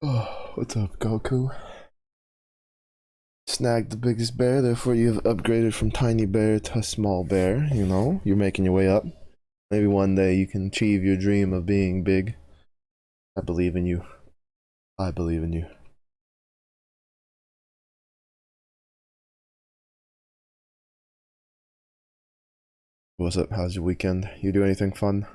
Oh, what's up, Goku? Snagged the biggest bear, therefore you've upgraded from tiny bear to small bear, you know? You're making your way up. Maybe one day you can achieve your dream of being big. I believe in you. I believe in you. What's up? How's your weekend? You do anything fun?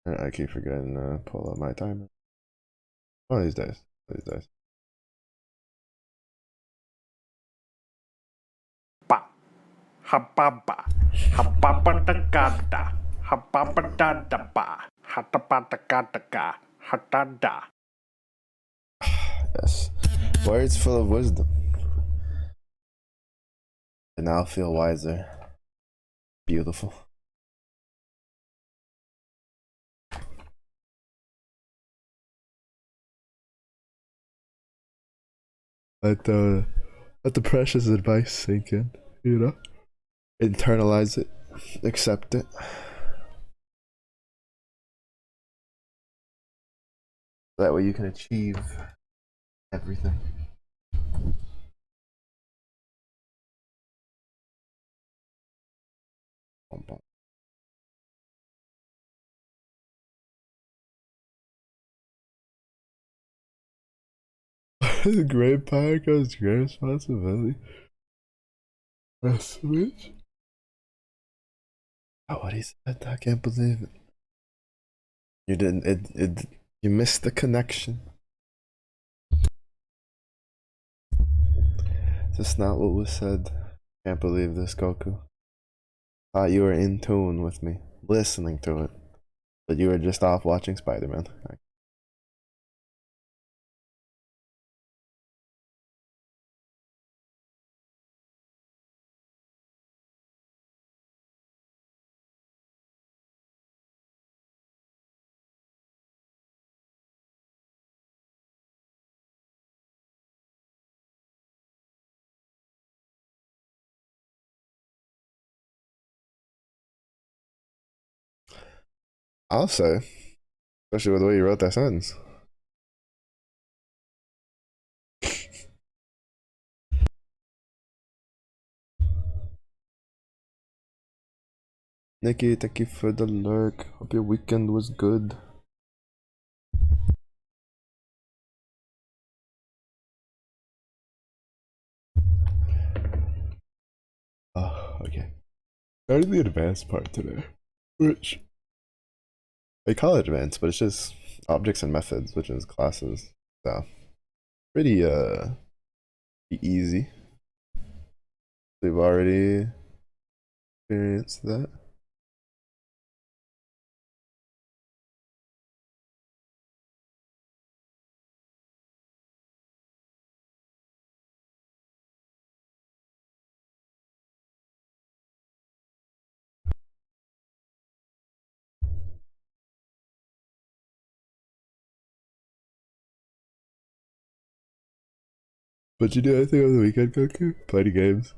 I keep forgetting to pull up my timer. One of these days. One of these days. Pa, hababa, hababadagada, hababadadaba, hatapadakadaka, hatada. Yes. Words full of wisdom. I now feel wiser. Beautiful. Let the precious advice sink in, you know? Internalize it, accept it. That way you can achieve everything. Great power comes great responsibility. A switch? Oh, what he said, I can't believe it. You didn't, you missed the connection. That's not what was said. Can't believe this, Goku. Thought you were in tune with me, listening to it, but you were just off watching Spider-Man. I'll say, especially with the way you wrote that sentence. Nikki, thank you for the lurk. Hope your weekend was good. Oh, okay. Starting the advanced part today, which they call it advanced, but it's just objects and methods, which is classes. So pretty easy. We've already experienced that. But you do anything over the weekend, Goku? Play any games?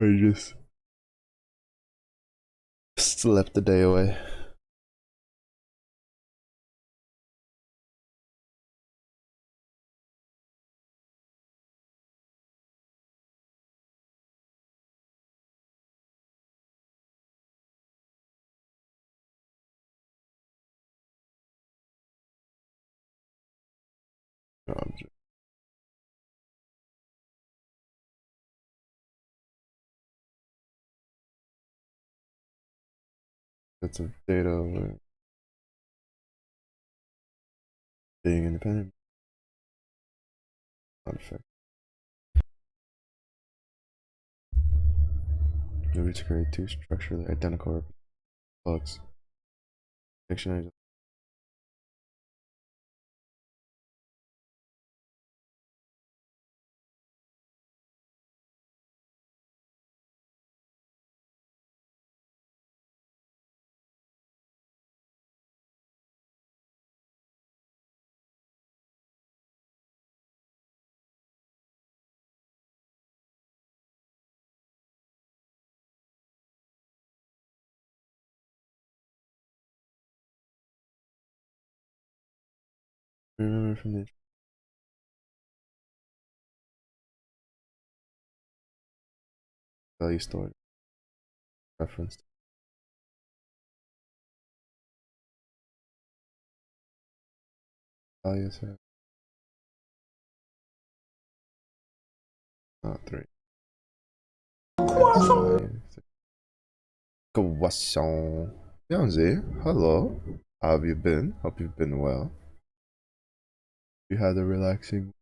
Or you just slept the day away? Object. That's of data over being independent. Not effect. Maybe to create two structurally identical bugs. Dictionary. Remember from the value story reference. Values have not three. Croissant. Bienzi, hello. How have you been? Hope you've been well. You had a relaxing.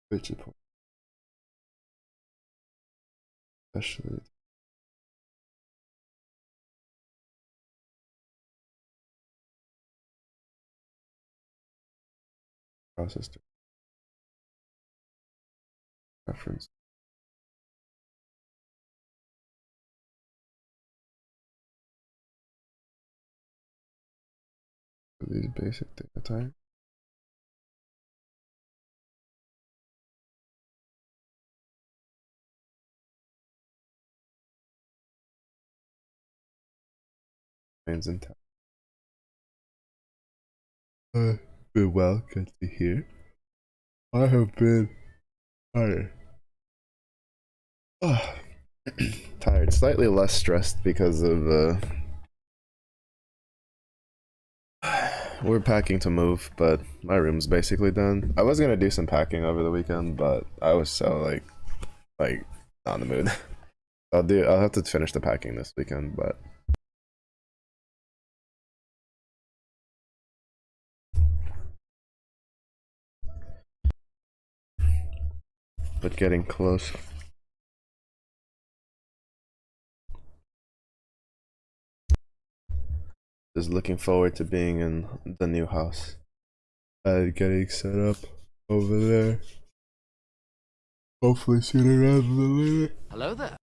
Which point, especially process reference. These basic data types. Remains intact. Been well, good to hear. I have been tired. Tired, slightly less stressed because of we're packing to move, but my room's basically done. I was gonna do some packing over the weekend, but I was so like not in the mood. I'll have to finish the packing this weekend, but getting close. Just looking forward to being in the new house and getting set up over there. Hopefully sooner rather than later. Hello there.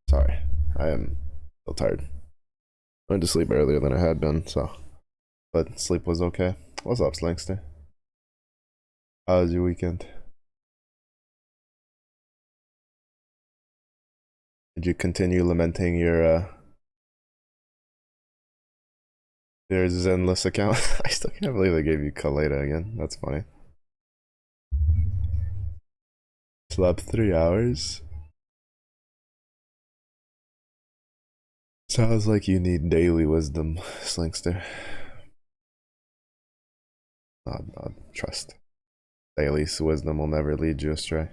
Sorry, I am still tired. I went to sleep earlier than I had been, so. But sleep was okay. What's up, Slingster? How was your weekend? Did you continue lamenting your Zenless account? I still can't believe they gave you Kaleda again. That's funny. Slept 3 hours? Sounds like you need daily wisdom, Slingster. Not trust. Daily wisdom will never lead you astray.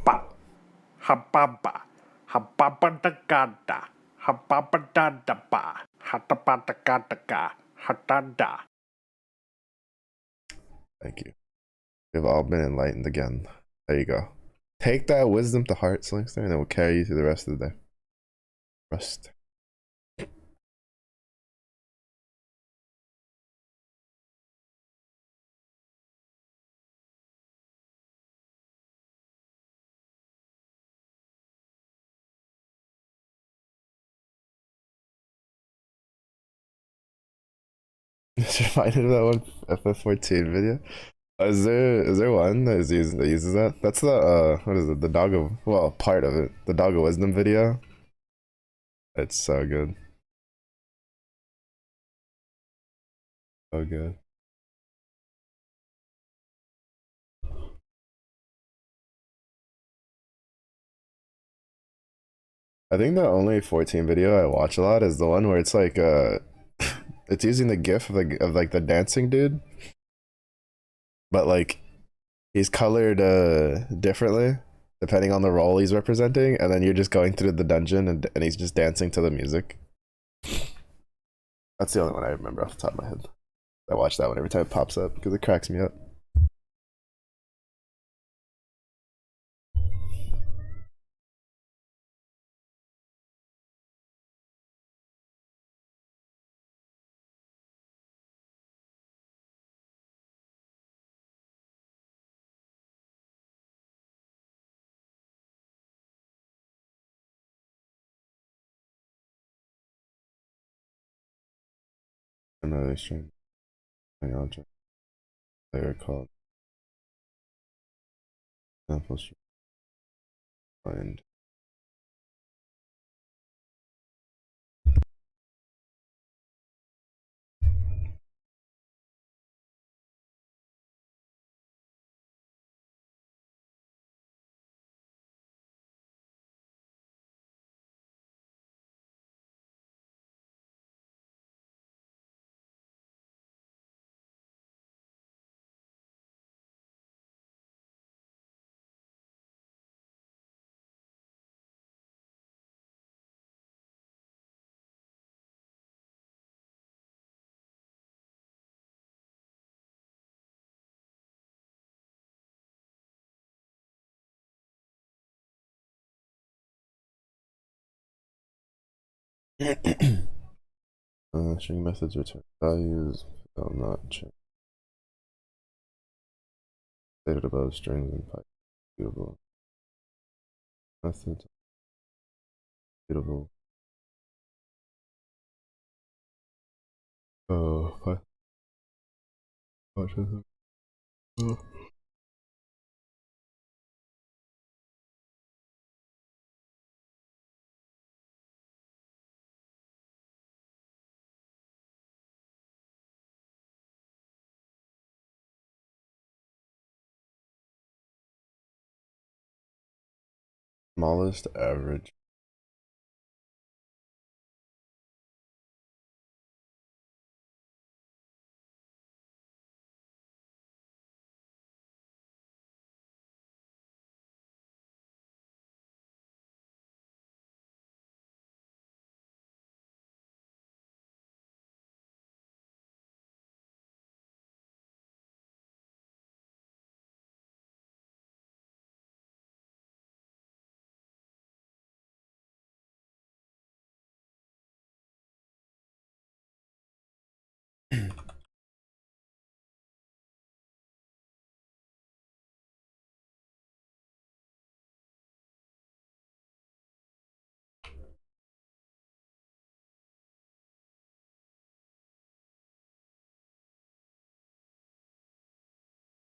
Pa. Hababa. Hababadagada. Hababadadaba. Hatapatakataka. Hatada. Thank you. We've all been enlightened again. There you go. Take that wisdom to heart, Slingster, and it will carry you through the rest of the day. Rest. Just reminded of that one FF14 video. Is there one that uses that? That's the what is it? The dog of, well, part of it. The dog of wisdom video. It's so good. So good. I think the only 14 video I watch a lot is the one where it's like it's using the gif of like the dancing dude, but like he's colored differently depending on the role he's representing, and then you're just going through the dungeon and he's just dancing to the music. That's the only one I remember off the top of my head. I watch that one every time it pops up because it cracks me up. another string object. They are called example string find. String methods return values. Will not change. Stated above, strings in Python. Mutable methods. Mutable. Oh, Python. Smallest average.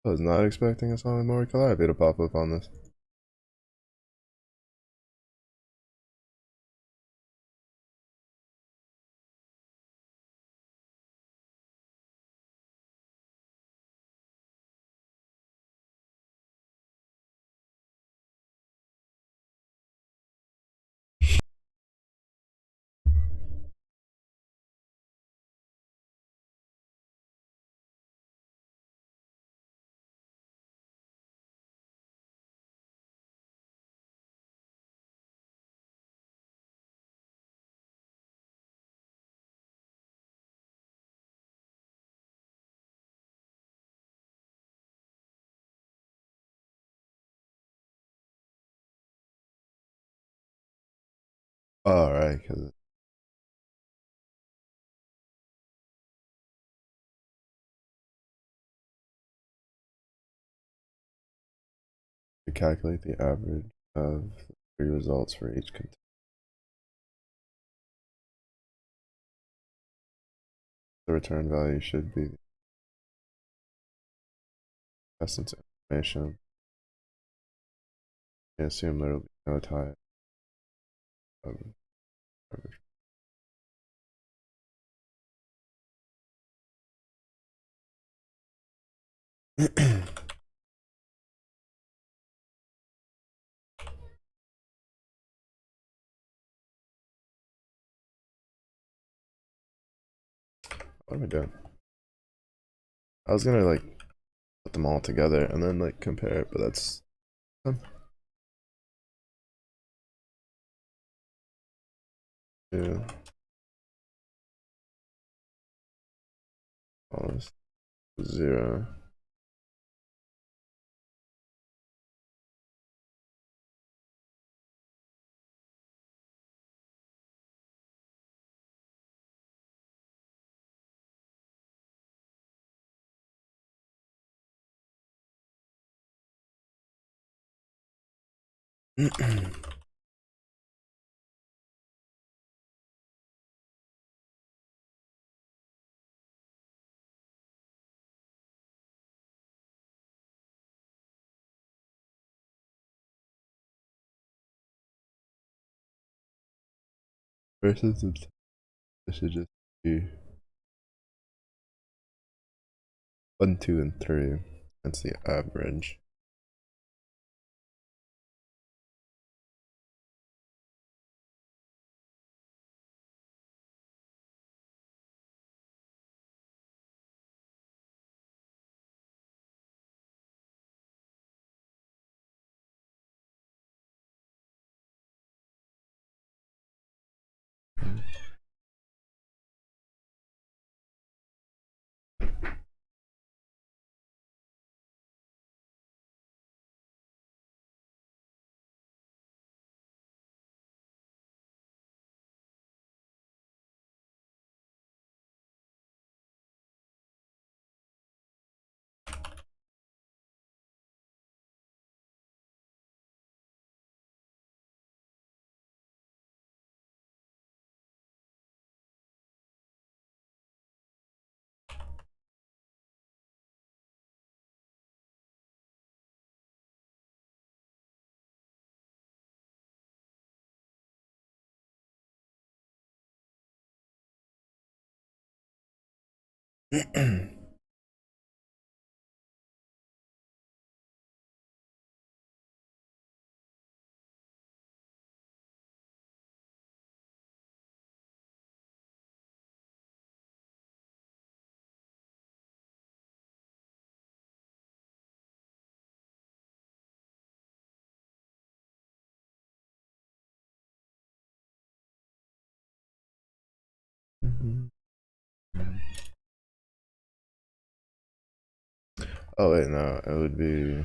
I was not expecting a song with more Calliope to pop up on this. Alright, because to calculate the average of the three results for each container. The return value should be the essence information. I assume there will be no type of average. What am I doing? I was gonna like put them all together and then like compare it, but that's yeah. Almost 0. Versus this should just be 1, 2, and 3. That's the average. Oh wait, no, it would be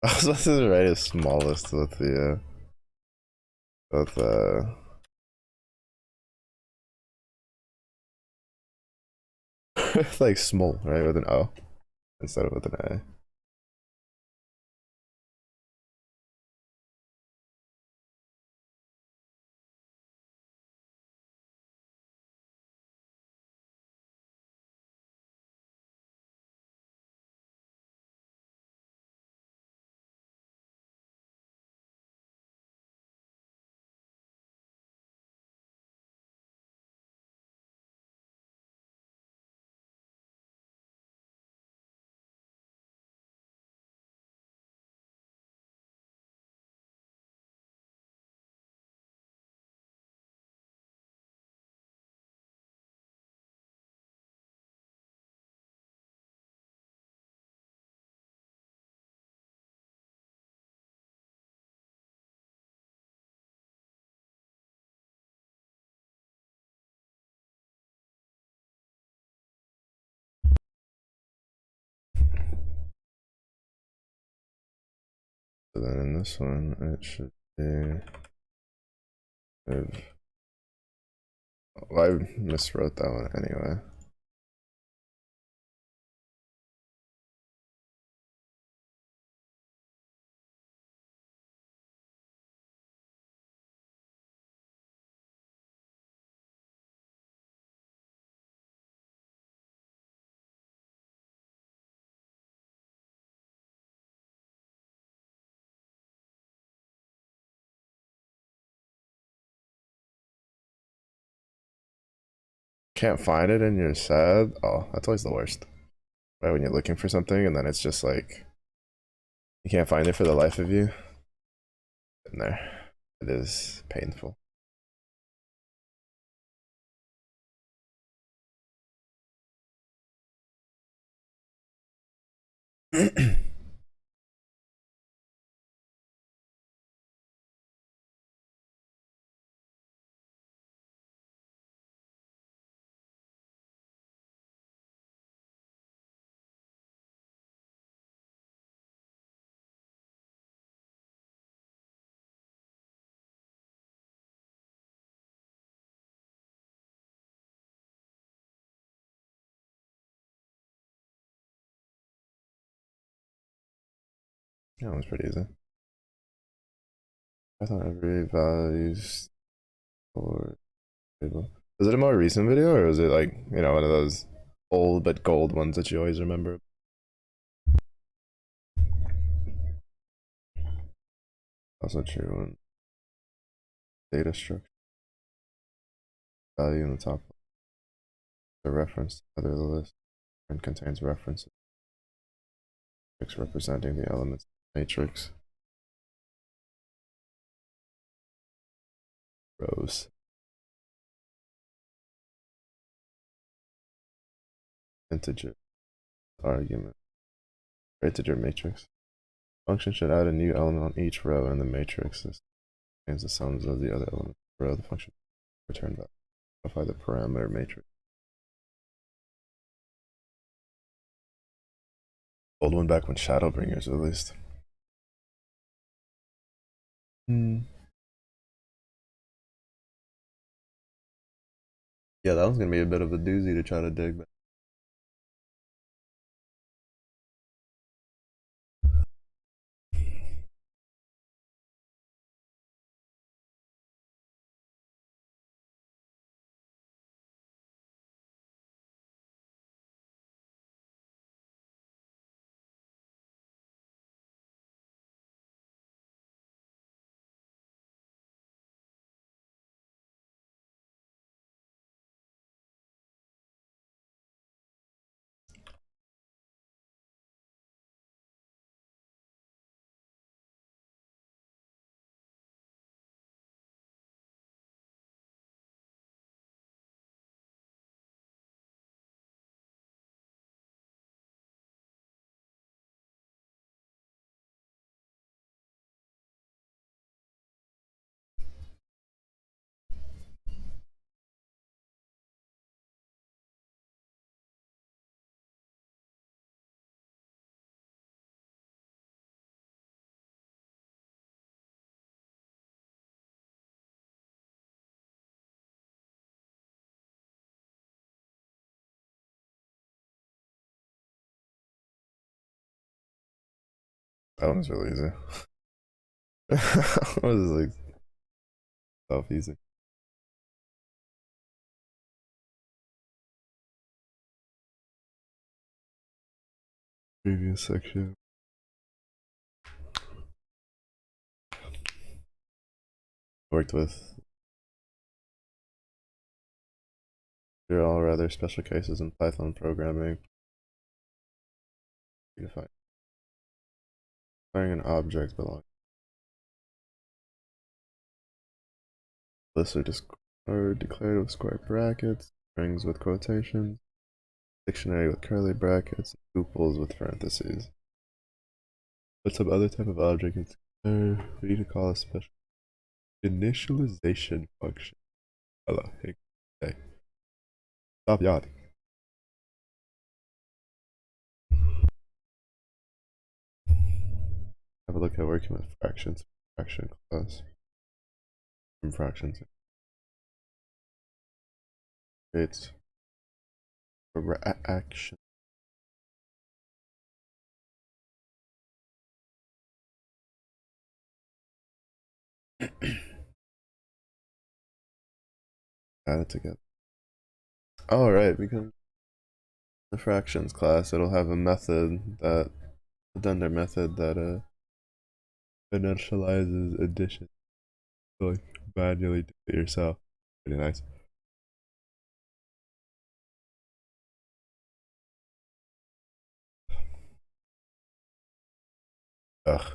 I was supposed to write as smallest with the with like small, right, with an O instead of with an A. So then in this one, it should be. Well, I miswrote that one anyway. Can't find it and you're sad. Oh, that's always the worst. Right when you're looking for something and then it's just like you can't find it for the life of you. In there, it is painful. That one's pretty easy. I thought every values Or is it a more recent video, or is it like, you know, one of those old but gold ones that you always remember? Also true one. Data structure. Value in the top. The reference to other the list and contains references representing the elements of the matrix. Rows. Integer. Argument. Integer matrix. Function should add a new element on each row in the matrix. This contains the sums of the other elements of the row. The function return value. Modify the parameter matrix. Old one back when Shadowbringers released. Yeah, that one's gonna be a bit of a doozy to try to dig. That one's really easy. That was like so easy. Previous section. Worked with. They're all rather special cases in Python programming. Define an object belonging. Lists are declared with square brackets, strings with quotations, dictionary with curly brackets, tuples with parentheses. But some other type of object is declared. We need to call a special initialization function. Hello, hey. Stop yawning. Have a look at working with fractions. Fraction class. From fractions. Creates action. Add it together. All right, because the fractions class, it'll have a method that addenda method that initializes addition. So like manually do it yourself. Pretty nice. Ugh.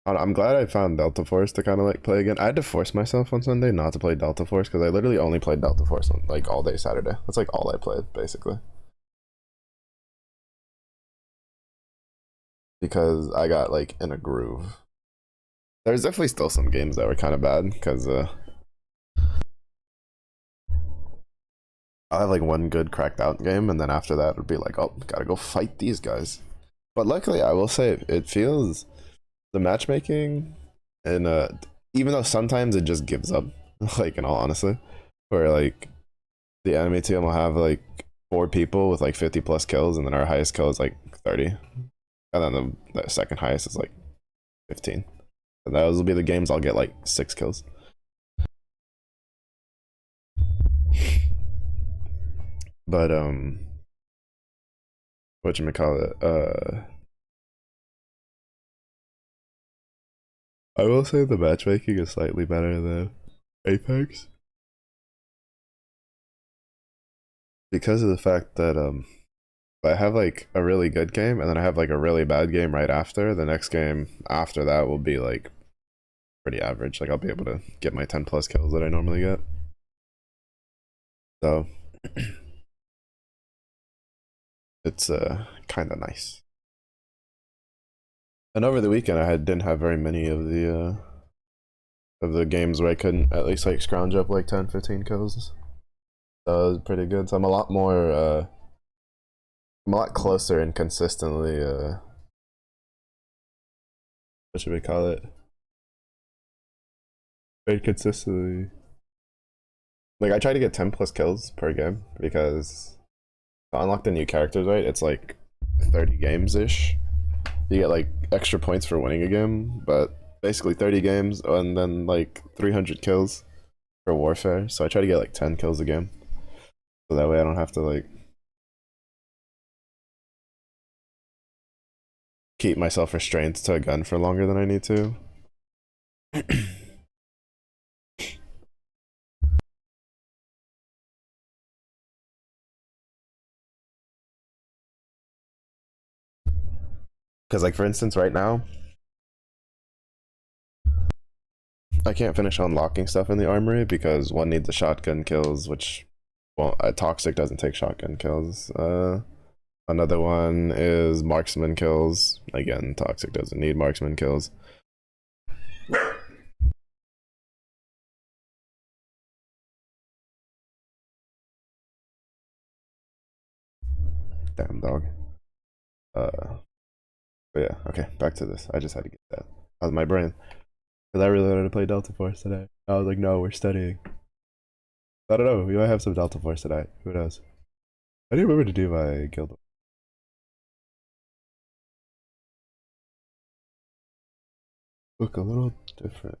I'm glad I found Delta Force to kind of like play again. I had to force myself on Sunday not to play Delta Force because I literally only played Delta Force on like all day Saturday. That's like all I played basically. Because I got like in a groove. There's definitely still some games that were kind of bad because I'll have like one good cracked out game and then after that it'd be like, oh, gotta go fight these guys. But luckily, I will say it feels the matchmaking and even though sometimes it just gives up, like in all honesty, where like the enemy team will have like 4 people with like 50 plus kills and then our highest kill is like 30 and then the second highest is like 15 and those will be the games I'll get like 6 kills But whatchamacallit, I will say the matchmaking is slightly better than Apex because of the fact that if I have like a really good game and then I have like a really bad game right after, the next game after that will be like pretty average. Like I'll be able to get my 10 plus kills that I normally get. So it's kind of nice. And over the weekend I didn't have very many of the games where I couldn't at least like scrounge up like 10, 15 kills. So it was pretty good. So I'm a lot more I'm a lot closer and consistently what should we call it? Very consistently. Like I try to get 10 plus kills per game because to unlock the new characters, right? It's like 30 games ish. You get like extra points for winning a game, but basically 30 games and then like 300 kills for warfare. So I try to get like 10 kills a game. So that way I don't have to like keep myself restrained to a gun for longer than I need to. Because like for instance right now I can't finish unlocking stuff in the armory because one needs the shotgun kills, which well, toxic doesn't take shotgun kills. Another one is marksman kills. Again, toxic doesn't need marksman kills. Damn dog. But yeah, okay, back to this. I just had to get that out of my brain because I really wanted to play Delta Force today. I was like, no, we're studying. I don't know. We might have some Delta Force tonight. Who knows? I do remember to do my guild. Look a little different.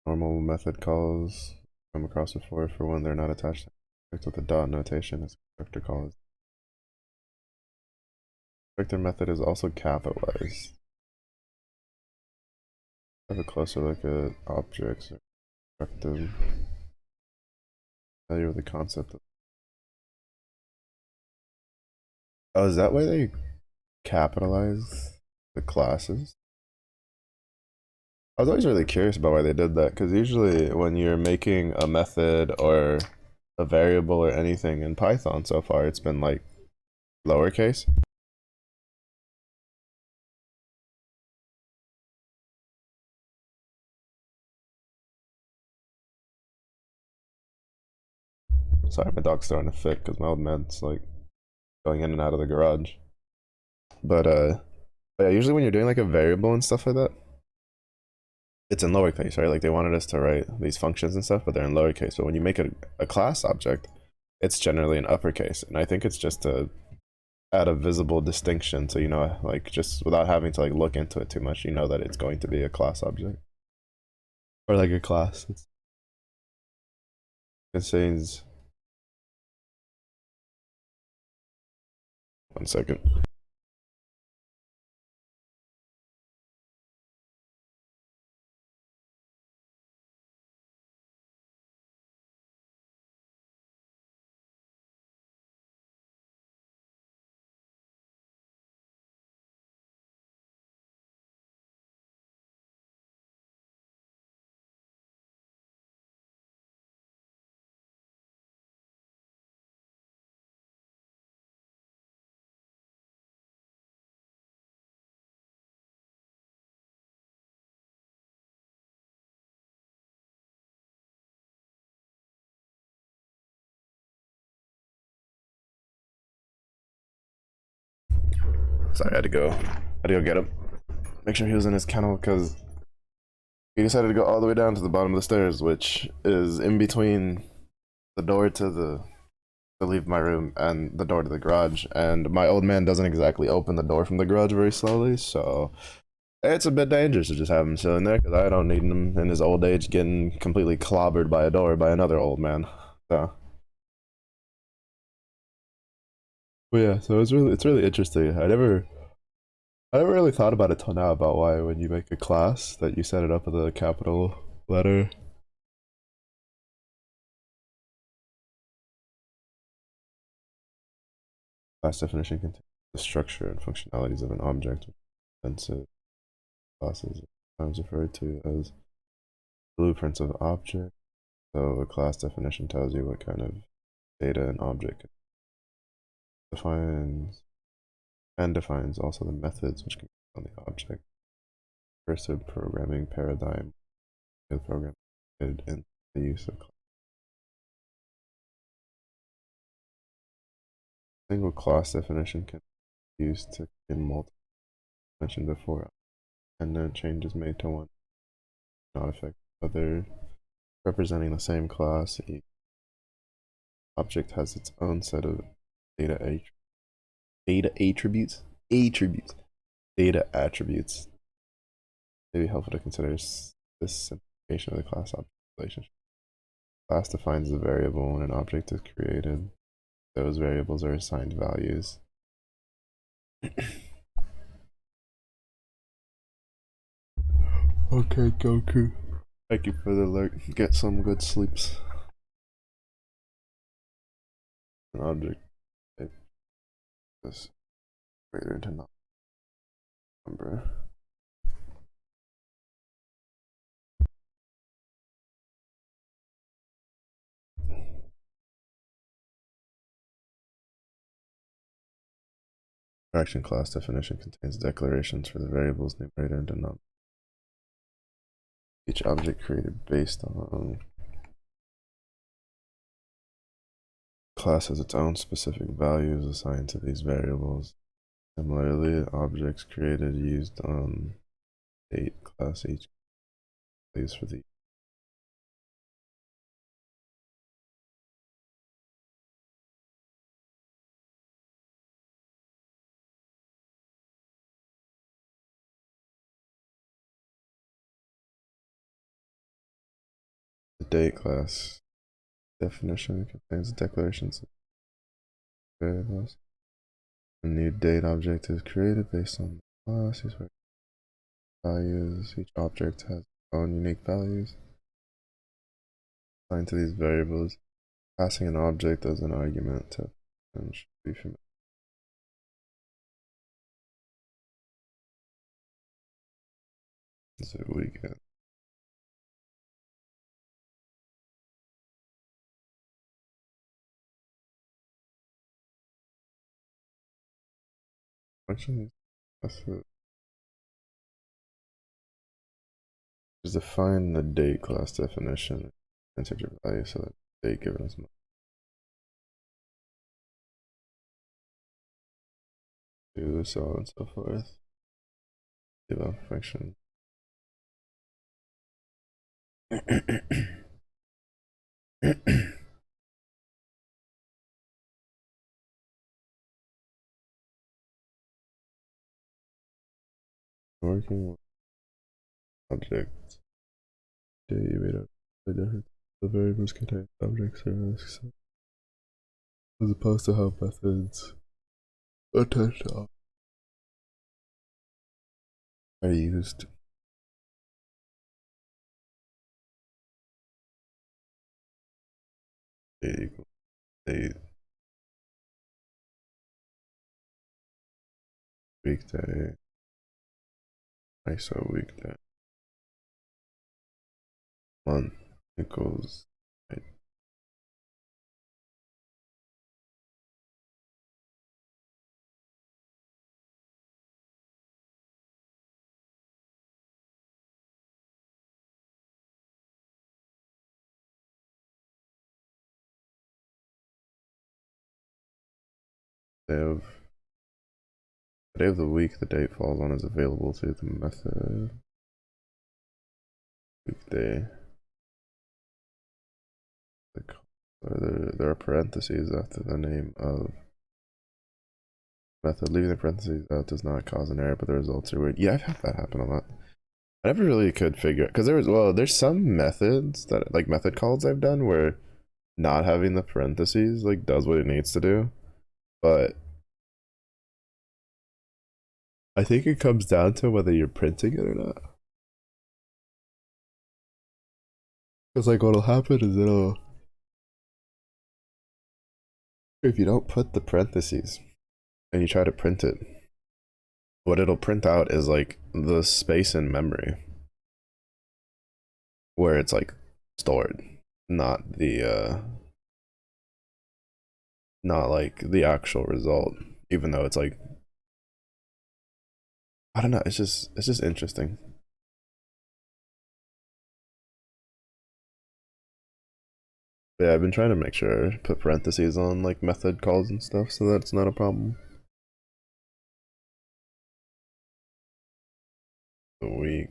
Normal method calls come across before for when they're not attached with the dot notation as character calls. Character method is also capitalized. Have a closer look at objects or constructive. Tell you with the concept of. Oh, is that why they capitalize the classes? I was always really curious about why they did that because usually when you're making a method or a variable or anything in Python so far, it's been like lowercase. Sorry, my dog's throwing a fit because my old man's like going in and out of the garage. But but yeah, usually when you're doing like a variable and stuff like that, it's in lowercase, right? Like they wanted us to write these functions and stuff, but they're in lowercase. But when you make a class object, it's generally in uppercase. And I think it's just to add a visible distinction so you know, like just without having to like look into it too much, you know that it's going to be a class object. Or like a class. It says 1 second. Sorry, I had to go get him. Make sure he was in his kennel because he decided to go all the way down to the bottom of the stairs, which is in between the door to leave my room and the door to the garage. And my old man doesn't exactly open the door from the garage very slowly, so It's a bit dangerous to just have him sitting there because I don't need him in his old age getting completely clobbered by a door by another old man. So, but yeah, so it's really interesting. I never really thought about it till now about why when you make a class that you set it up with a capital letter. Class definition contains the structure and functionalities of an object, which defensive classes are sometimes referred to as blueprints of object. So a class definition tells you what kind of data an object defines and defines also the methods which can be on the object. Recursive programming paradigm with programming in the use of single class definition can be used to create multiple mentioned before, and then changes made to one not affect other. Representing the same class, each object has its own set of data data attributes data attributes. May be helpful to consider this simplification of the class object relationship. Class defines the variable when an object is created. Those variables are assigned values. Okay, Goku. Thank you for the alert. Get some good sleeps. An object type is greater than number. Action class definition contains declarations for the variables numerator and denominator. Each object created based on class has its own specific values assigned to these variables. Similarly, objects created used on date class each values for the date class definition contains declarations of variables. A new date object is created based on the class. These values. Each object has its own unique values assigned to these variables. Passing an object as an argument to and should be familiar. So we get functions. Just define the date class definition integer value so that date given as two, so on and so forth. Give a function. Working with object date made up by different the variables contain objects or risks as opposed to how methods attached to are used. Date equals date weekday ISO weekday month equals day of the day of the week the date falls on is available to the method weekday. There are parentheses after the name of method. Leaving the parentheses out does not cause an error, but the results are weird. Yeah, I've had that happen a lot. I never really could figure because there's some methods that like method calls I've done where not having the parentheses like does what it needs to do, but I think it comes down to whether you're printing it or not. Because like what'll happen is it'll if you don't put the parentheses and you try to print it, what it'll print out is like the space in memory where it's like stored, not the not like the actual result, even though it's like I don't know, it's just interesting. But yeah, I've been trying to make sure I put parentheses on like method calls and stuff so that's not a problem. The week,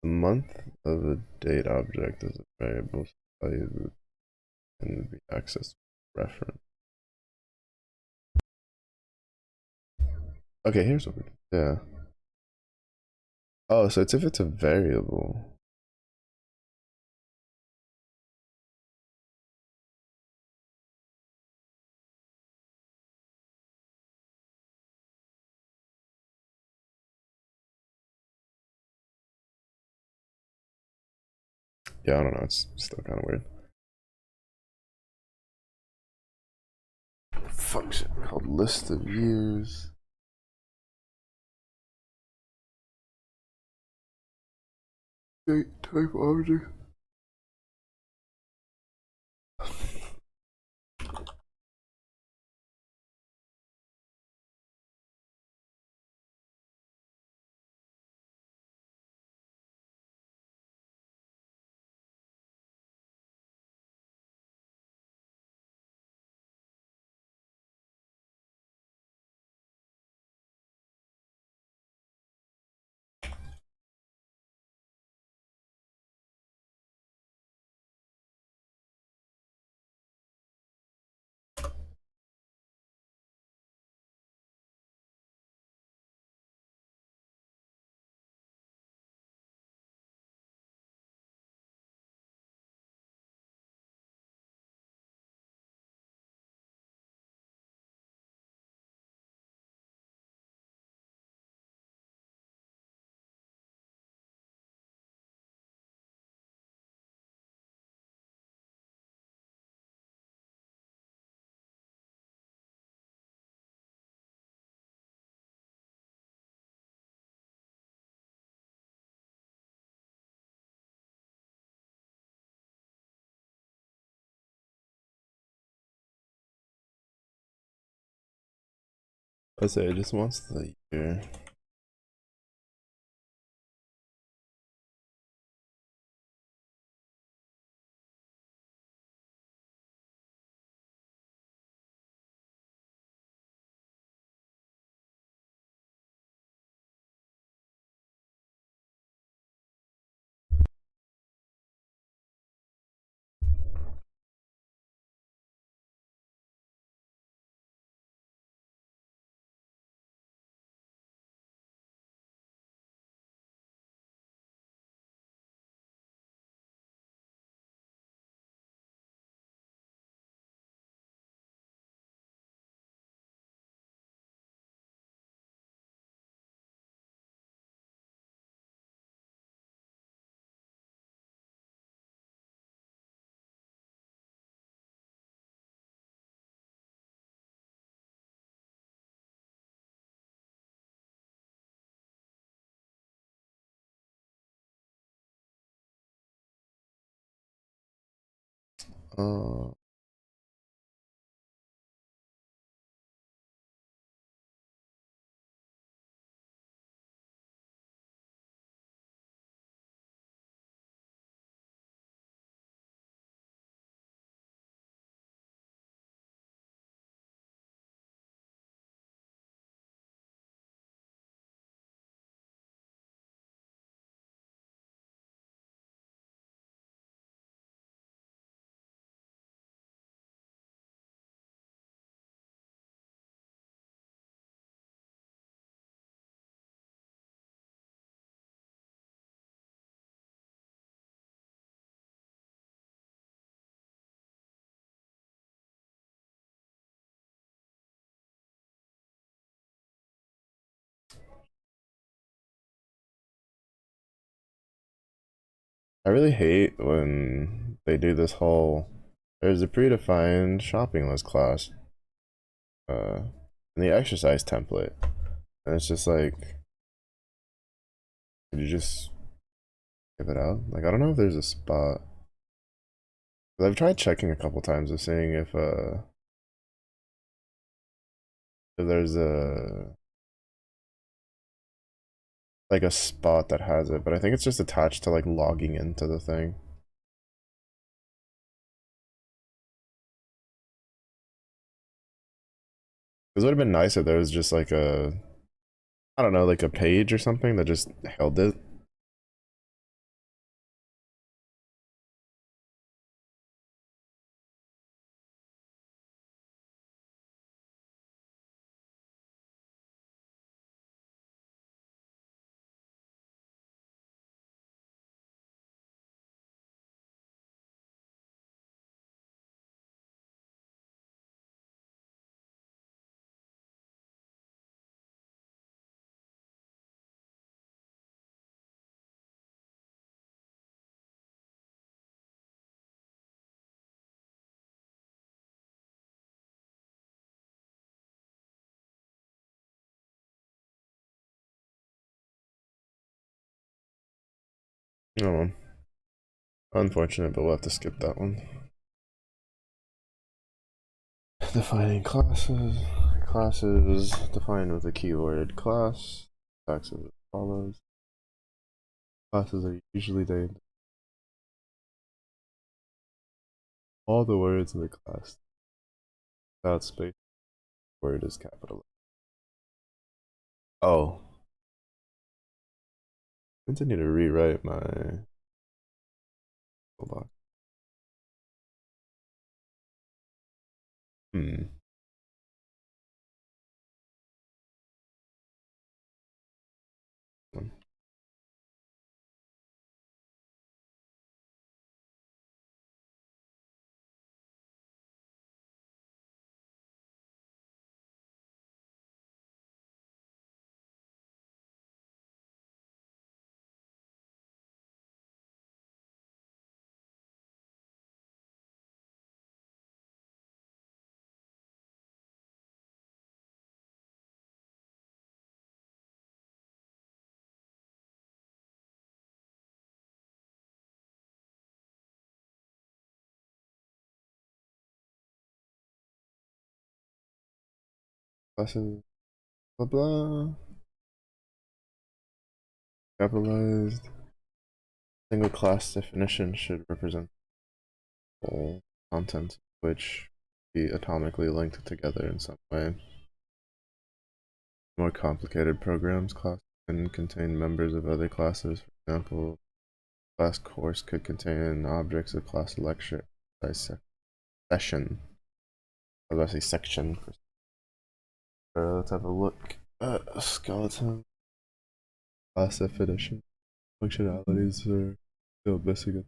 the month of a date object is a variable value can be accessed reference. Okay, here's what we do. Yeah. Oh, so it's if it's a variable. Yeah, I don't know. It's still kind of weird. Function called list of views. Date type object. I say it just wants the year. Uh, I really hate when they do this whole there's a predefined shopping list class in the exercise template. And it's just like could you just give it out? Like I don't know if there's a spot. I've tried checking a couple times of seeing if there's a like a spot that has it, but I think it's just attached to like logging into the thing. It would have been nice if there was just like a I don't know, like a page or something that just held it. Oh, unfortunate, but we'll have to skip that one. Defining classes. Classes defined with a keyword class. Taxes as follows. Classes are usually named all the words in the class without space. Word is capital. Oh, I need to rewrite my box. Hmm. Classes. Blah blah. Capitalized. Single class definition should represent all content which be atomically linked together in some way. More complicated programs class can contain members of other classes. For example, class course could contain objects of class lecture session. I was about to say section. Let's have a look at a skeleton. Class definition. Functionalities are still missing it.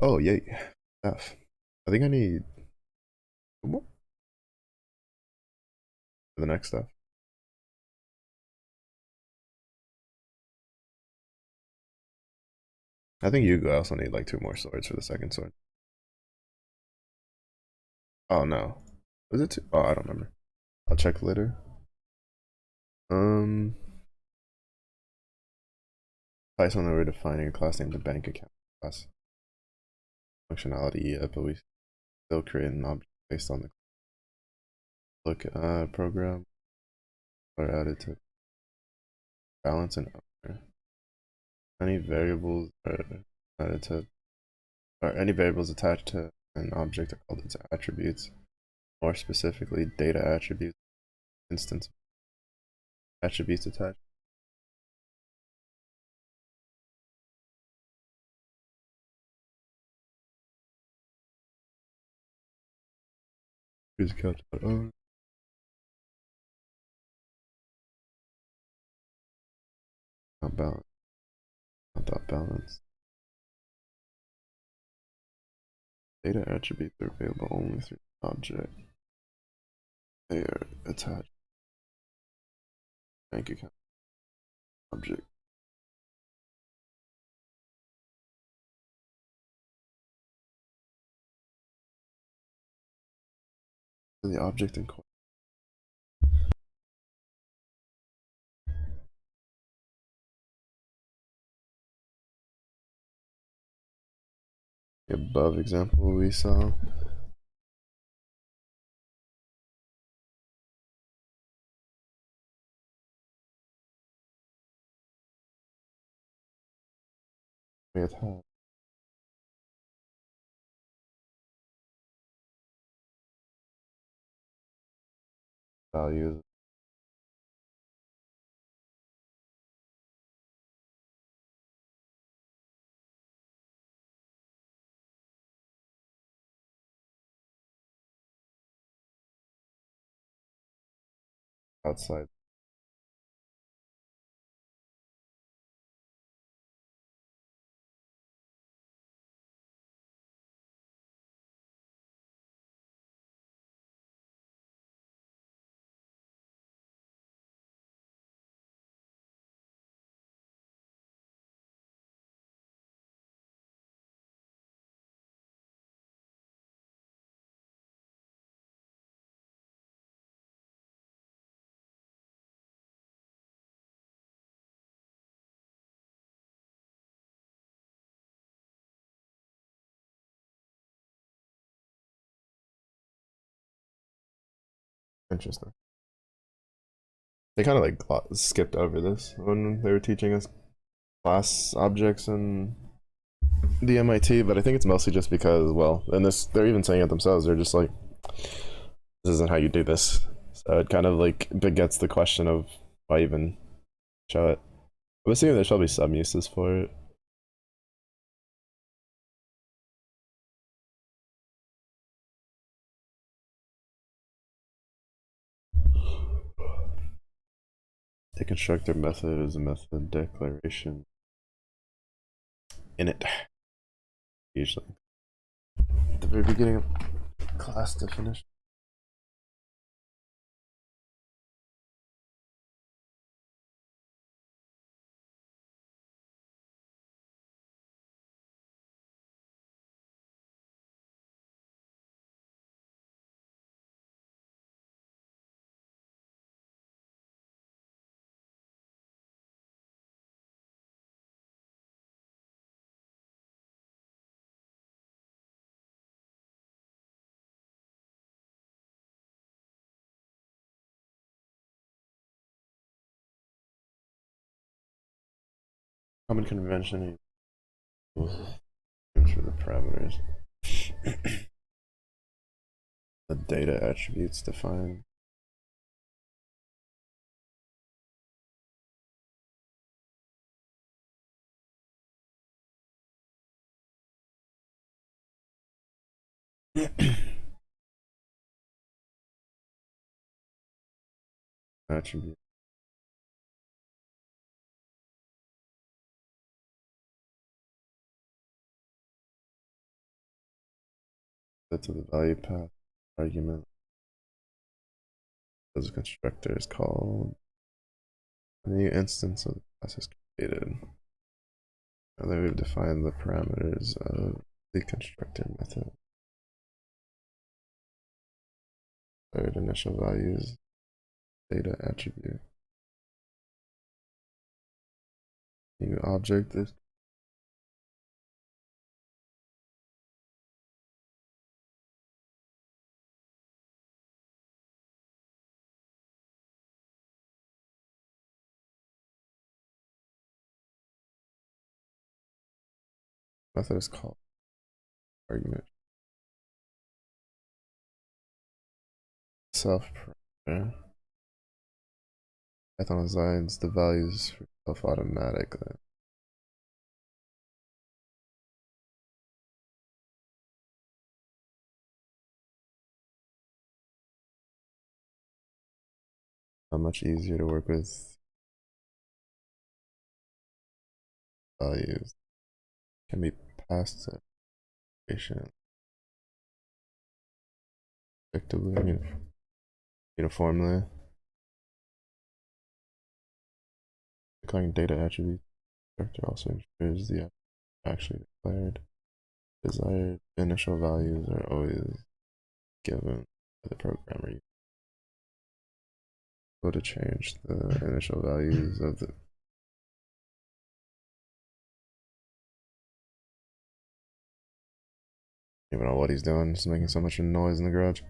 Oh, yay. F. I think I need more for the next stuff. I think you also need like 2 more swords for the second sword. Oh no. Was it 2? Oh, I don't remember. I'll check later. Um, Python we're defining a class named the bank account class. Functionality, yeah, but we still create an object based on the look program are added to balance and owner. Any variables are added to or any variables attached to an object are called its attributes. More specifically, data attributes, instance attributes attached. Here's count owner. Not balance. Not dot balance. Data attributes are available only through the object. They are attached bank account object. the object in question. The above example we saw. With values outside interesting. They kind of like skipped over this when they were teaching us class objects and the MIT, but I think it's mostly just because, well, and this they're even saying it themselves. They're just like, this isn't how you do this. So it kind of like begets the question of why even show it. I'm assuming there's probably some uses for it. The constructor method is a method declaration in it. Usually, at the very beginning of class definition. Common convention for the parameters. The data attributes defined. Attribute. Set to the value path argument. As a constructor is called. A new instance of the class is created. Now that we've defined the parameters of the constructor method. Third initial values, data attribute. New object is method is called argument. Self parameter. Python assigns the values for self automatically. How much easier to work with values can be passed to application effectively, uniformly. Declaring data attribute constructor also ensures the actually declared desired initial values are always given the programmer. Go to change the initial values of the. I don't even know what he's doing. Just making so much noise in the garage.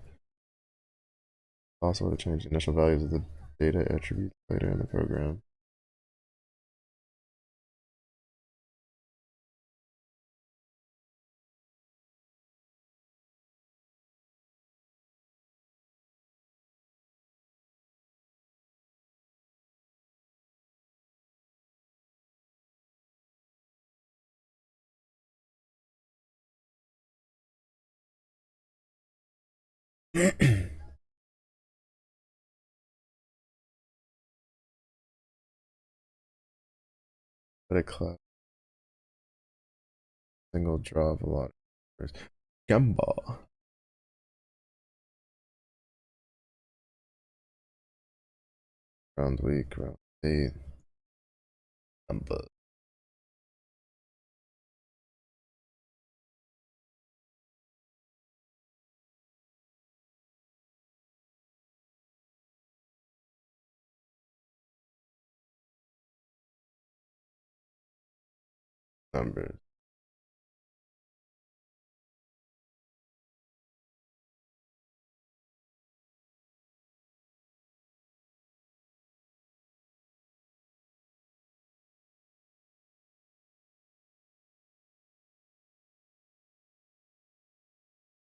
Also to change the initial values of the data attributes later in the program. But a class single draw of a lot of Gamba. Round week, round 8. Gamba. Numbers.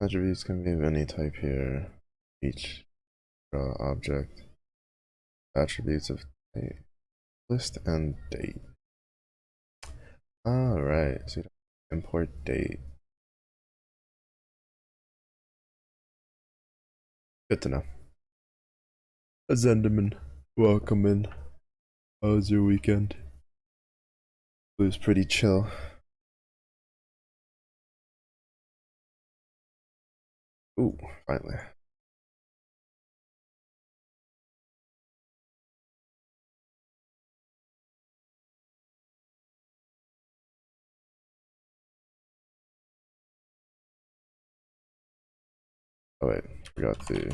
Attributes can be of any type here. Each draw object. Attributes of a list and date. Alright, so you import date. Good to know. Zenderman, welcome in. How was your weekend? It was pretty chill. Ooh, finally. Oh wait, forgot the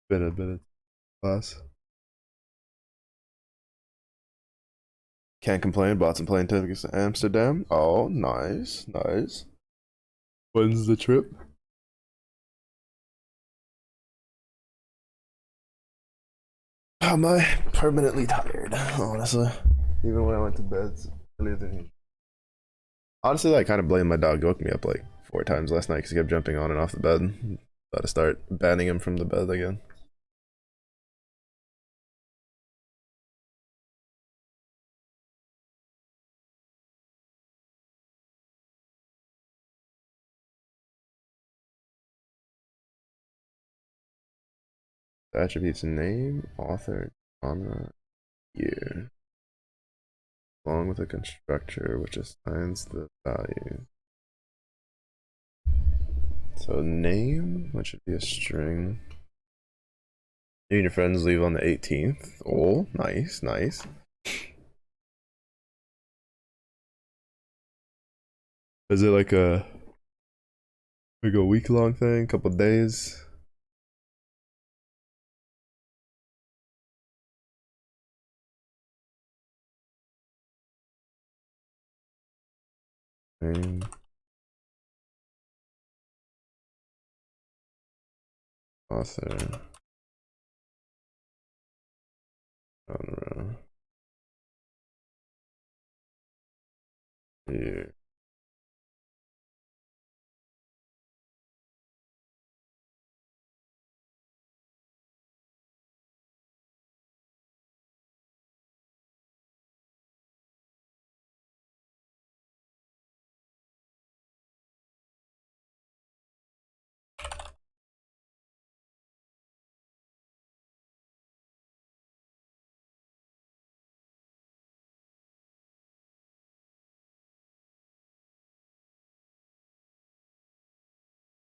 bit of class. Can't complain. Bought some plane tickets to Amsterdam. Oh, nice, nice. When's the trip? Am I permanently tired? Honestly, even when I went to bed earlier than usual. Honestly, like, kind of blame my dog. He woke me up like 4 times last night because he kept jumping on and off the bed. Got to start banning him from the bed again. Attributes: name, author, genre, year, along with a constructor which assigns the value. So name, which should be a string. You and your friends leave on the 18th. Oh, nice, nice. Is it like a week long thing, couple days? Name, author, genre, year.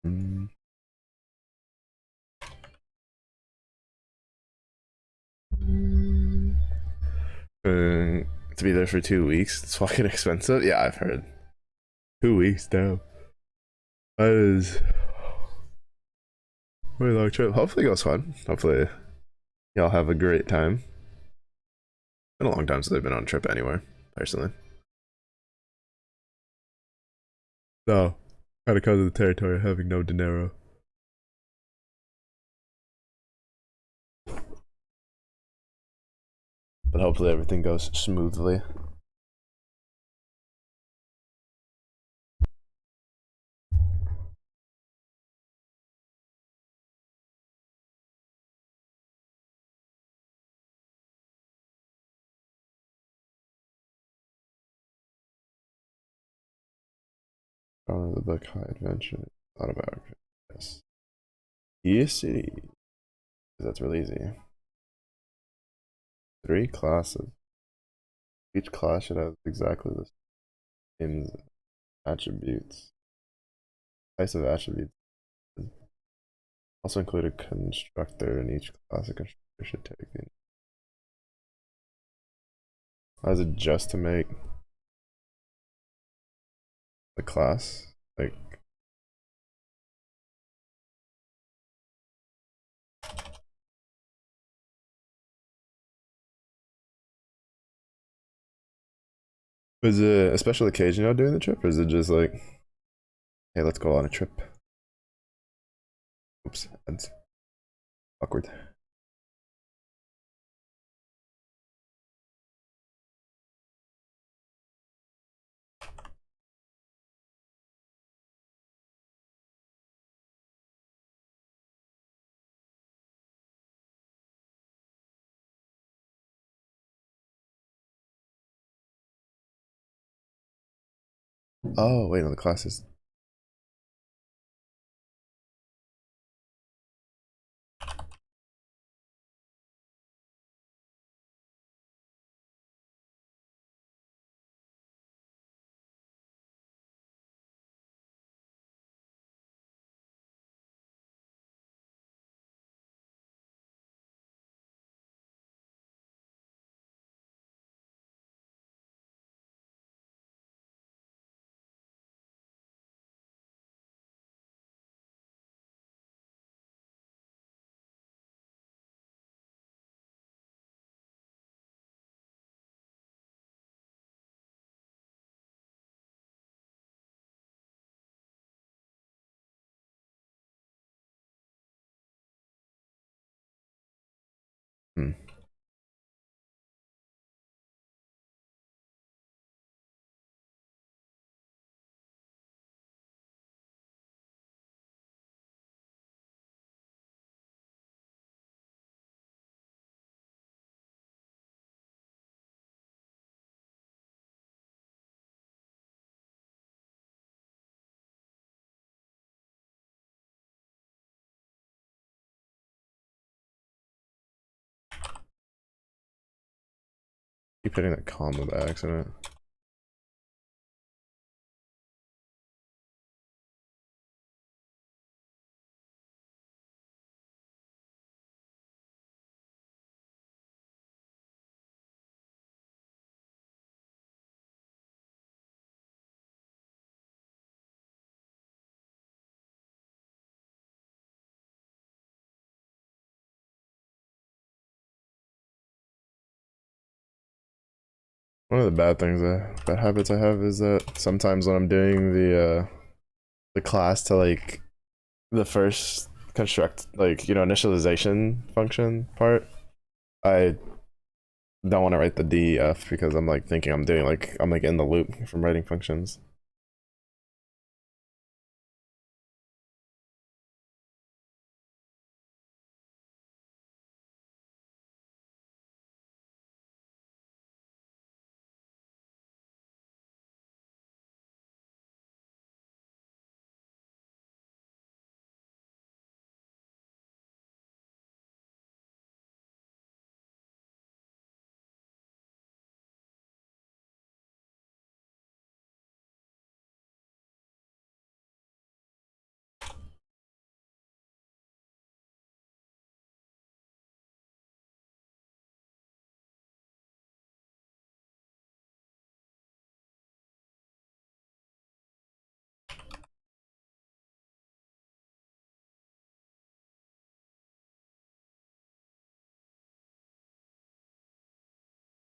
Mm. to be there for 2 weeks. It's fucking expensive. Yeah, I've heard. 2 weeks, damn. That is a really long trip. Hopefully it goes fun. Hopefully y'all have a great time. Been a long time since I've been on a trip anywhere, personally. So, kind of comes with the territory of having no dinero. But hopefully everything goes smoothly. From the book High Adventure, autobiography. Yes. Yes, that's really easy. 3 classes. Each class should have exactly the same attributes. Types of attributes. Also include a constructor in each class. A constructor should take in. Why is it just to make the class? Like, is it a special occasion y'all doing the trip, or is it just like, hey, let's go on a trip? Oops, that's awkward. Oh, wait, no, the class is. Hmm. Keep hitting that comma by accident. One of the bad habits I have is that sometimes when I'm doing the class to like the first construct, like, initialization function part, I don't want to write the def because I'm like thinking I'm like in the loop from writing functions.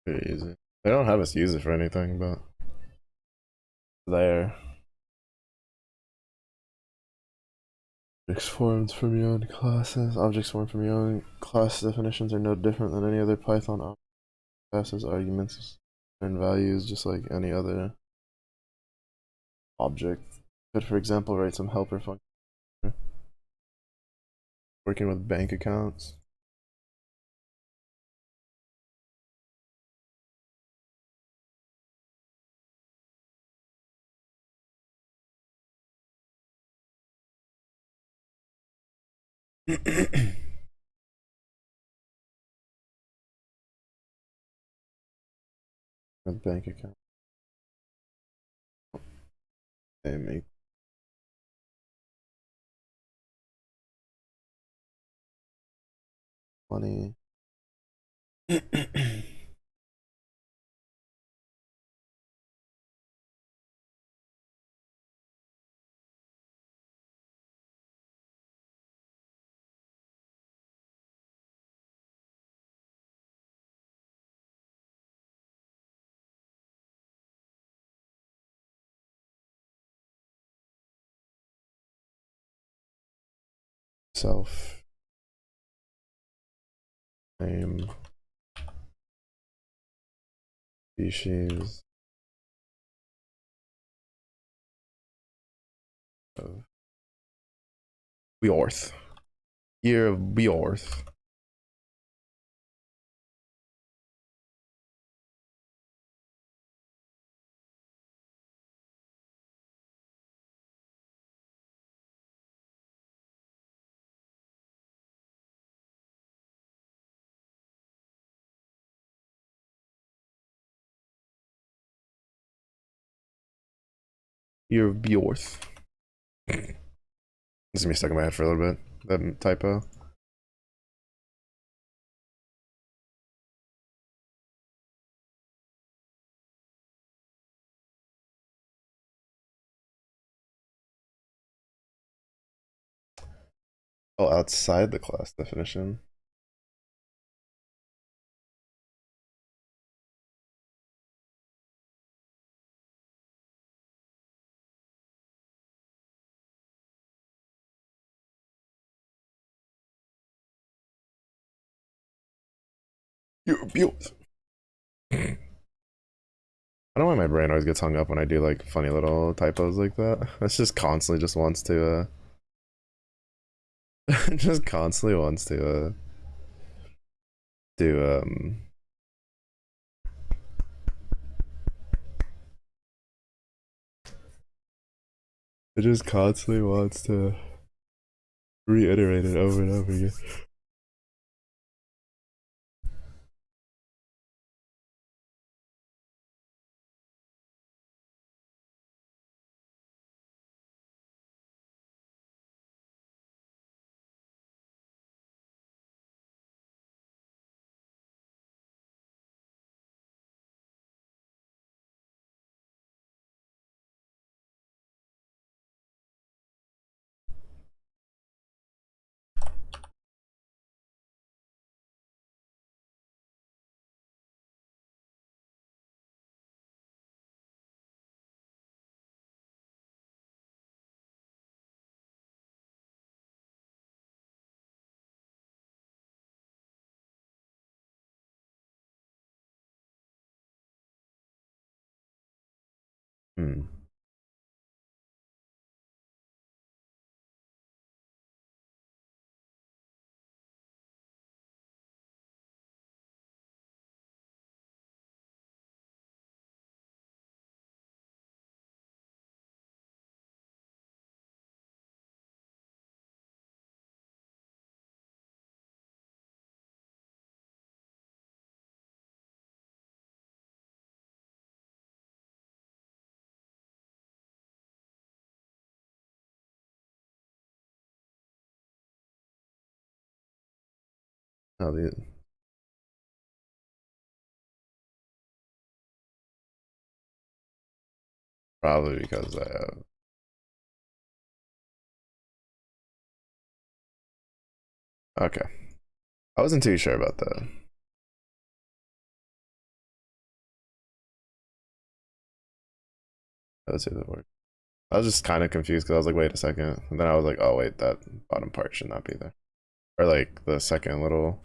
Pretty easy. They don't have us use it for anything, but there. Objects formed from your own classes. Objects formed from your own class definitions are no different than any other Python object. Passes arguments and values just like any other object. Could, for example, write some helper function working with bank accounts. With bank account. They make money. Self name species of Beorth. Year of Beorth. Year of Beorth. This is gonna be stuck in my head for a little bit. That typo. Oh, outside the class definition. Year of Beorth. I don't know why my brain always gets hung up when I do like funny little typos like that. It's just constantly just wants to just constantly wants to do it just constantly wants to reiterate it over and over again. Hmm. Oh, probably because I have. Okay. I wasn't too sure about that. Let's see if that works. I was just kind of confused because I was like, wait a second. And then I was like, oh, wait, that bottom part should not be there. Or like the second little,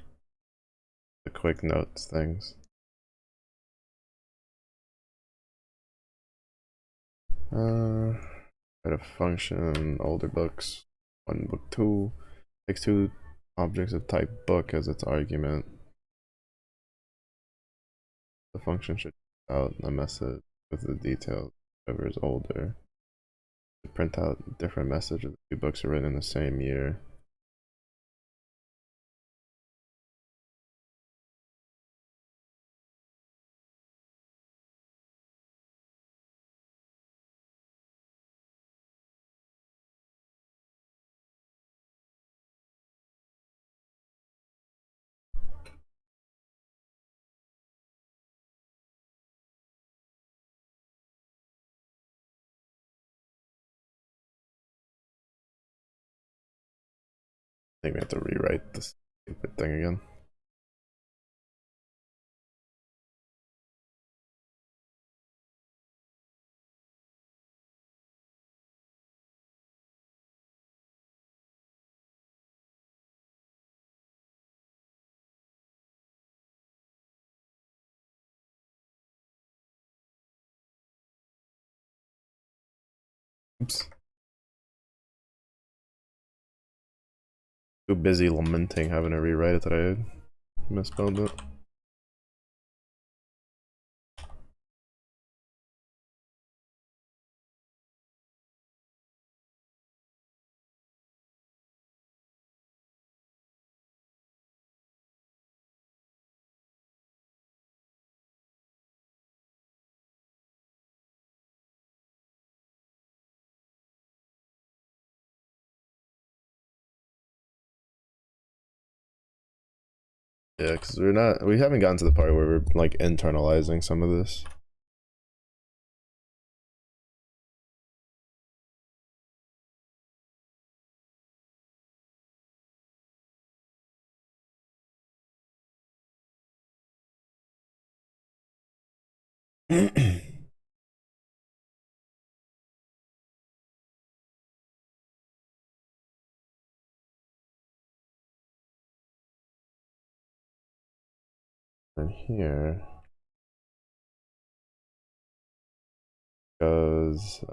the quick notes things. Write a function, older books, one book two, takes two objects of type book as its argument. The function should out a message with the details, whoever is older. To print out different messages. The two books are written in the same year. I think we have to rewrite this stupid thing again. Oops. Too busy lamenting having to rewrite it that I misspelled it. Yeah, because we haven't gotten to the part where we're like internalizing some of this. And here goes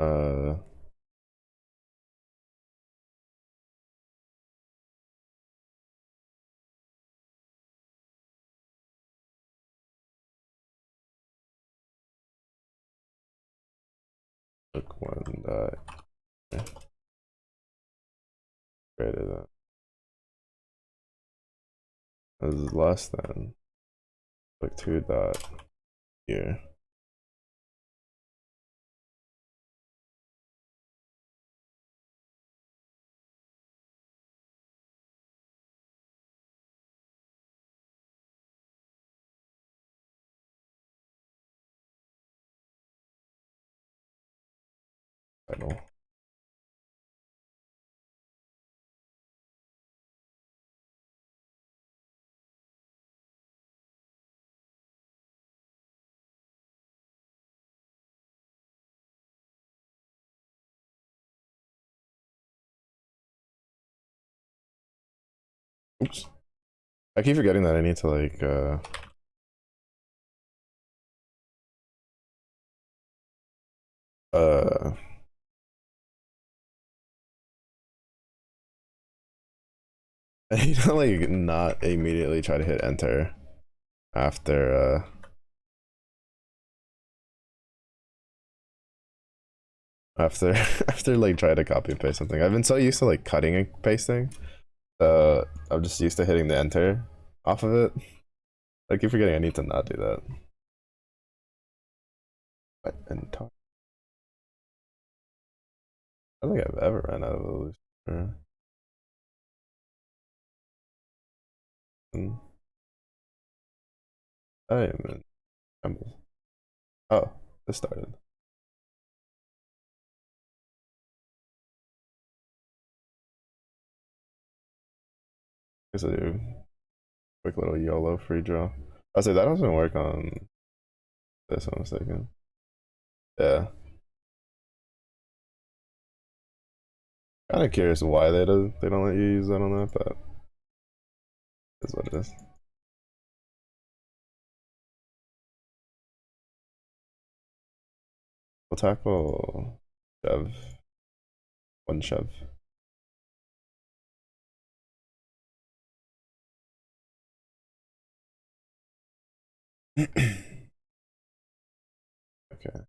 look one dot greater than is less than like two dot here. Title. Oops. I keep forgetting that I need to like uh I need to like not immediately try to hit enter after after after like trying to copy and paste something. I've been so used to like cutting and pasting. I'm just used to hitting the enter off of it. I keep forgetting I need to not do that. But and talk. I don't think I've ever ran out of illustrator. I even. Oh, this started. Guess I do. Quick little YOLO free draw. I say that doesn't work on this. I'm mistaken. Yeah. Kind of curious why they don't let you use that on that, but that's what it is. We'll tackle shove. One shove. Okay.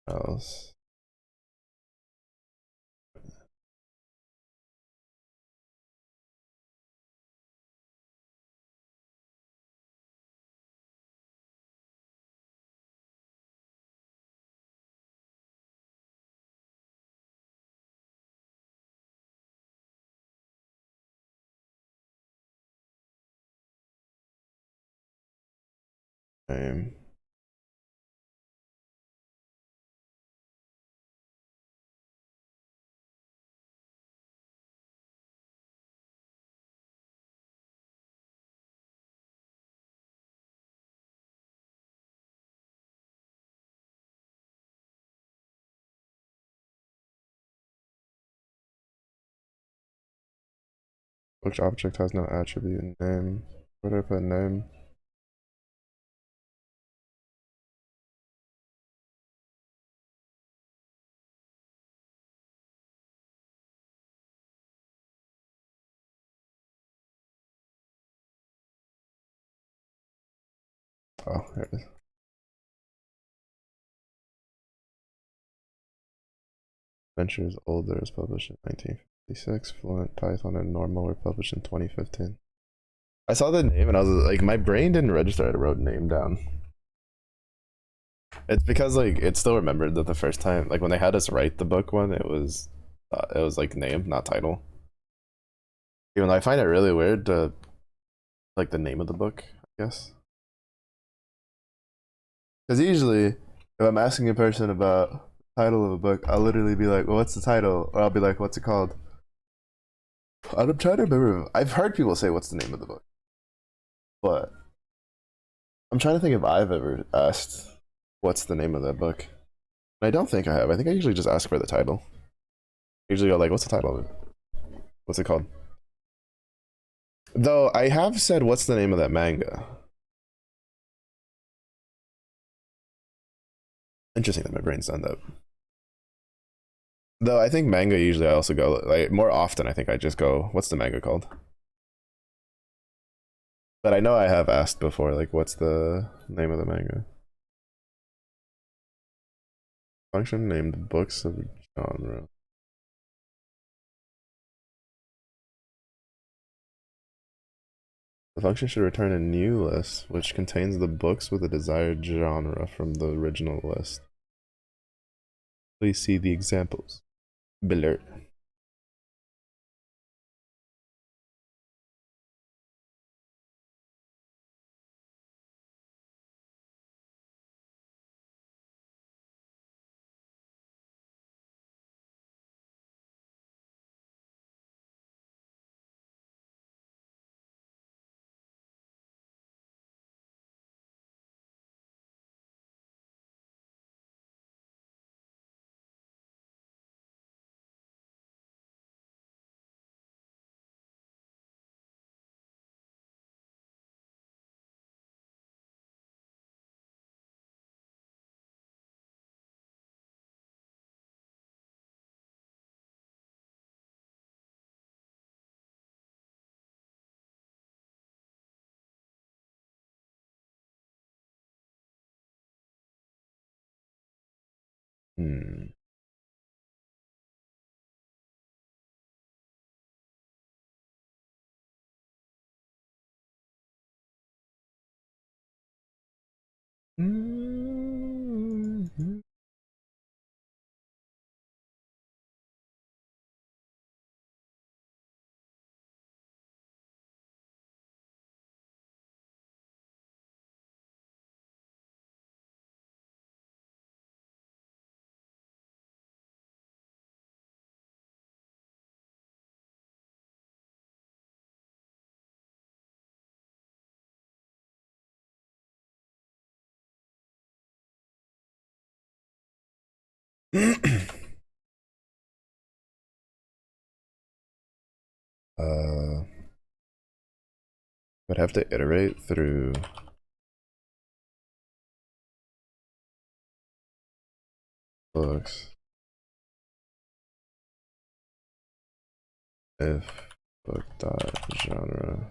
Else. Name. Which object has no attribute name? Where do I put name? Oh, here it is. Adventure is older, was published in 1956. Fluent, Python, and Normal were published in 2015. I saw the name and I was like, my brain didn't register. I wrote name down. It's because like it still remembered that the first time, like when they had us write the book one, it was like name, not title. Even though I find it really weird to like the name of the book, I guess. Because usually, if I'm asking a person about the title of a book, I'll literally be like, "Well, what's the title?" Or I'll be like, "What's it called?" I'm trying to remember. I've heard people say, "What's the name of the book?" But I'm trying to think if I've ever asked, "What's the name of that book?" And I don't think I have. I think I usually just ask for the title. I usually go like, "What's the title of it? What's it called?" Though I have said, "What's the name of that manga?" Interesting that my brain's done that. Though I think manga usually I also go like more often. I think I just go, "What's the manga called?" But I know I have asked before, like, "What's the name of the manga?" Function named books of genre. The function should return a new list which contains the books with the desired genre from the original list. Please see the examples below. Hmm. Mm-hmm. Would have to iterate through books if book dot genre.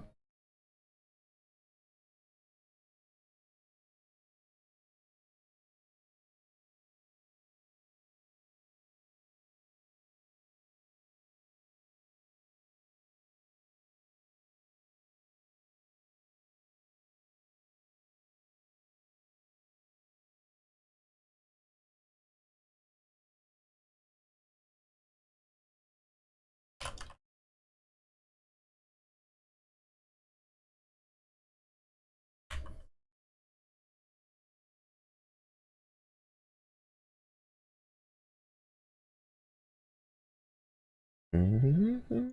Mm-hmm.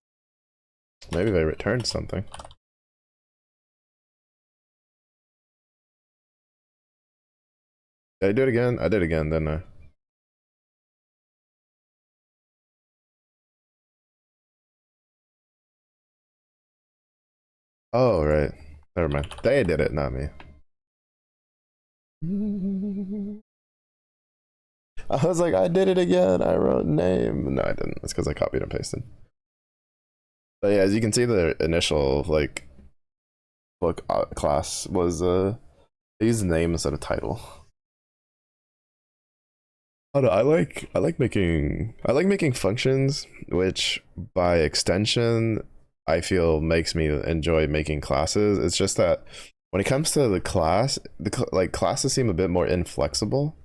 Maybe they returned something. Did I do it again? I did again, didn't I? Oh, right. Never mind. They did it, not me. I was like, I did it again. I wrote name. No, I didn't. It's because I copied and pasted. But yeah, as you can see, the initial like book class was they used name instead of title. I like making functions, which by extension I feel makes me enjoy making classes. It's just that when it comes to the class, like classes seem a bit more inflexible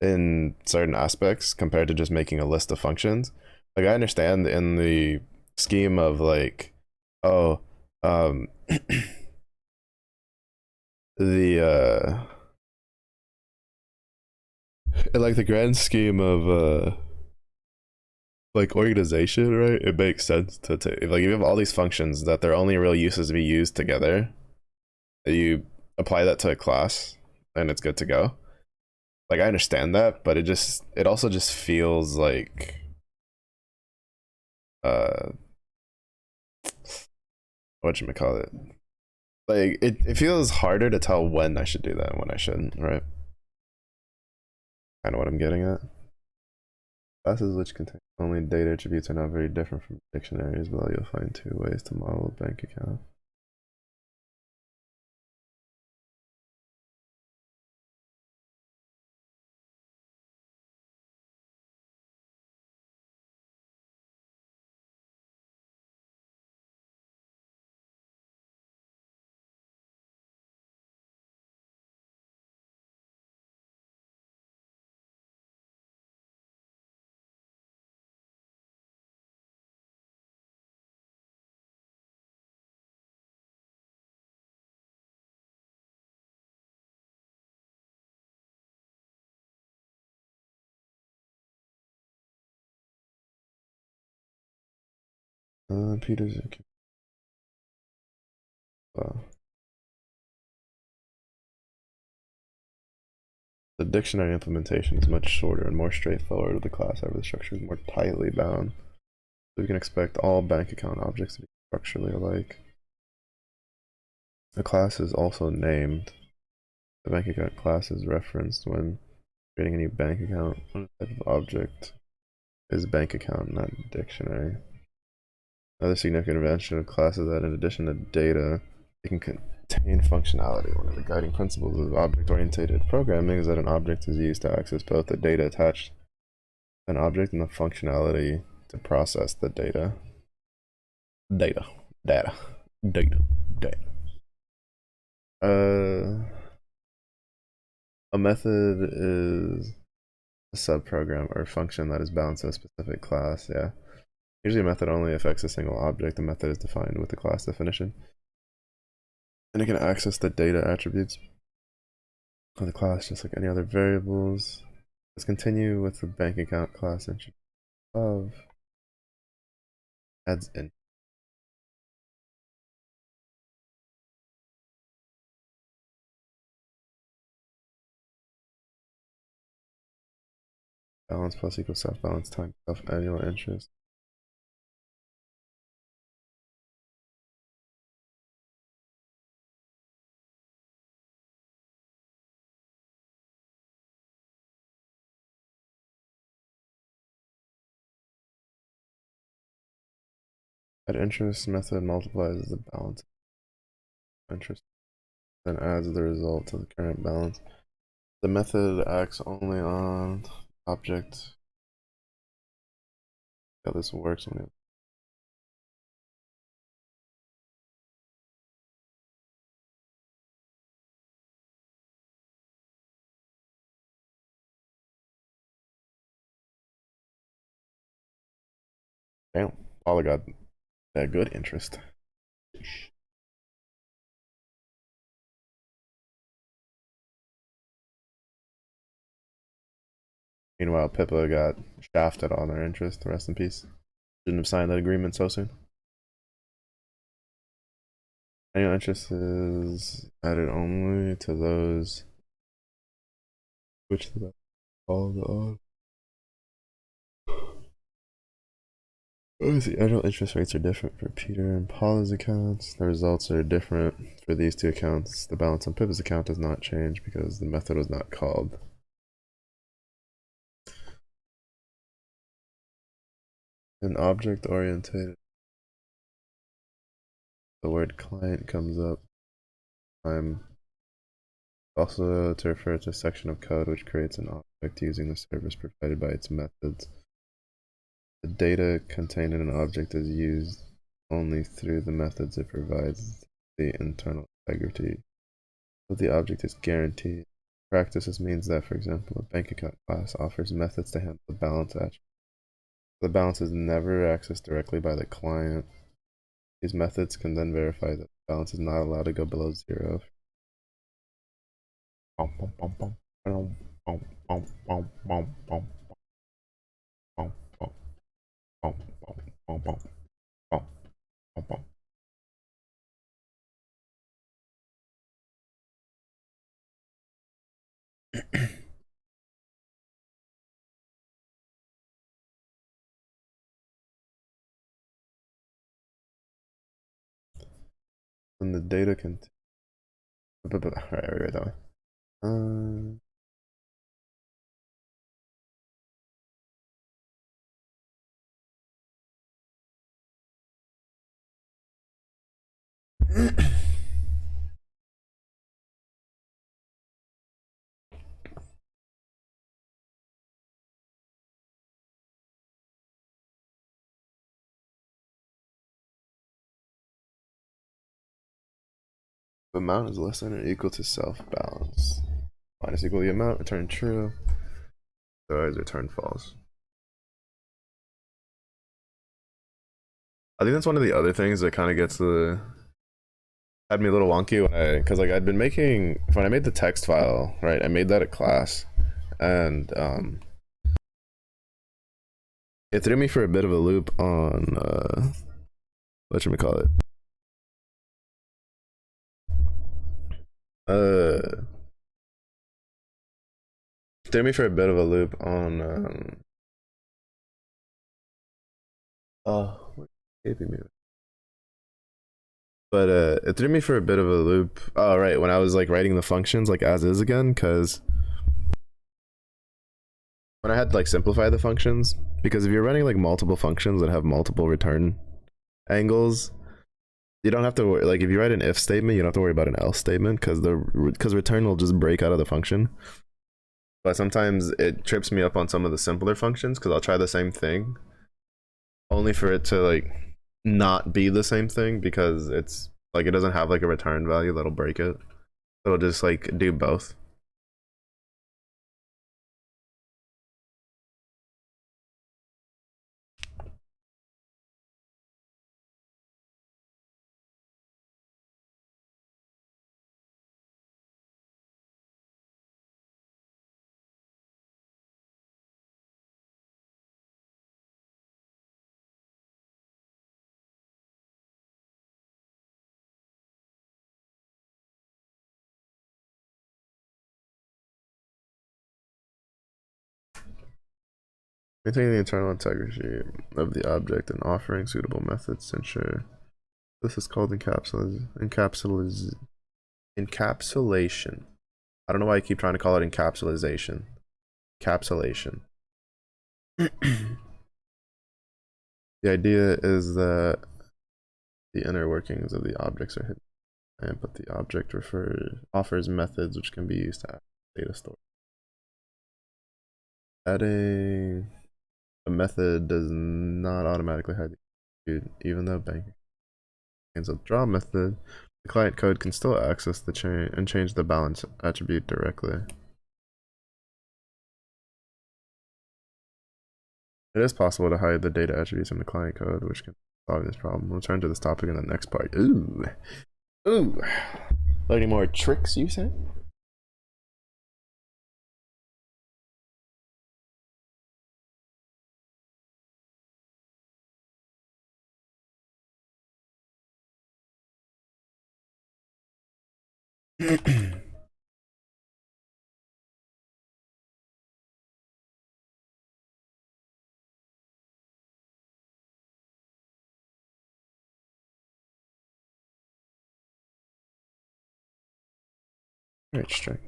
in certain aspects compared to just making a list of functions. Like I understand in the scheme of like, oh, um, the in like the grand scheme of like organization, right? It makes sense to take like if you have all these functions that their only real use is to be used together, you apply that to a class and it's good to go. Like I understand that, but it also just feels like uh what you call it. Like it feels harder to tell when I should do that and when I shouldn't, right? Kind of what I'm getting at. Classes which contain only data attributes are not very different from dictionaries, but you'll find two ways to model a bank account. Peter's. Wow. The dictionary implementation is much shorter and more straightforward with the class, however the structure is more tightly bound. So we can expect all bank account objects to be structurally alike. The class is also named. The bank account class is referenced when creating a new bank account. One type of object is bank account, not dictionary. Another significant invention of classes is that in addition to data, they can contain functionality. One of the guiding principles of object-oriented programming is that an object is used to access both the data attached to an object and the functionality to process the data. Data. Data. Data. Data. A method is a subprogram or function that is bound to a specific class, yeah. Usually a method only affects a single object. The method is defined with the class definition. And it can access the data attributes of the class just like any other variables. Let's continue with the bank account class of adds in. balance plus equals self-balance times self-annual interest. That interest method multiplies the balance of interest, then adds the result to the current balance. The method acts only on object. How this works when we damn, Paula got that good interest. Meanwhile, Pippa got shafted on her interest. Rest in peace. Shouldn't have signed that agreement so soon. Annual interest is added only to those which the all the the annual interest rates are different for Peter and Paula's accounts. The results are different for these two accounts. The balance on Pippa's account does not change because the method was not called. An object oriented, the word client comes up. I'm also to refer to a section of code which creates an object using the service provided by its methods. The data contained in an object is used only through the methods it provides. The internal integrity of the object is guaranteed. Practice, this means that, for example, a bank account class offers methods to handle the balance attribute. The balance is never accessed directly by the client. These methods can then verify that the balance is not allowed to go below zero. And the data can. Right that way. The amount is less than or equal to self-balance. Minus equal to the amount, return true. Otherwise, return false. I think that's one of the other things that kind of gets the had me a little wonky when because like I'd been making when I made the text file, right? I made that a class, and it threw me for a bit of a loop on what should we call it? Threw me for a bit of a loop on what's escaping me? But it threw me for a bit of a loop. Oh right, when I was like writing the functions like as is again, because when I had to like simplify the functions, because if you're running like multiple functions that have multiple return angles, you don't have to worry, like if you write an if statement, you don't have to worry about an else statement because return will just break out of the function. But sometimes it trips me up on some of the simpler functions because I'll try the same thing only for it to like not be the same thing because it's like it doesn't have like a return value that'll break it. It'll just like do both. Maintaining the internal integrity of the object and offering suitable methods to ensure. This is called encapsulation. I don't know why I keep trying to call it encapsulation. Encapsulation. The idea is that the inner workings of the objects are hidden, but the object offers methods which can be used to add data store. Adding a method does not automatically hide the attribute, even though banking contains a draw method. The client code can still access the chain and change the balance attribute directly. It is possible to hide the data attributes in the client code, which can solve this problem. We'll return to this topic in the next part. Ooh. Ooh. Any more tricks, you say? Right, string.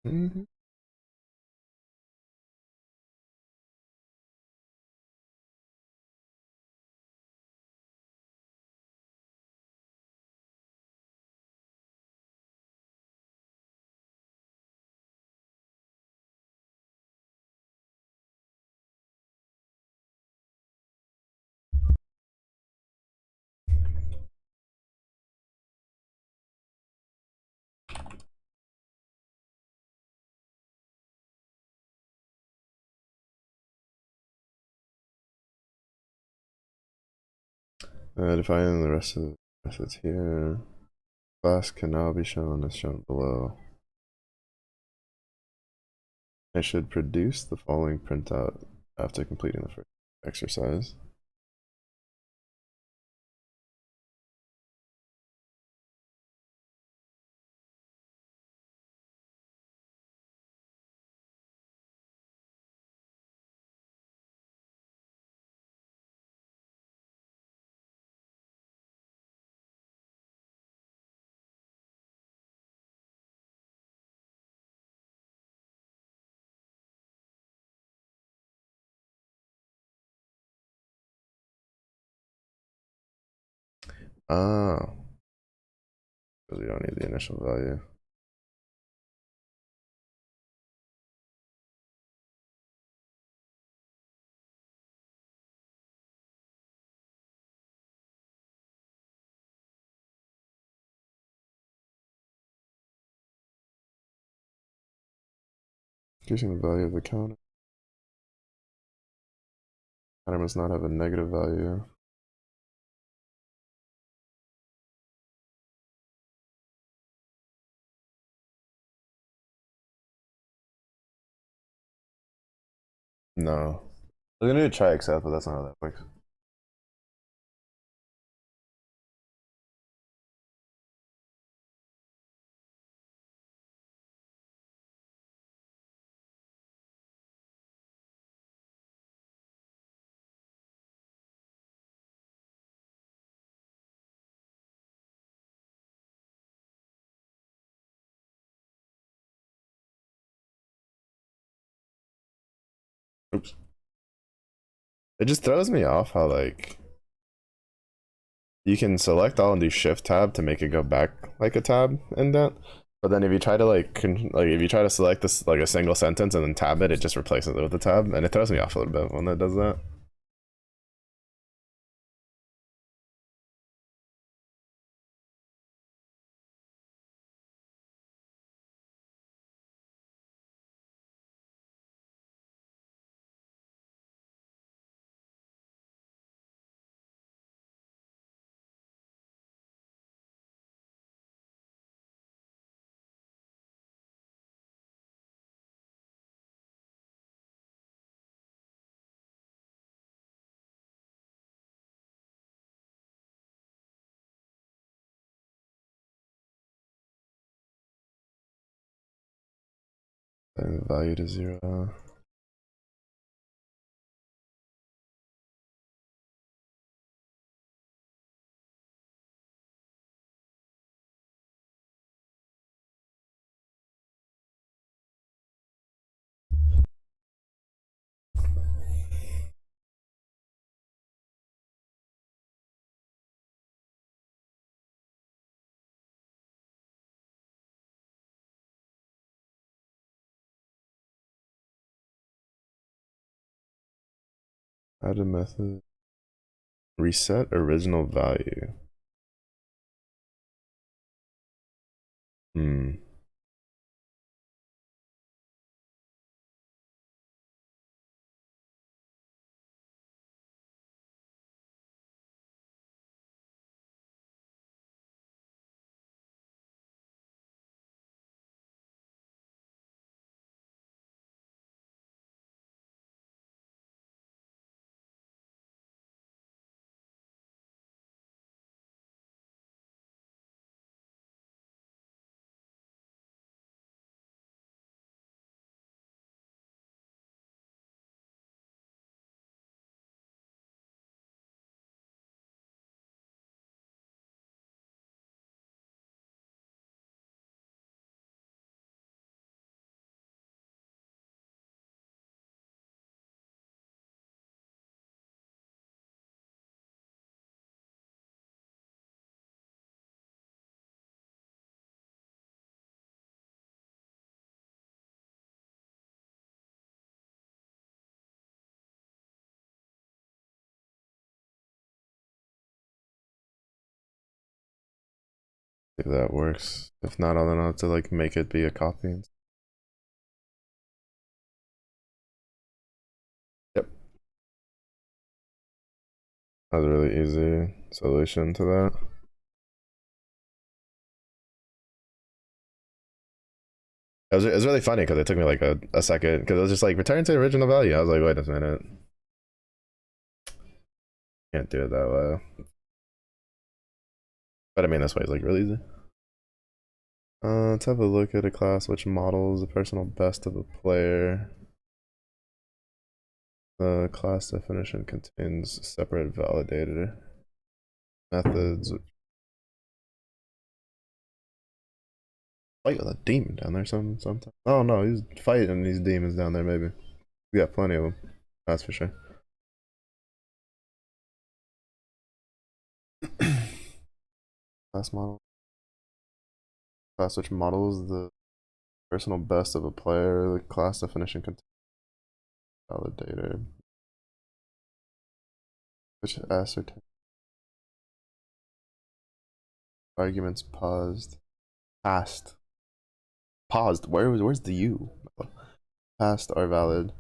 Mm-hmm. Defining the rest of the methods here. Class can now be shown as shown below. I should produce the following printout after completing the first exercise. Ah, because we don't need the initial value. Increasing the value of the counter. Counter must not have a negative value. No. We're gonna try accept, but that's not how that works. Oops. It just throws me off how like you can select all and do shift tab to make it go back like a tab indent. But then if you try to if you try to select this like a single sentence and then tab it, it just replaces it with a tab, and it throws me off a little bit when it does that. Setting the value to 0. Add a method. Reset original value. Hmm. If that works. If not, I'll have to like make it be a copy. Yep. That was a really easy solution to that. It was really funny because it took me like a second because it was just like return to original value. I was like, wait a minute. Can't do it that way. But I mean, this way is like really easy. Let's have a look at a class which models the personal best of a player. The class definition contains separate validator methods. Fight with a demon down there sometimes. Oh no, he's fighting these demons down there maybe. We got plenty of them. That's for sure. Class model. Class which models the personal best of a player. The class definition contains validator. Which ascertain arguments paused. Passed. Paused. Where's the U? Passed are valid.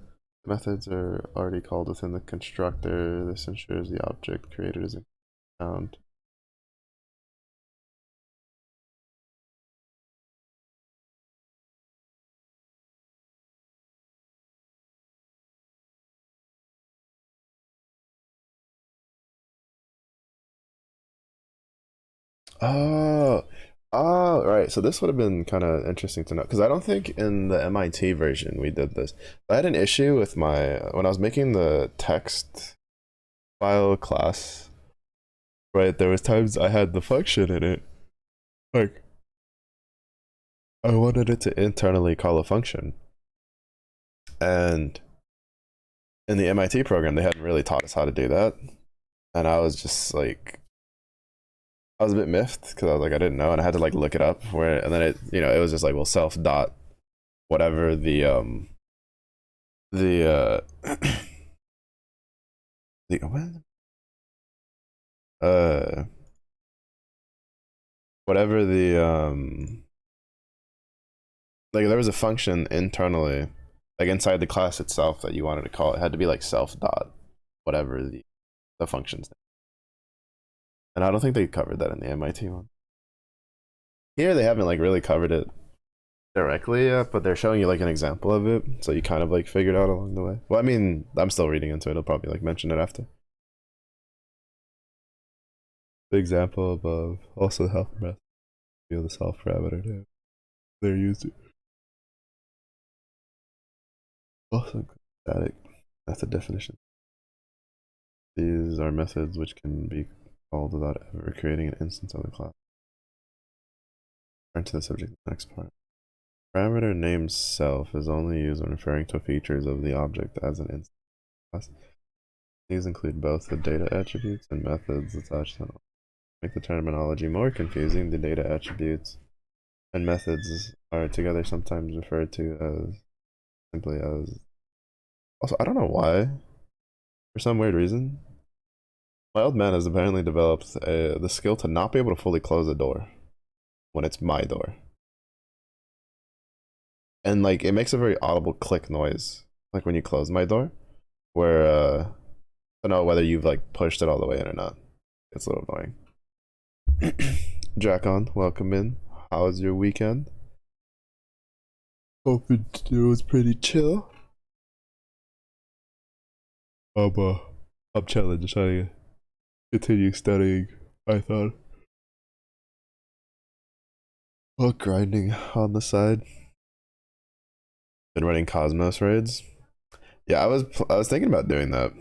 The methods are already called within the constructor. This ensures the object created is found. Oh, oh, right. So this would have been kind of interesting to know because I don't think in the MIT version we did this. I had an issue with my when I was making the text file class. Right, there was times I had the function in it, like I wanted it to internally call a function, and in the MIT program they hadn't really taught us how to do that, and I was just like I was a bit miffed because I was like I didn't know and I had to like look it up where and then it was just like well self dot whatever the the what? uh whatever the like there was a function internally like inside the class itself that you wanted to call it had to be like self dot whatever the functions, and I don't think they covered that in the MIT one. Here they haven't like really covered it directly yet, but they're showing you like an example of it, so you kind of like figured out along the way. Well, I mean, I'm still reading into it. I'll probably like mention it after. The example above also the helper method. Feel the self parameter too. They're used. Also include static method definition. These are methods which can be called without ever creating an instance of the class. Turn to the subject next part. Parameter named self is only used when referring to features of the object as an instance class. These include both the data attributes and methods attached to them. To make the terminology more confusing, the data attributes and methods are together sometimes referred to as simply as. Also, I don't know why. For some weird reason, my old man has apparently developed the skill to not be able to fully close a door when it's my door. And like it makes a very audible click noise, like when you close my door, where I don't know whether you've like pushed it all the way in or not. It's a little annoying. Jackon, welcome in. How was your weekend? Hope it was pretty chill. I'm chilling, just trying to continue studying Python while grinding on the side. Been running Cosmos raids. Yeah, I was thinking about doing that.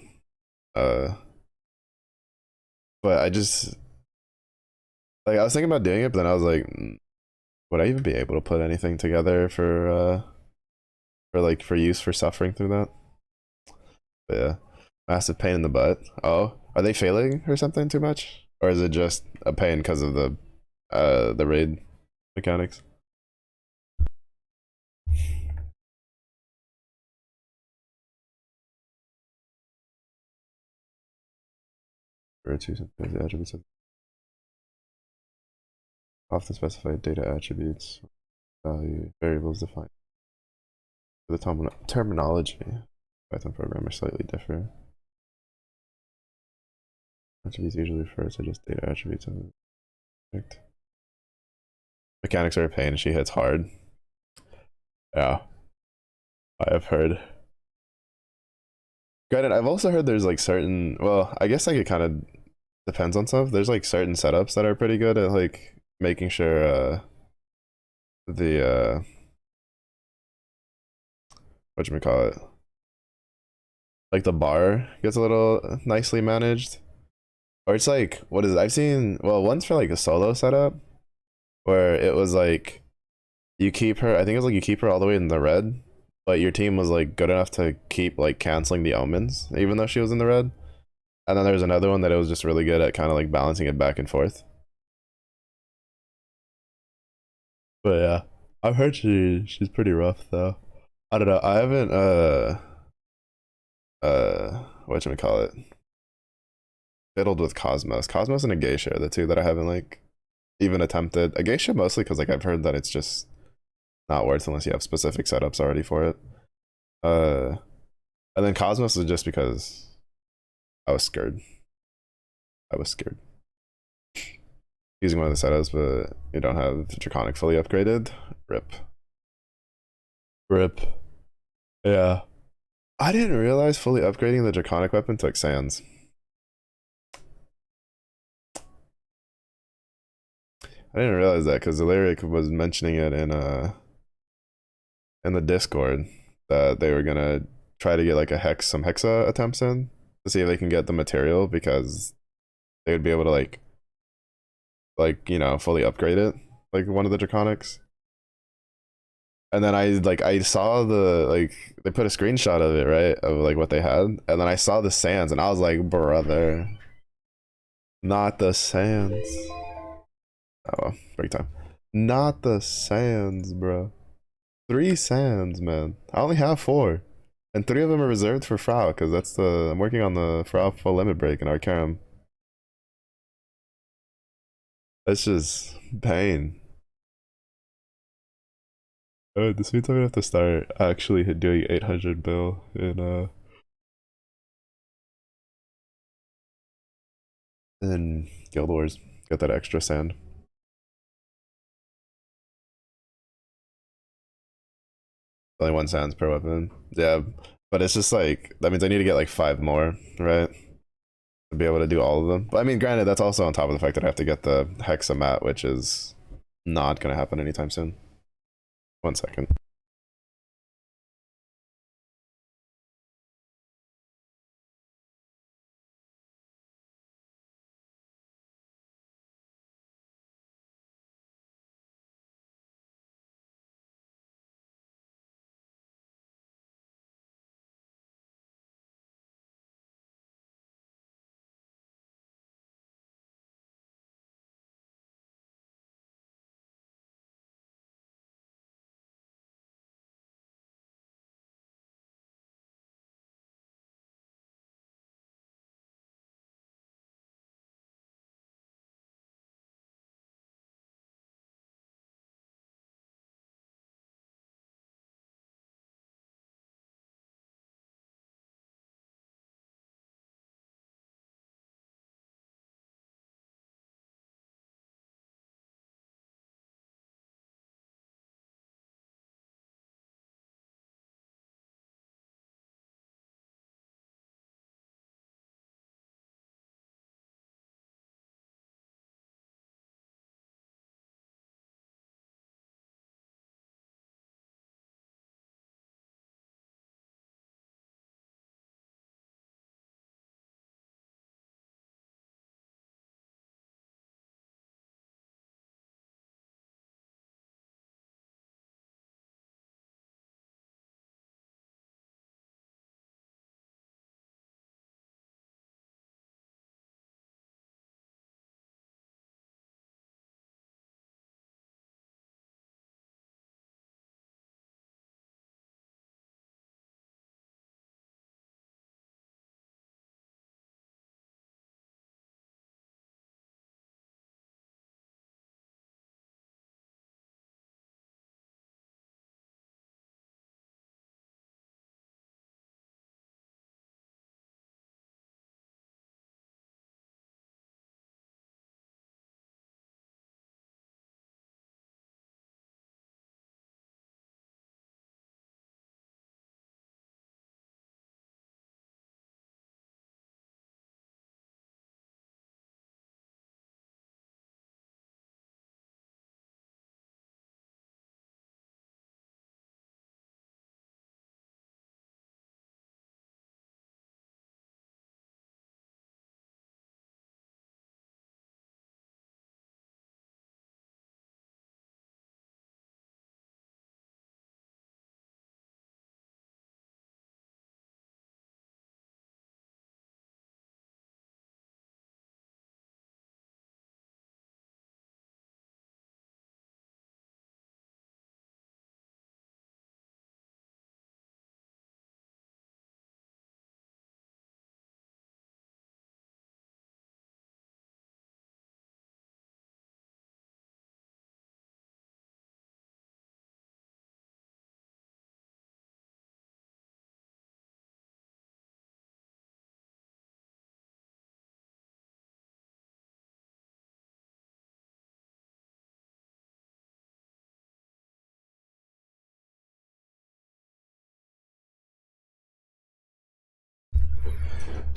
But I just like I was thinking about doing it, but then I was like, would I even be able to put anything together for use for suffering through that? But yeah, massive pain in the butt. Oh, are they failing or something too much, or is it just a pain because of the raid mechanics? Or two the attributes of often specified data attributes value variables defined. For the terminology, Python programmers slightly differ. Attributes usually refer to just data attributes of an object. Mechanics are a pain. She hits hard. Yeah, I have heard. Granted, I've also heard there's like certain. Well, I guess like it kind of depends on stuff. There's like certain setups that are pretty good at like making sure the whatchamacallit, like the bar gets a little nicely managed. Or it's like what is it? I've seen well once for like a solo setup where it was like you keep her. I think it was like you keep her all the way in the red, but your team was like good enough to keep like canceling the omens even though she was in the red. And then there was another one that it was just really good at kind of like balancing it back and forth. But yeah, I've heard she's pretty rough though. I don't know. I haven't whatchamacallit, fiddled with Cosmos. Cosmos and a Geisha are the two that I haven't like even attempted. A Geisha mostly because like I've heard that it's just not worth unless you have specific setups already for it. Uh, and then Cosmos is just because I was scared. I was scared using one of the setups, but you don't have Draconic fully upgraded. Rip. Rip. Yeah. I didn't realize fully upgrading the Draconic weapon took sands. I didn't realize that because Illyric was mentioning it in the Discord that they were gonna try to get like some hexa attempts in to see if they can get the material because they would be able to you know fully upgrade it like one of the Draconics. And then I saw the like they put a screenshot of it right of like what they had, and then I saw the sands and I was like, brother, not the sands. Oh well, break time. Not the sands, bro. 3 sands, man. I only have 4. And 3 of them are reserved for Frau, because I'm working on the Frau full limit break in Arcarum. That's just pain. Oh, this means I'm gonna have to start actually doing 800 bill in Guild Wars. Get that extra sand. Only 1 sands per weapon. Yeah, but it's just like that means I need to get like 5 more, right? To be able to do all of them. But I mean, granted, that's also on top of the fact that I have to get the Hexa mat, which is not gonna happen anytime soon. 1 second.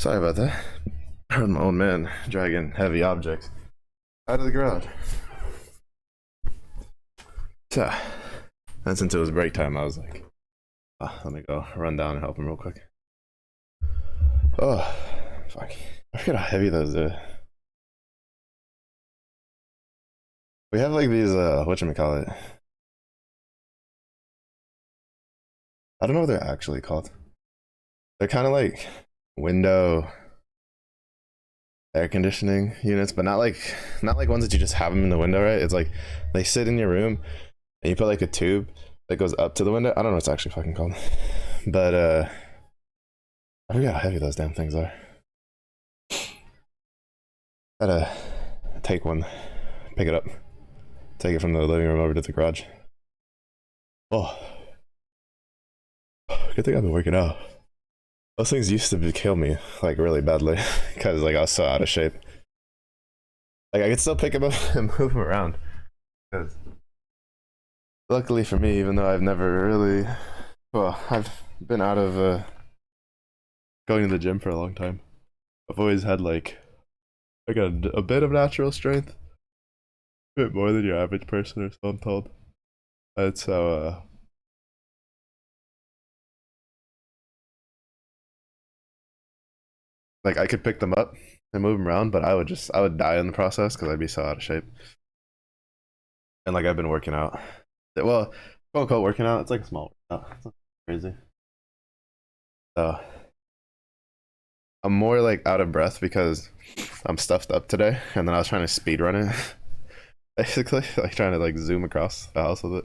Sorry about that. I heard my old man dragging heavy objects out of the garage. So, and since it was break time, I was like, let me go run down and help him real quick. Oh, fuck. I forget how heavy those are. We have like these, whatchamacallit. I don't know what they're actually called. They're kind of like window air conditioning units, but not like ones that you just have them in the window, right? It's like they sit in your room and you put like a tube that goes up to the window. I don't know what it's actually fucking called. But I forget how heavy those damn things are. Gotta take one, pick it up, take it from the living room over to the garage. Oh, good thing I've been working out. Those things used to kill me like really badly because like I was so out of shape. Like I could still pick them up and move them around. Because luckily for me, even though I've never really, well, I've been out of going to the gym for a long time. I've always had like a bit of natural strength, a bit more than your average person, or so I'm told. And so like I could pick them up and move them around, but I would die in the process because I'd be so out of shape. And like I've been working out. Well, quote unquote working out. It's like a small workout. It's not crazy. So I'm more like out of breath because I'm stuffed up today, and then I was trying to speed run it, basically, like trying to like zoom across the house with it.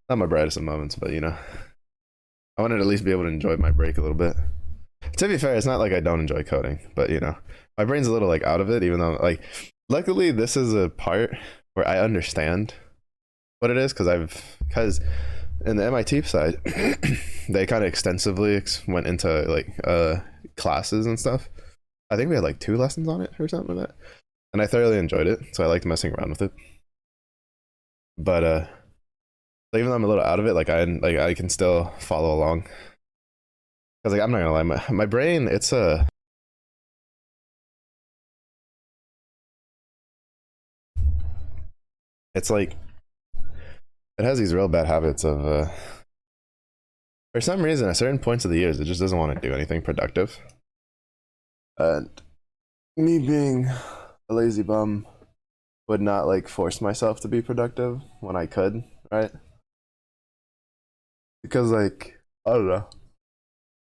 Not my brightest of moments, but you know, I wanted to at least be able to enjoy my break a little bit. To be fair, it's not like I don't enjoy coding, but you know, my brain's a little like out of it, even though like, luckily this is a part where I understand what it is because in the MIT side, they kind of extensively went into like classes and stuff. I think we had like 2 lessons on it or something like that, and I thoroughly enjoyed it, so I liked messing around with it. But even though I'm a little out of it, like I can still follow along because like I'm not gonna lie, my brain it's like it has these real bad habits of for some reason at certain points of the years it just doesn't want to do anything productive, and me being a lazy bum would not like force myself to be productive when I could, right? Because like I don't know,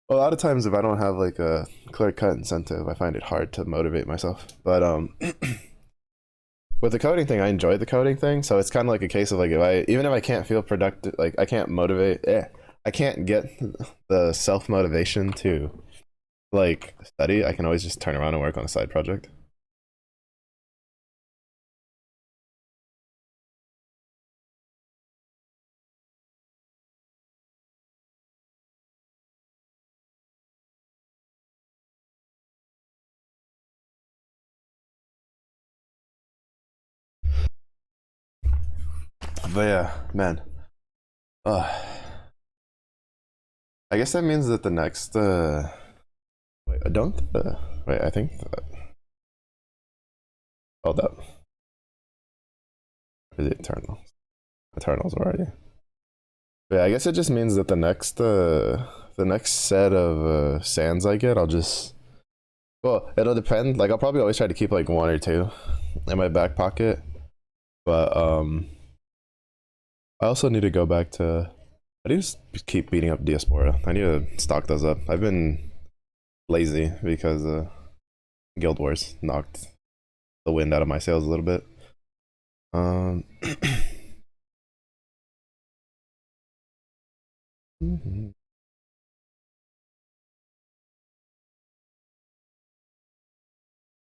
a lot of times if I don't have like a clear cut incentive, I find it hard to motivate myself. But with the coding thing, I enjoyed the coding thing, so it's kind of like a case of like even if I can't feel productive, like I can't I can't get the self motivation to like study, I can always just turn around and work on a side project. But yeah, man. Uh, I guess that means that the next wait, I don't wait, I think hold up. Is it Eternals? Eternals, where are you? Yeah, I guess it just means that the next set of sands I get, I'll just, well, it'll depend. Like I'll probably always try to keep like 1 or 2 in my back pocket. But I also need to go back to, I need to keep beating up Diaspora. I need to stock those up. I've been lazy because Guild Wars knocked the wind out of my sails a little bit.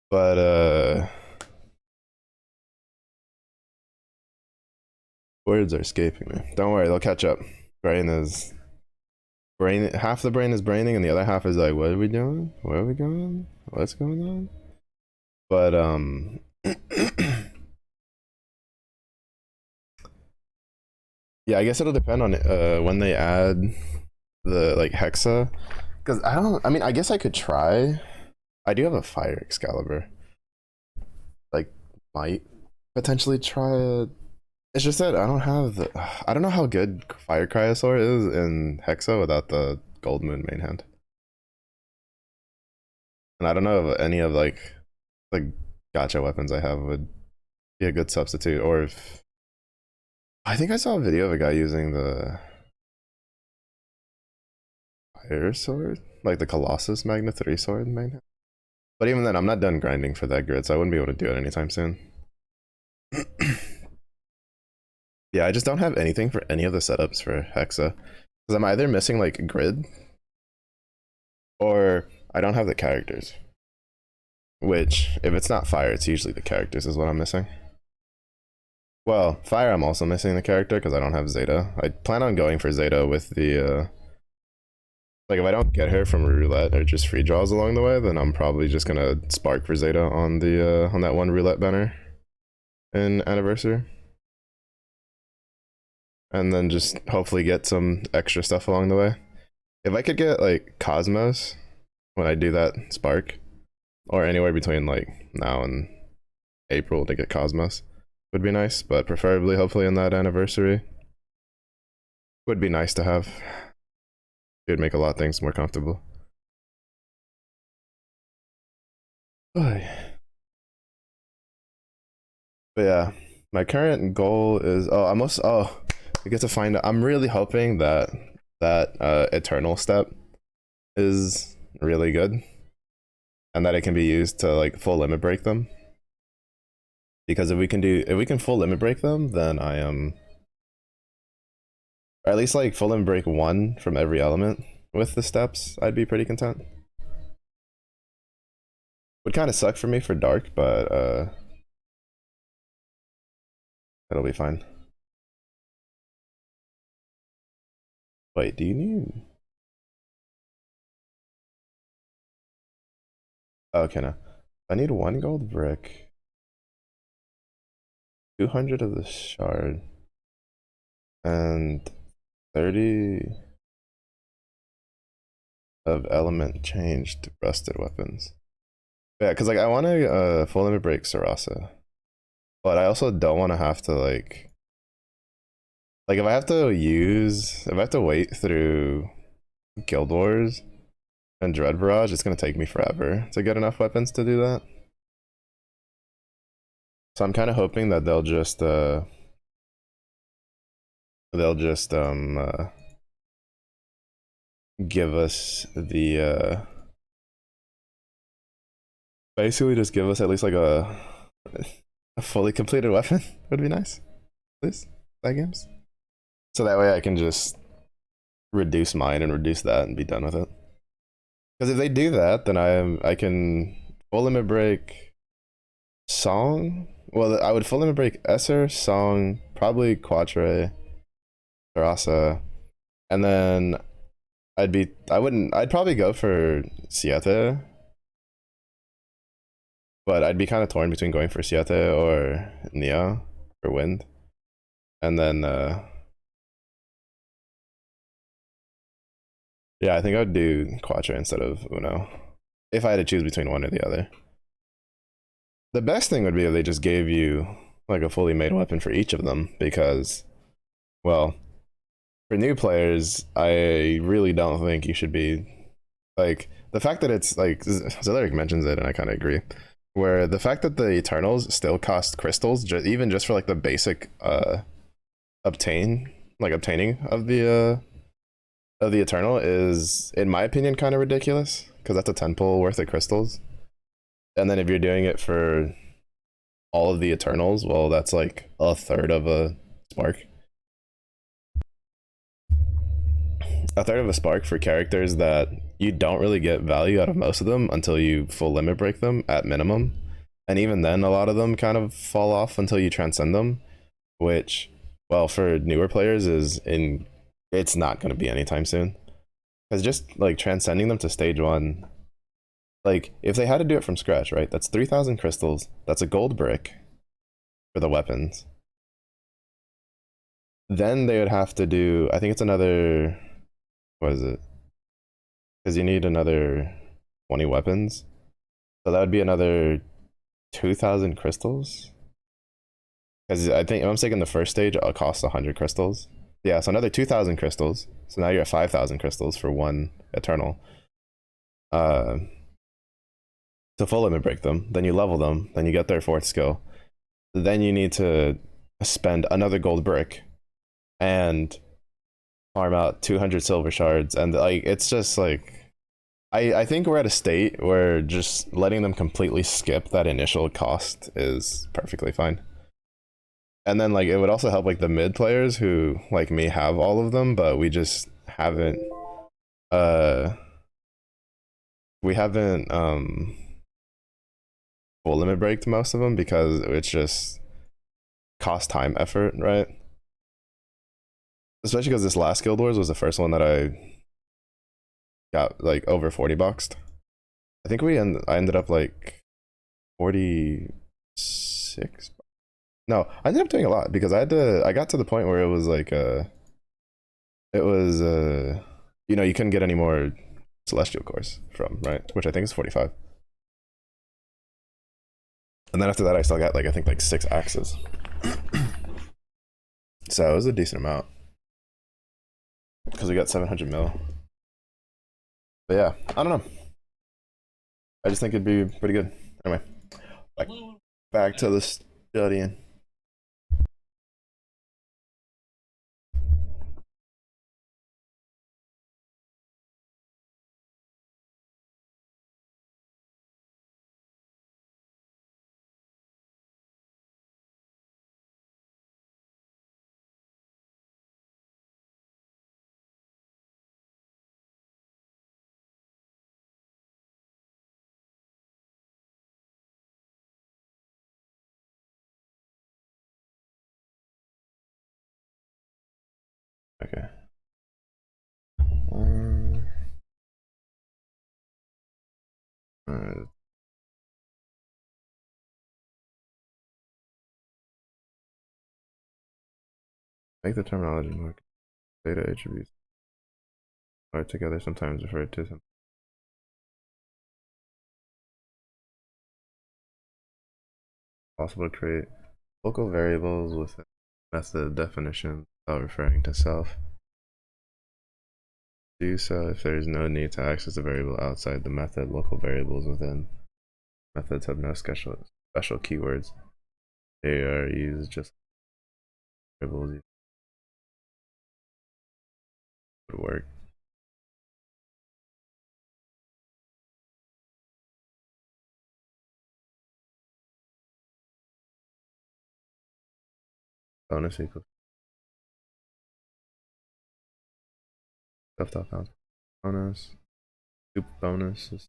But words are escaping me. Don't worry, they'll catch up. Brain, half the brain is braining and the other half is like, what are we doing? Where are we going? What's going on? But yeah, I guess it'll depend on when they add the like hexa, Because I don't. I mean, I guess I could try. I do have a fire Excalibur. Like, might potentially try it. It's just that I don't have the. I don't know how good Fire Cryosaur is in Hexa without the Gold Moon main hand. And I don't know if any of like the gotcha weapons I have would be a good substitute, or if I think I saw a video of a guy using the Fire Sword, like the Colossus Magna 3 sword main hand. But even then, I'm not done grinding for that grid, so I wouldn't be able to do it anytime soon. Yeah, I just don't have anything for any of the setups for Hexa. Because I'm either missing like grid, or I don't have the characters. Which, if it's not fire, it's usually the characters is what I'm missing. Well, fire, I'm also missing the character because I don't have Zeta. I plan on going for Zeta with the, like if I don't get her from roulette or just free draws along the way, then I'm probably just gonna spark for Zeta on the, on that one roulette banner in Anniversary. And then just hopefully get some extra stuff along the way. If I could get like Cosmos when I do that spark, or anywhere between like now and April to get Cosmos, would be nice, but preferably hopefully in that Anniversary would be nice to have. It would make a lot of things more comfortable. But yeah, my current goal is I get to find out. I'm really hoping that Eternal step is really good and that it can be used to like full limit break them. Because if we can full limit break them, then I am, or at least like full limit break one from every element with the steps, I'd be pretty content. Would kind of suck for me for dark, but it'll be fine. Wait, do you need? Oh, okay, no. I need 1 gold brick, 200 of the shard, and 30 of element changed rusted weapons. Yeah, because like I want to full limit break Sarasa, but I also don't want to have to like if I have to wait through Guild Wars and Dread Barrage, it's gonna take me forever to get enough weapons to do that. So I'm kind of hoping that they'll just give us the basically just give us at least like a fully completed weapon would be nice, please. That games. So that way I can just reduce mine and reduce that and be done with it. Because if they do that, then I can full limit break Song. Well, I would full limit break Esser, Song, probably Quatre, Terasa, and then I'd probably go for Siete, but I'd be kind of torn between going for Siete or Nia for Wind, and then yeah, I think I would do Quatre instead of Uno if I had to choose between one or the other. The best thing would be if they just gave you like a fully made weapon for each of them, because, well, for new players, I really don't think you should be like the fact that it's like Zileric mentions it, and I kind of agree. Where the fact that the Eternals still cost crystals, even just for like the basic obtaining of the Eternal is, in my opinion, kind of ridiculous, because that's a 10 pull worth of crystals. And then if you're doing it for all of the Eternals, well, that's like a third of a spark. A third of a spark for characters that you don't really get value out of most of them until you full limit break them at minimum. And even then, a lot of them kind of fall off until you transcend them, which, well, for newer players it's not going to be anytime soon. Because just like transcending them to stage 1, like if they had to do it from scratch, right? That's 3,000 crystals. That's a gold brick for the weapons. Then they would have to do, I think it's another, what is it? because you need another 20 weapons. So that would be another 2,000 crystals. Because I think if I'm mistaken, the first stage costs 100 crystals. Yeah, so another 2,000 crystals. So now you're at 5,000 crystals for one eternal. Uh, to full limit break them. Then you level them. Then you get their fourth skill. Then you need to spend another gold brick and farm out 200 silver shards. And like it's just like I think we're at a state where just letting them completely skip that initial cost is perfectly fine. And then like it would also help like the mid players who like me have all of them, but we just haven't uh we haven't full limit breaked most of them because it's just cost time effort, right? Especially because this last Guild Wars was the first one that I got like over 40 boxed. I think I ended up like 46. No, I ended up doing a lot because I got to the point where it was like it was you know, you couldn't get any more celestial cores from, right? Which I think is 45. And then after that I still got like I think like 6 axes. So it was a decent amount. Because we got 700 mil. But yeah, I don't know. I just think it'd be pretty good. Anyway, back to the studying. Okay. Alright. Make the terminology more data attributes are together sometimes referred to some possible to create local variables with method definition without referring to self. Do so if there is no need to access a variable outside the method. Local variables within methods have no special keywords. They are used just like variables would work. Bonus equals stuff top bounce bonus. Soup bonus is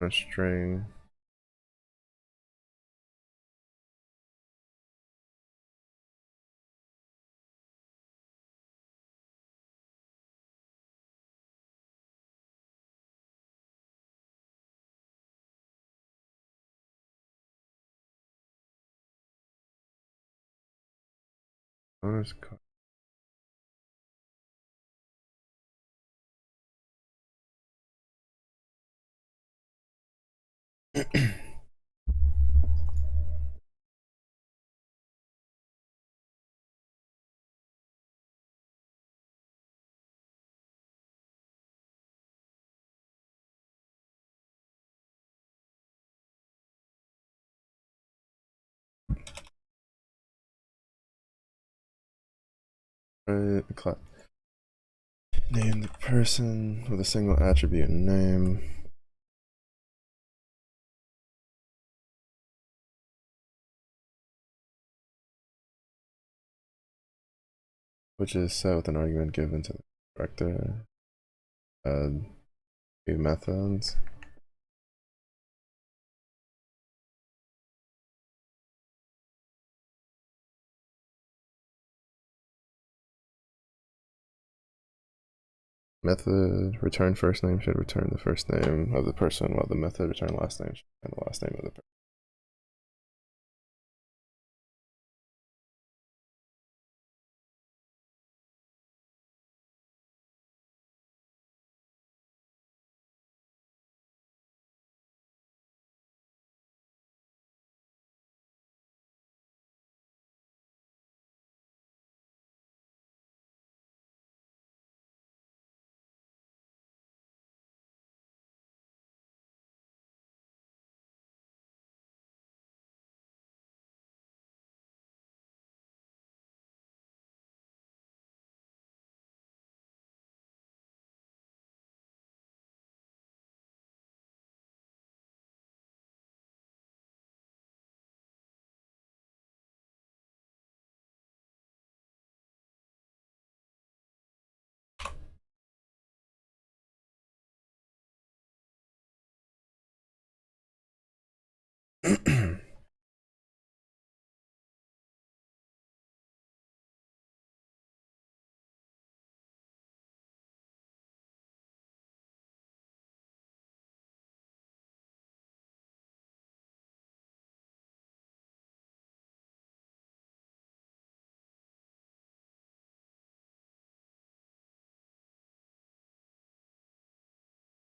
a string. Bonus card. Name the person with a single attribute and name. Which is set with an argument given to the director. Add two methods. Method return first name should return the first name of the person, while the method return last name should return the last name of the person.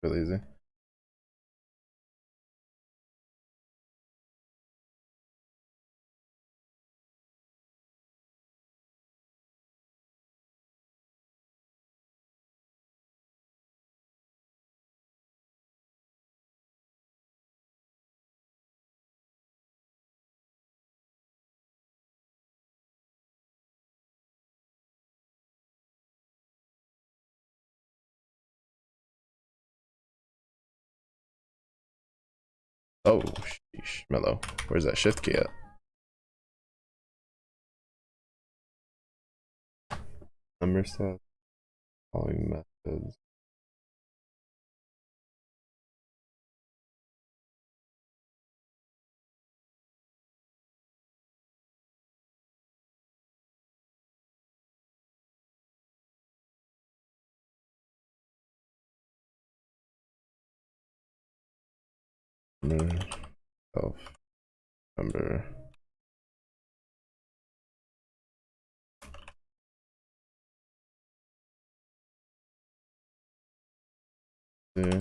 Really easy. Oh, sheesh, mellow. Where's that shift key at? Number set, following methods. Number, self, number. Yeah.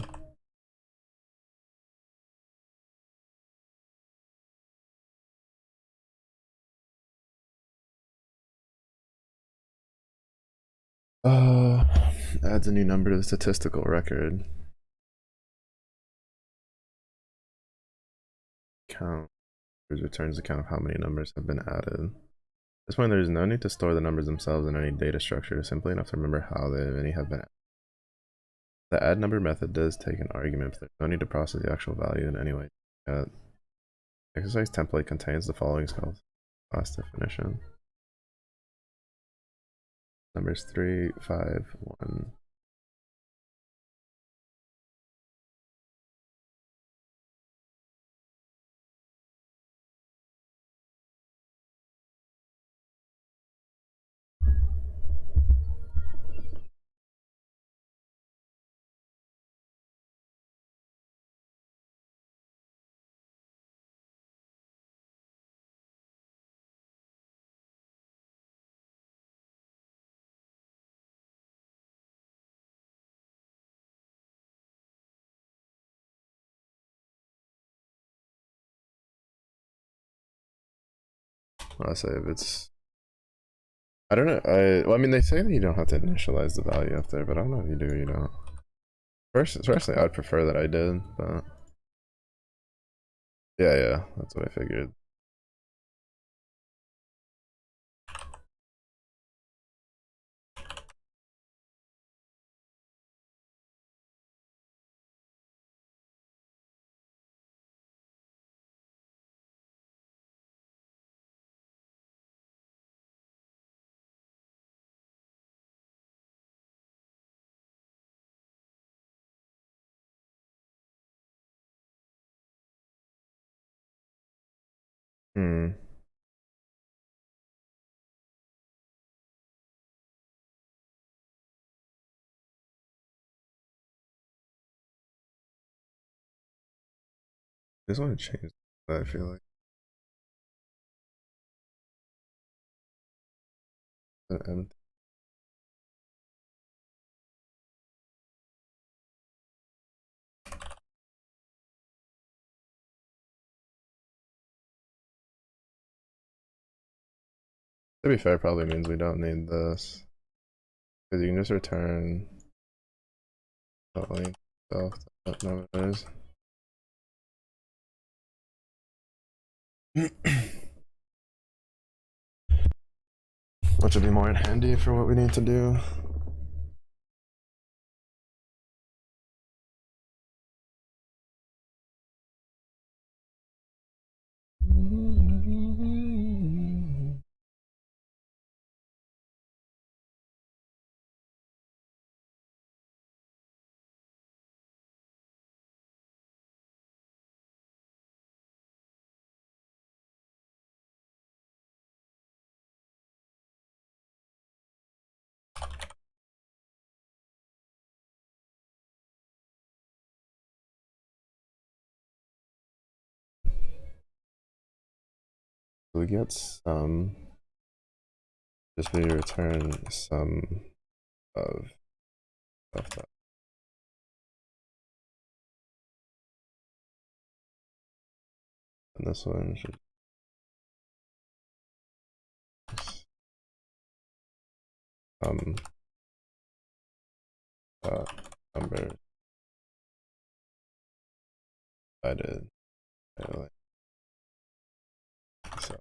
Uh, adds a new number to the statistical record. Count. Returns the count of how many numbers have been added. At this point, there is no need to store the numbers themselves in any data structure, simply enough to remember how many have been added. The add number method does take an argument, but there's no need to process the actual value in any way. Exercise template contains the following class definition. Numbers 3, 5, 1. I'll say if it's, I don't know. Well, I mean, they say that you don't have to initialize the value up there, but I don't know if you do or you don't. Personally, I'd prefer that I did, but yeah, that's what I figured. Hmm. I just want to change that, I feel like. And to be fair, probably means we don't need this. Because you can just return the link itself. No, it is. Which would be more handy for what we need to do. We get some, just we return some of stuff that this one should um number divided by like so.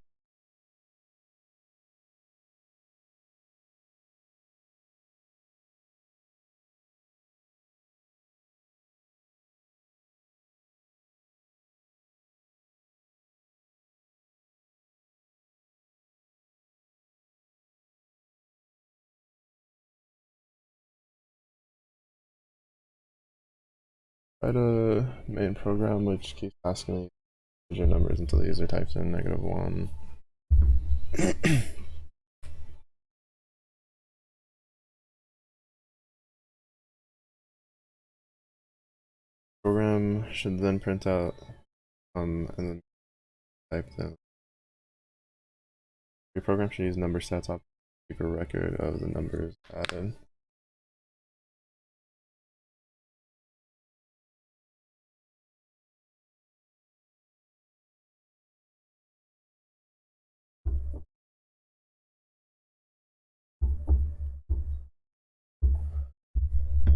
Write a main program which keeps asking integer numbers until the user types in -1. Program should then print out and then type in. Your program should use number sets to keep a record of the numbers added.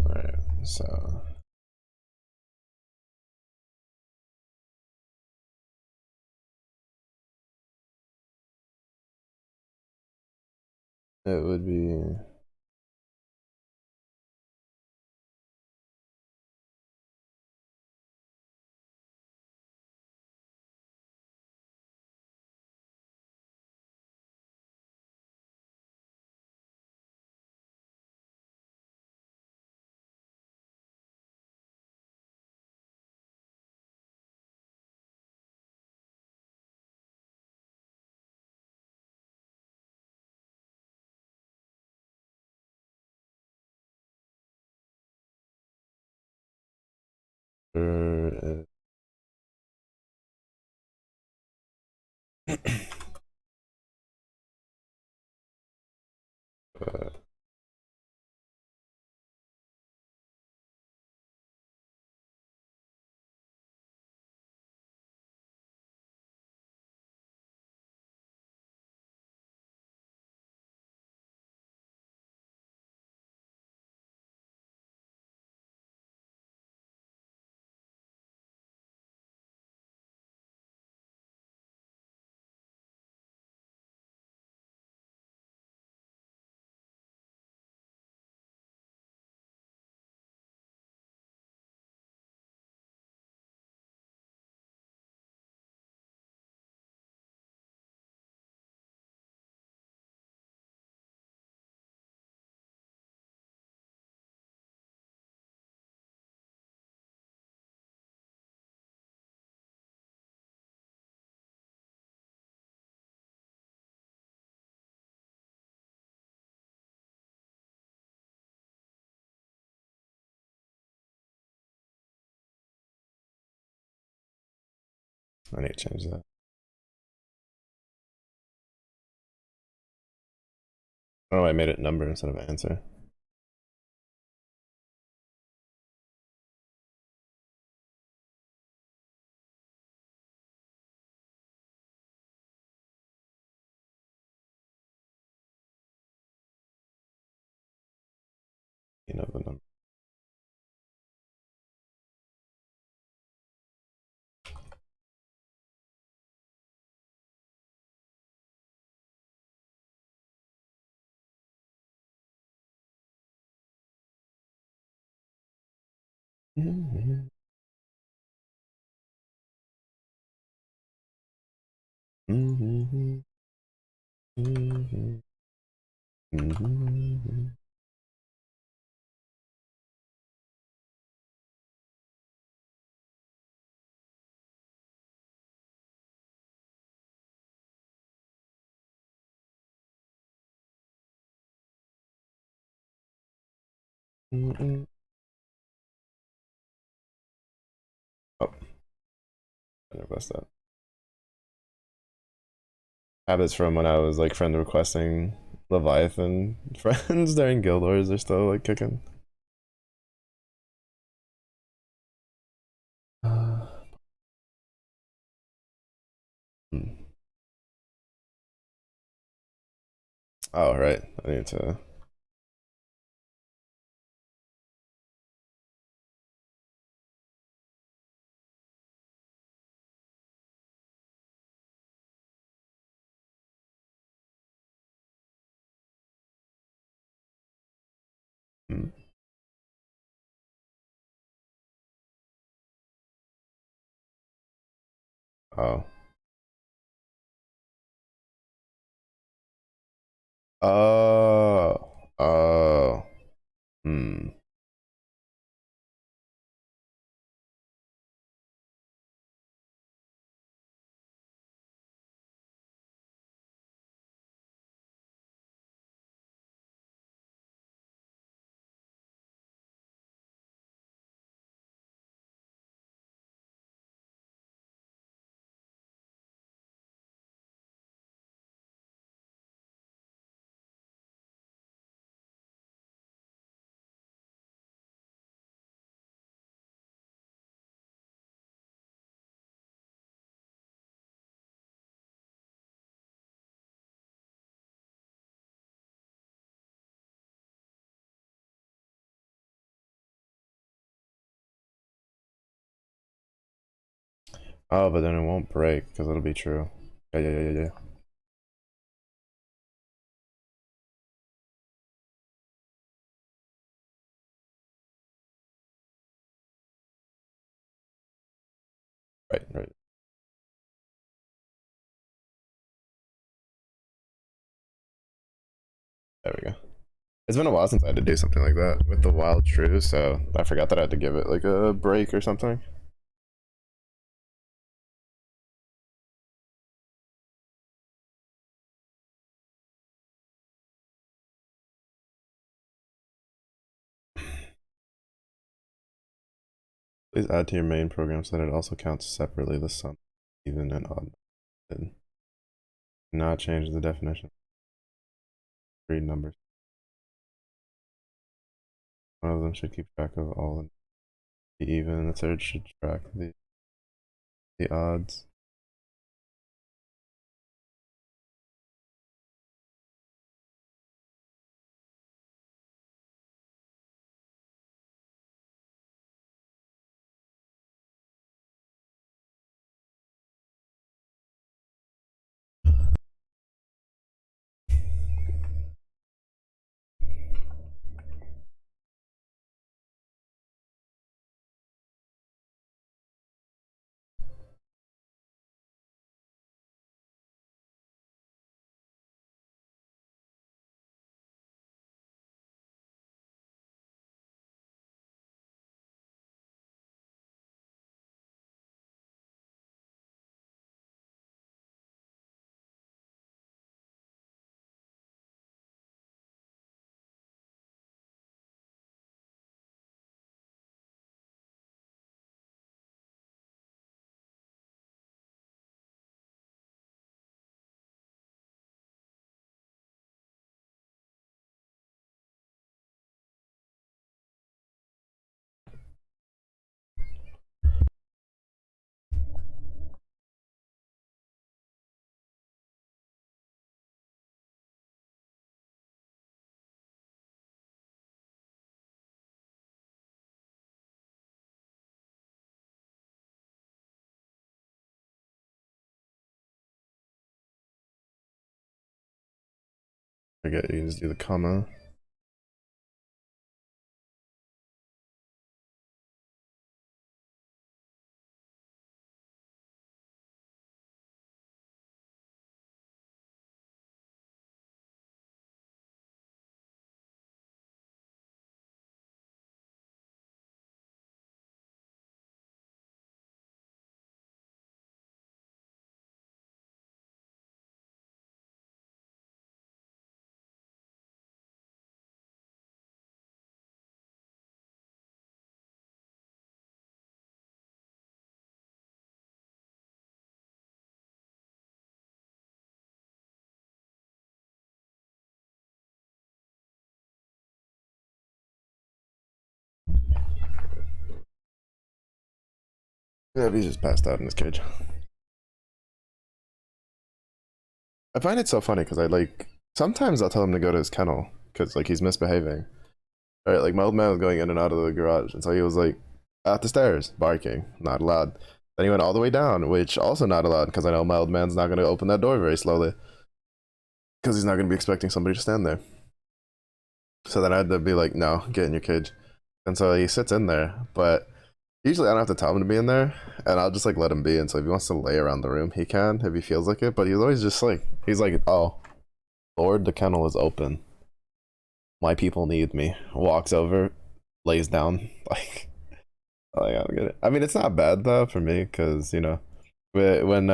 Alright, so it would be uh, I need to change that. Oh, I made it number instead of answer. You know the number. Mm-hmm. Mm-hmm. Mm-hmm. Mm-hmm. Mm-hmm. Oh, I never pressed that. Habits from when I was like friend requesting Leviathan friends during Guild Wars are still like kicking. Oh, right. I need to. Hmm. Oh. Oh. Oh. Hmm. Oh, but then it won't break because it'll be true. Yeah, yeah, yeah, yeah, yeah. Right, right. There we go. It's been a while since I had to do something like that with the wild true, so I forgot that I had to give it like a break or something. Please add to your main program so that it also counts separately the sum, even and odd. Do not change the definition. Read numbers. One of them should keep track of all the even, and the third should track the odds. Forget you can just do the comma. Yeah, he's just passed out in his cage. I find it so funny because I like Sometimes I'll tell him to go to his kennel because like he's misbehaving. All right, like my old man was going in and out of the garage, and so he was like at the stairs barking, not allowed. Then he went all the way down, which also not allowed because I know my old man's not going to open that door very slowly because he's not going to be expecting somebody to stand there. So then I had to be like, no, get in your cage. And so he sits in there, but usually I don't have to tell him to be in there, and I'll just like let him be. And so if he wants to lay around the room, he can if he feels like it. But he's always just like, he's like, oh, Lord, the kennel is open. My people need me. Walks over, lays down, like I don't get it. I mean, it's not bad though for me because you know, when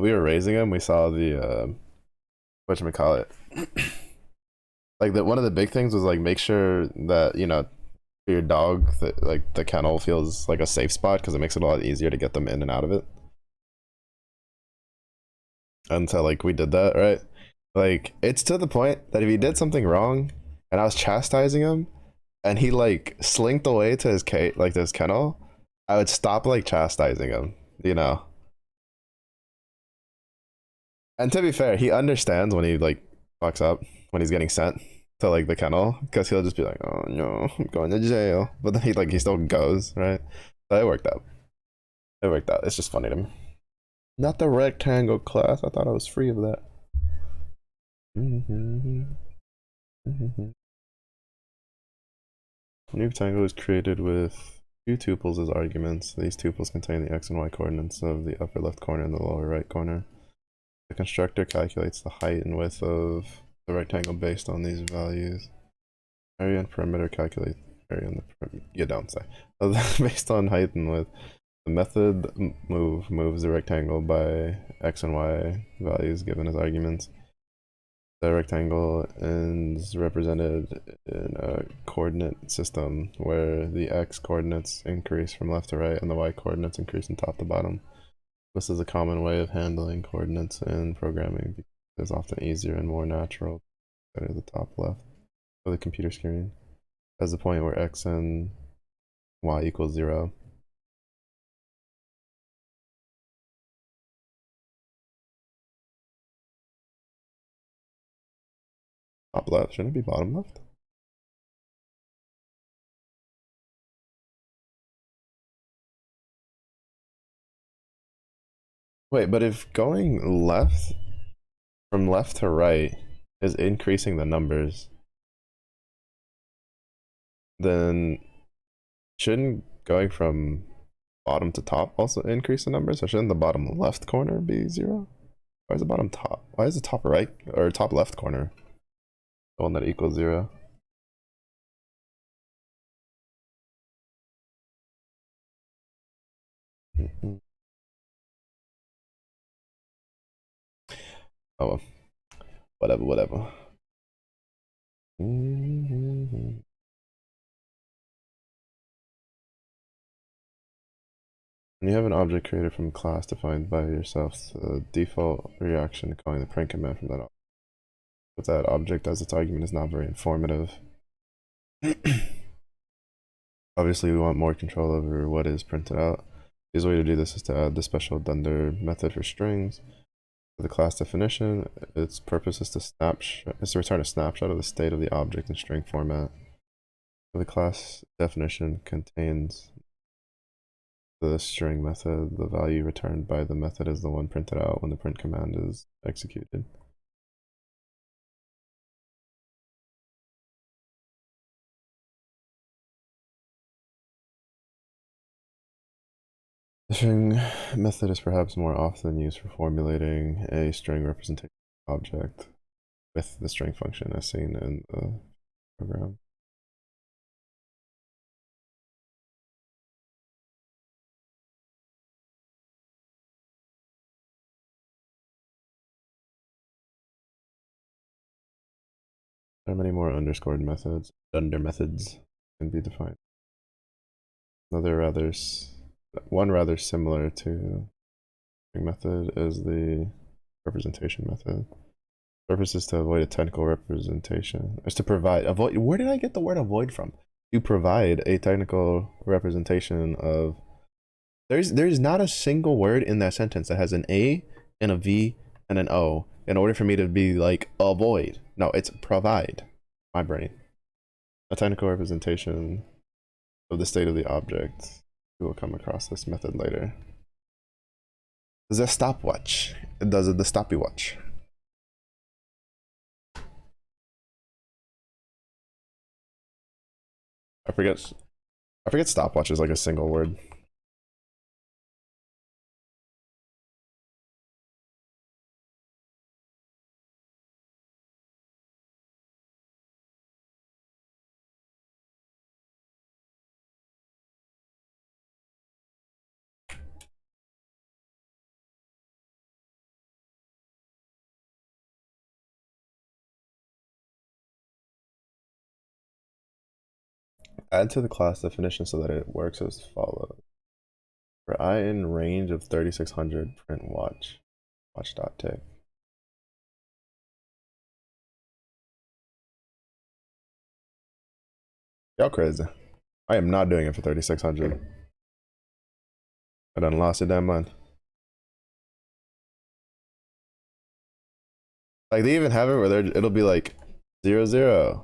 we were raising him, we saw the whatchamacallit. Like the one of the big things was like make sure that you know for your dog that like the kennel feels like a safe spot because it makes it a lot easier to get them in and out of it. And so like we did that, right? Like it's to the point that if he did something wrong and I was chastising him and he like slinked away to his like this kennel, I would stop like chastising him, you know. And to be fair, he understands when he like fucks up when he's getting sent to like the kennel because he'll just be like, "Oh no, I'm going to jail." But then he still goes, right? So it worked out. It worked out. It's just funny to me. Not the rectangle class. I thought I was free of that. New rectangle is created with two tuples as arguments. These tuples contain the x and y coordinates of the upper left corner and the lower right corner. The constructor calculates the height and width of the rectangle based on these values. Area and perimeter calculate area and the perimeter. You don't say. Based on height and width. The method moves the rectangle by x and y values given as arguments. The rectangle is represented in a coordinate system where the x coordinates increase from left to right and the y coordinates increase from top to bottom. This is a common way of handling coordinates in programming because it's often easier and more natural to go to the top left of the computer screen as the point where x and y equals 0. Top left, shouldn't it be bottom left? Wait, but if going left from left to right is increasing the numbers, then shouldn't going from bottom to top also increase the numbers? Or shouldn't the bottom left corner be 0? Why is the bottom top? Why is the top right or top left corner the one that equals 0? Oh well. Whatever. When you have an object created from a class defined by yourself, the default reaction calling the print command from that object with that object as its argument is not very informative. Obviously, we want more control over what is printed out. The easiest way to do this is to add the special dunder method for strings. For the class definition, its purpose is to return a snapshot of the state of the object in string format. The class definition contains the string method. The value returned by the method is the one printed out when the print command is executed. The string method is perhaps more often used for formulating a string representation object with the string function as seen in the program. There are many more underscored methods. Dunder methods can be defined. One rather similar to string method is the representation method. The purpose is to avoid a technical representation. Is to avoid. Where did I get the word avoid from? To provide a technical representation of. There's not a single word in that sentence that has an A and a V and an O in order for me to be like avoid. No, it's provide. My brain. A technical representation of the state of the object. We will come across this method later. The stopwatch. It does the stopwatch. I forget stopwatch is like a single word. Add to the class definition so that it works as follows. For I in range of 3600, print watch. Watch.tick. Y'all crazy. I am not doing it for 3600. I done lost it damn mind. Like they even have it where it'll be like 00,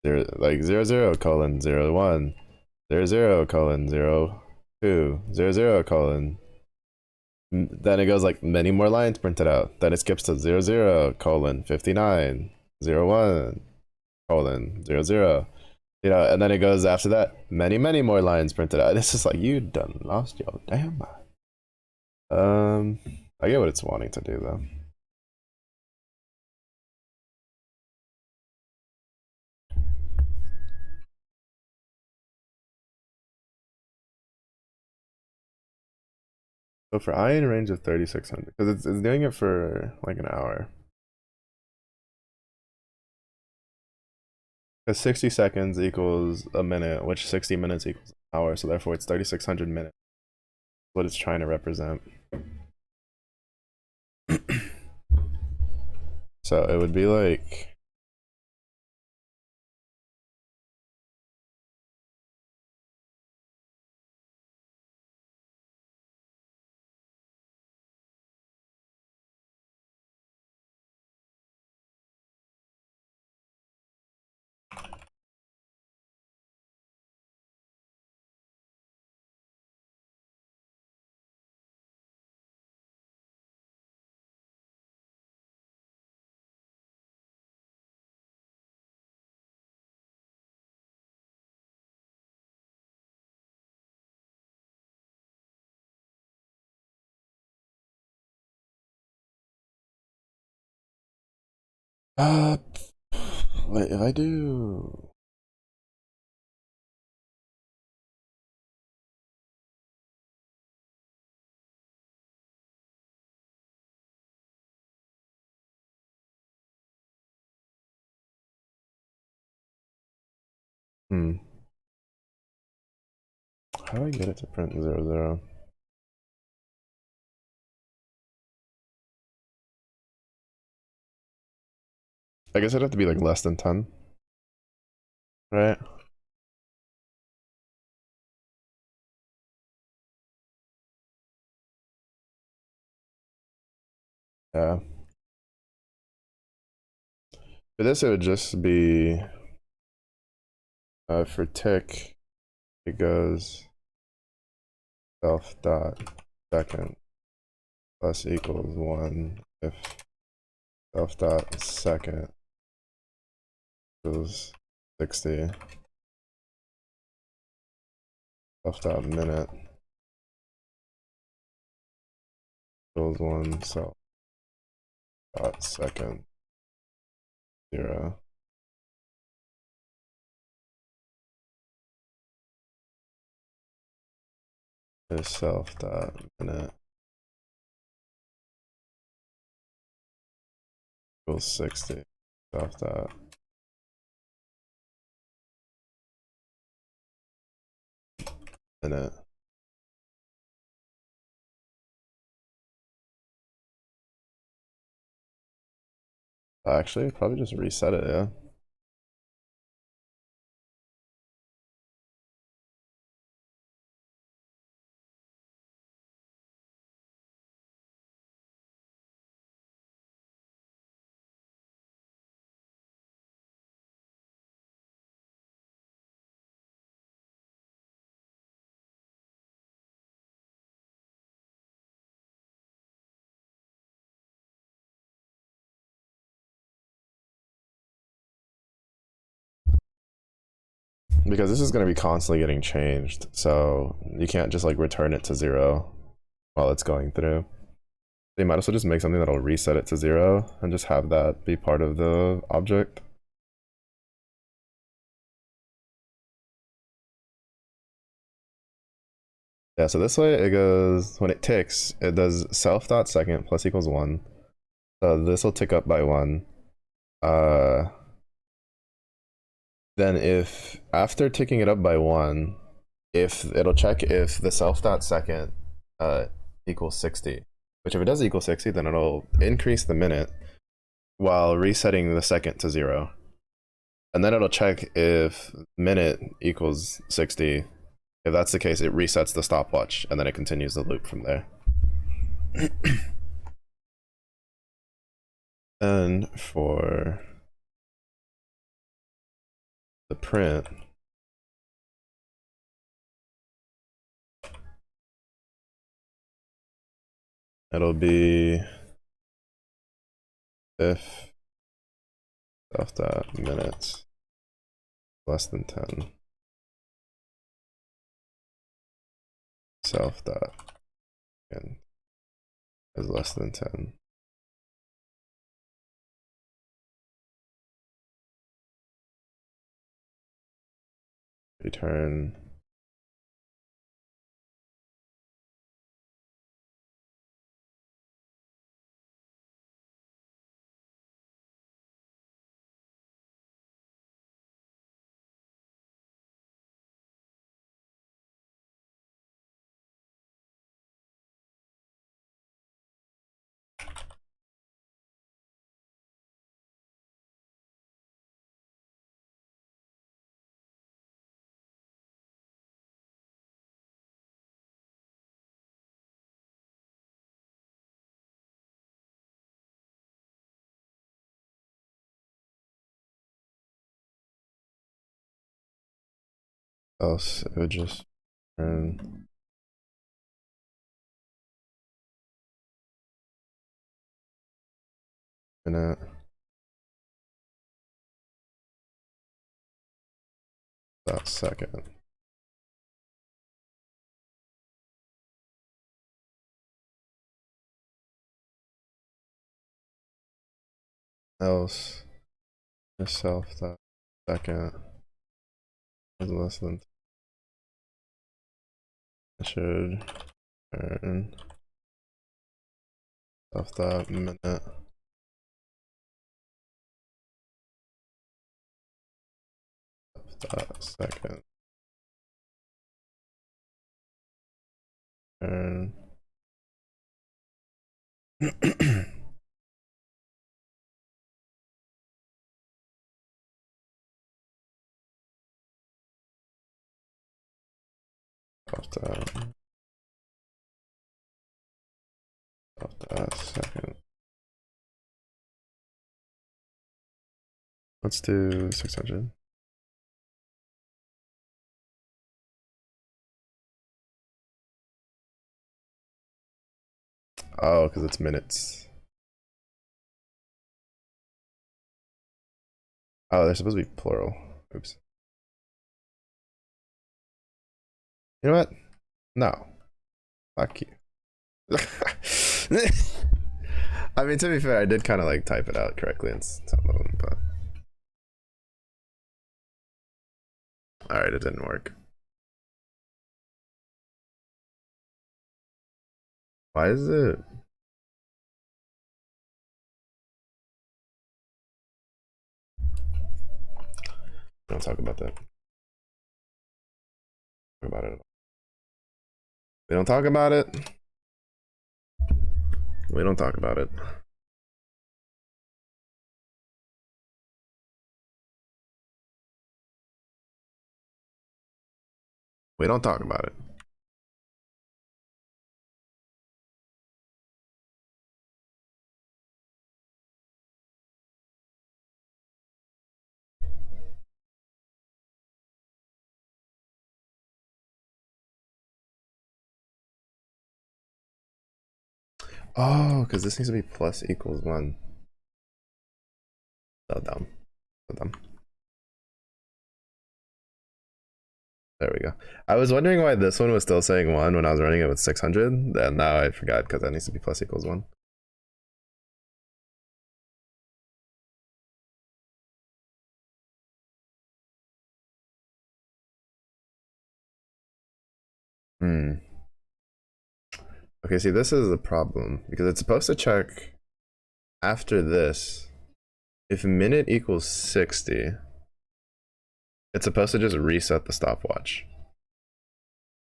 like 00:01, 00:02, 00:. Then it goes like many more lines printed out. Then it skips to 00:59, 01:00. You know, and then it goes after that, many more lines printed out. It's just like you done lost your damn mind. I get what it's wanting to do though. So for I in range of 3600, because it's doing it for like an hour. Because 60 seconds equals a minute, which 60 minutes equals an hour, so therefore it's 3600 minutes. What it's trying to represent. So it would be like wait, if I do how do I get it to print 00? I guess it'd have to be like less than 10, right? Yeah. For this, it would just be for tick, it goes self dot second plus equals 1 if self dot second equals 60, self dot minute equals 1 self dot second 0. Is self dot minute equals 60, self dot minute. Actually, probably just reset it, yeah. because this is going to be constantly getting changed, so you can't just like return it to 0 while it's going through. They might as well just make something that'll reset it to 0 and just have that be part of the object. Yeah, so this way it goes, when it ticks, it does self.second plus equals 1. So this will tick up by 1. Then if, after ticking it up by 1, if it'll check if the self.second equals 60. Which if it does equal 60, then it'll increase the minute while resetting the second to 0. And then it'll check if minute equals 60. If that's the case, it resets the stopwatch, and then it continues the loop from there. And for the print, it'll be if self.minutes less than 10. Self.second is less than 10. Return else, it would just turn minute dot second. Else is self.second is less than 10. It should turn self.minute second turn second. Let's do 600. Oh, because it's minutes. Oh, they're supposed to be plural. Oops. You know what? No. Fuck you. I mean, to be fair, I did kind of like type it out correctly in some of them, but all right, it didn't work. Why is it? Don't talk about that. Talk about it at all. We don't talk about it. We don't talk about it. We don't talk about it. Oh, because this needs to be plus equals 1. So dumb. So dumb. There we go. I was wondering why this one was still saying 1 when I was running it with 600, and now I forgot because that needs to be plus equals 1. Hmm. Okay, see, this is the problem because it's supposed to check after this. If minute equals 60, it's supposed to just reset the stopwatch.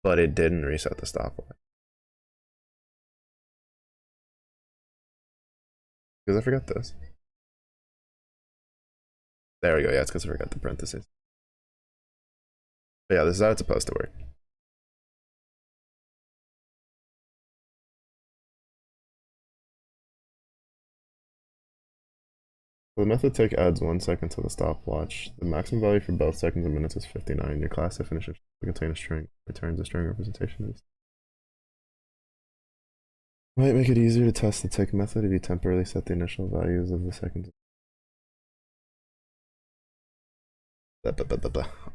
But it didn't reset the stopwatch. Because I forgot this. There we go. Yeah, it's because I forgot the parentheses. But yeah, this is how it's supposed to work. So the method take adds 1 second to the stopwatch. The maximum value for both seconds and minutes is 59. Your class definition to contain a string returns a string representation of this. Might make it easier to test the tick method if you temporarily set the initial values of the seconds.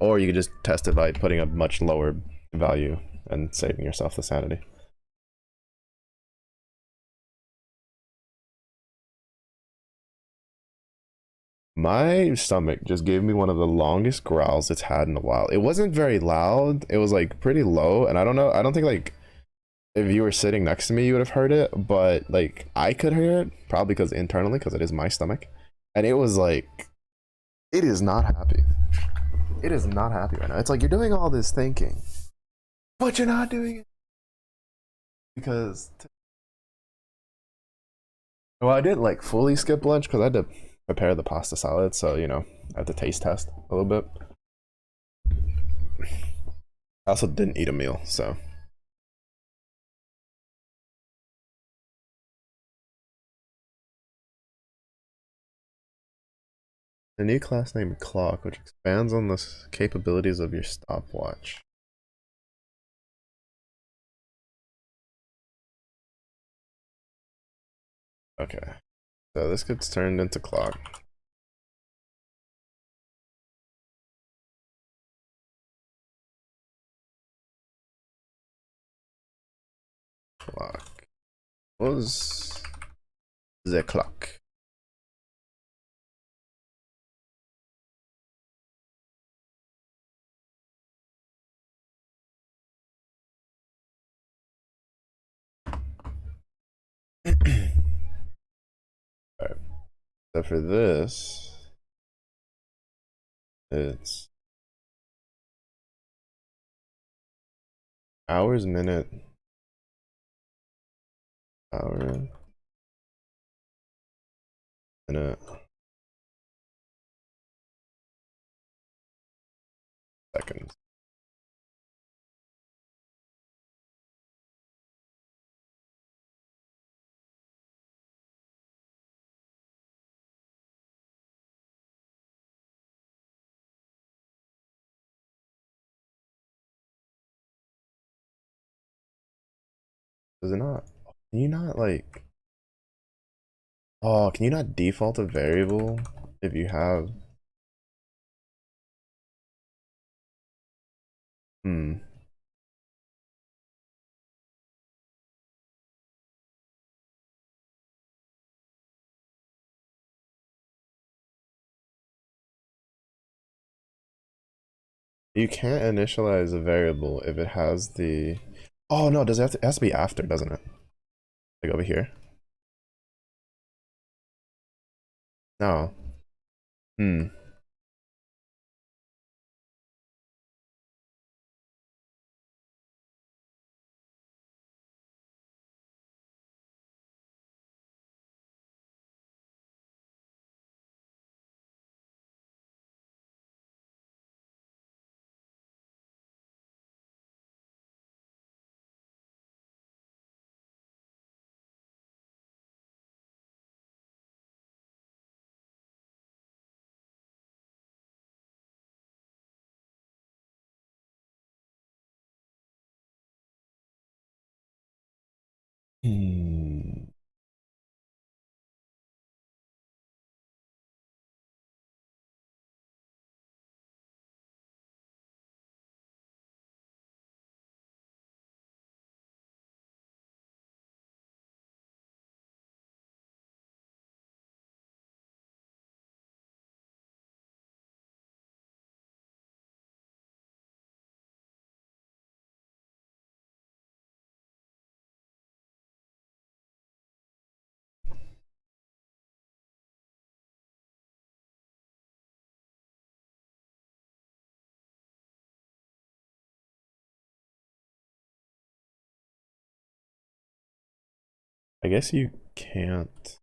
Or you could just test it by putting a much lower value and saving yourself the sanity. My stomach just gave me one of the longest growls it's had in a while. It wasn't very loud. It was like pretty low, and I don't know. I don't think like if you were sitting next to me, you would have heard it, but like I could hear it probably because internally, because it is my stomach, and it was like, it is not happy. It is not happy right now. It's like you're doing all this thinking, but you're not doing it because. Well, I didn't like fully skip lunch because I had to prepare the pasta salad, so you know I had to taste test a little bit. I also didn't eat a meal, so. A new class named Clock, which expands on the capabilities of your stopwatch. Okay, so this gets turned into Clock. Clock was the clock. Alright, so for this, it's hours, minute, hour, minute, seconds. Does it not? Can you not like? Oh, can you not default a variable if you have? Hmm. You can't initialize a variable if it has the. Oh no, does it have to? It has to be after, doesn't it? Like over here. No. Hmm. Hmm. I guess you can't.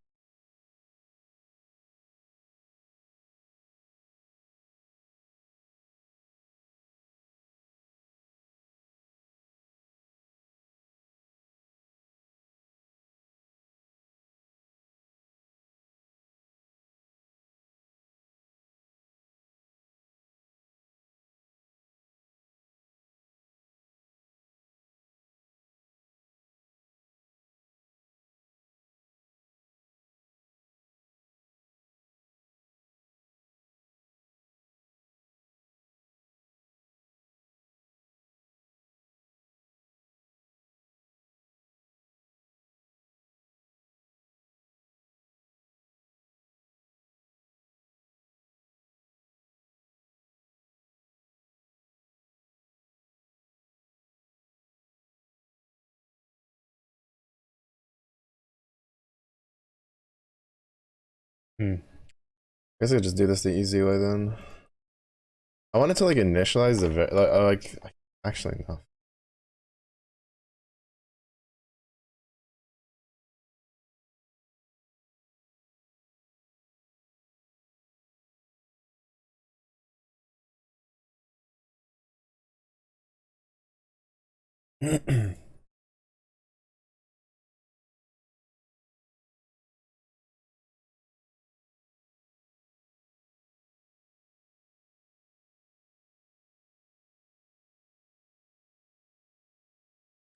Hmm. I guess I could just do this the easy way then. I wanted to like initialize the actually no.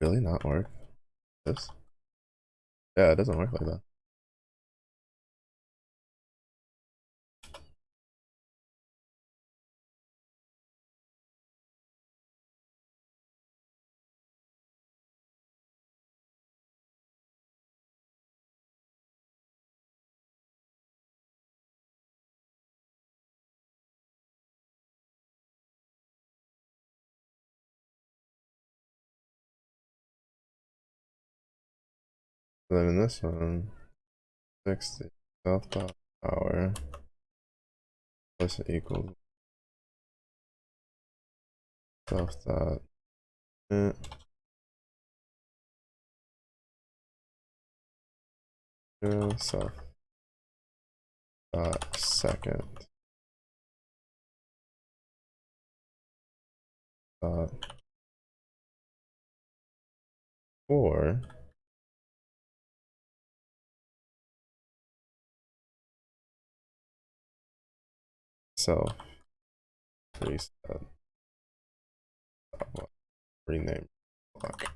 Really not work? This? Yeah, it doesn't work like that. Then in this one, 60 self dot power plus equals self dot int self dot second dot or self reset rename block.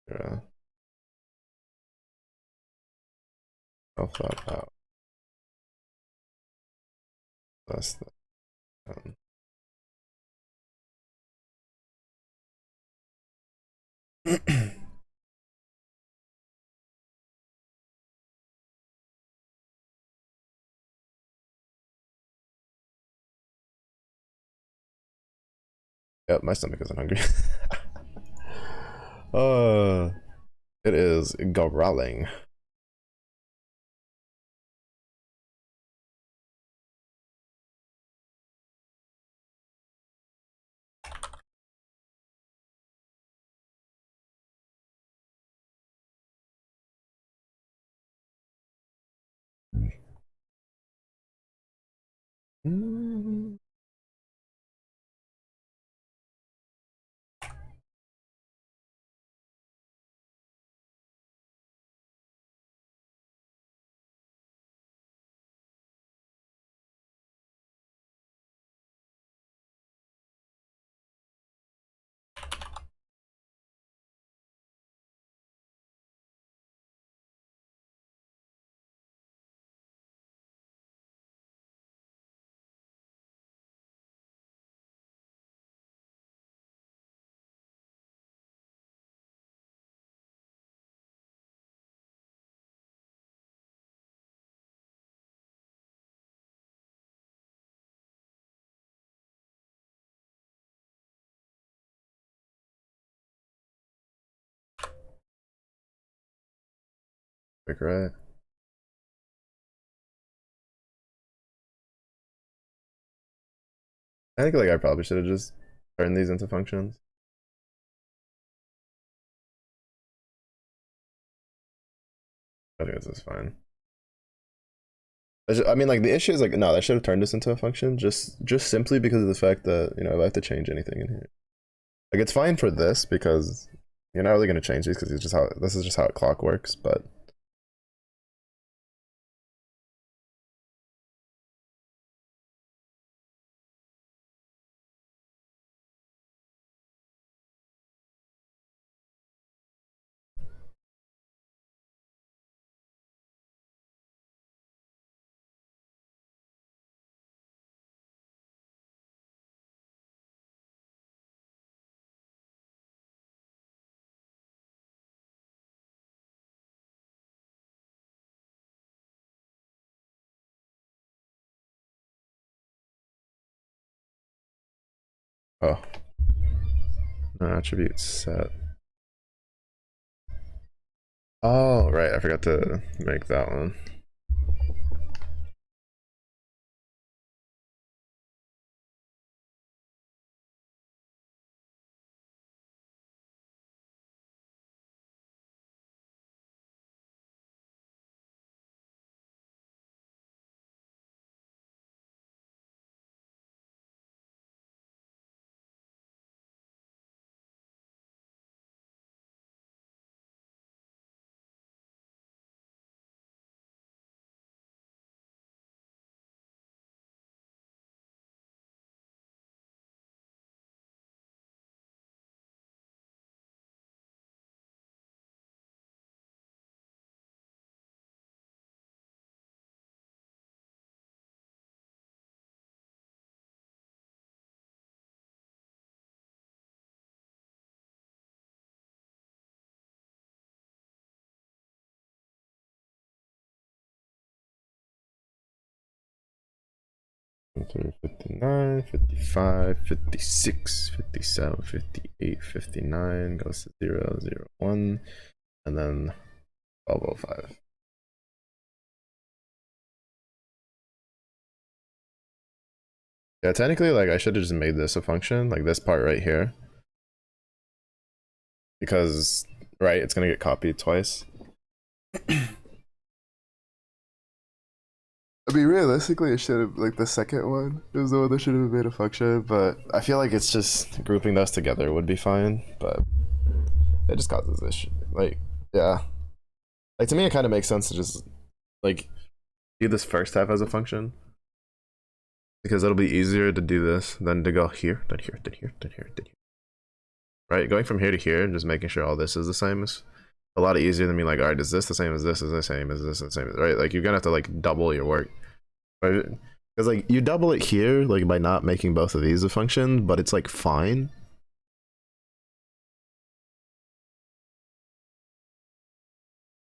Yeah, self dot out less than Yep, my stomach isn't hungry. uh, it is growling. Mm. Quick, right? I think like I probably should have just turned these into functions. I think this is fine. I mean, like the issue is like no, I should have turned this into a function just simply because of the fact that if I have to change anything in here, like it's fine for this because you're not really gonna change these because it's just how this is just how clock works, but. Oh, no attribute set. Oh, right. I forgot to make that one. Through 59, 55, 56, 57, 58, 59 goes to 0, 0, 1, and then 1205. Yeah, technically, like I should have just made this a function, like this part right here, because right, it's gonna get copied twice. I mean, realistically, it should have like the second one. It was the one that should have made a function, but I feel like it's just grouping those together would be fine. But it just causes this shit. Like, yeah, like to me, it kind of makes sense to just like do this first half as a function because it'll be easier to do this than to go here, then here, then here, then here, then here. Right, going from here to here and just making sure all this is the same is a lot easier than being like, all right, is this the same as this? Is the same as this? The same? Right? Like you're gonna have to like double your work. Right? Because like you double it here, like by not making both of these a function, but it's like fine.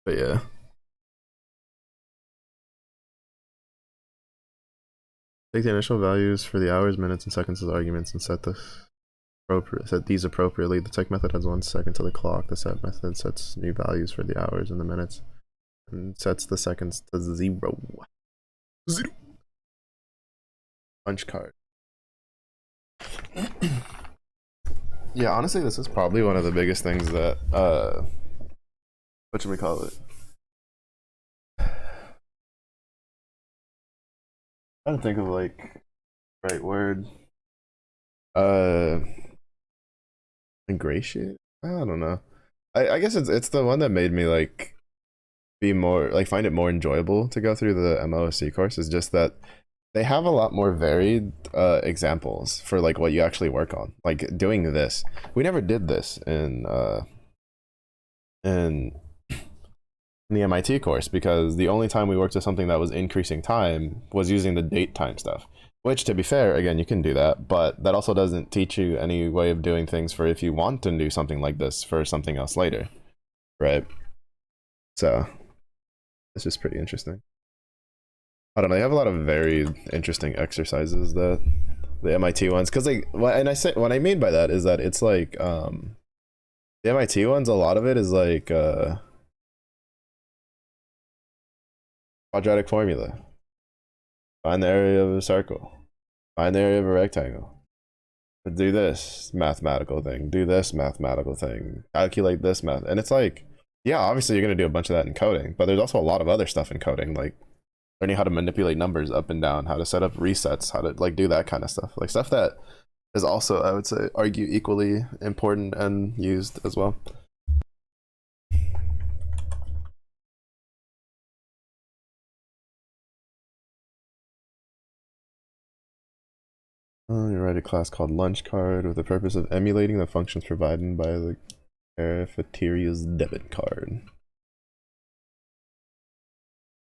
But yeah. Take the initial values for the hours, minutes, and seconds as arguments and set these appropriately. The take method has 1 second to the clock. The set method sets new values for the hours and the minutes and sets the seconds to 0. 0. Punch card. Yeah, honestly, this is probably one of the biggest things that what should we call it? I don't think of like right word. Ingratiate? I don't know. I guess it's the one that made me like be more like find it more enjoyable to go through the MOSC course is just that they have a lot more varied examples for like what you actually work on. Like doing this. We never did this in the MIT course because the only time we worked with something that was increasing time was using the date time stuff. Which, to be fair, again, you can do that, but that also doesn't teach you any way of doing things for if you want to do something like this for something else later, right? So it's just pretty interesting. I don't know. They have a lot of very interesting exercises that the MIT ones, because like, and I say what I mean by that is that it's like the MIT ones. A lot of it is like quadratic formula. Find the area of a circle. Find the area of a rectangle. do this mathematical thing, do this mathematical thing, calculate this math. And it's like, yeah, obviously you're going to do a bunch of that in coding, but there's also a lot of other stuff in coding, like learning how to manipulate numbers up and down, how to set up resets, how to like do that kind of stuff. Like stuff that is also, I would say, argue equally important and used as well. You write a class called lunch card with the purpose of emulating the functions provided by the cafeteria's debit card.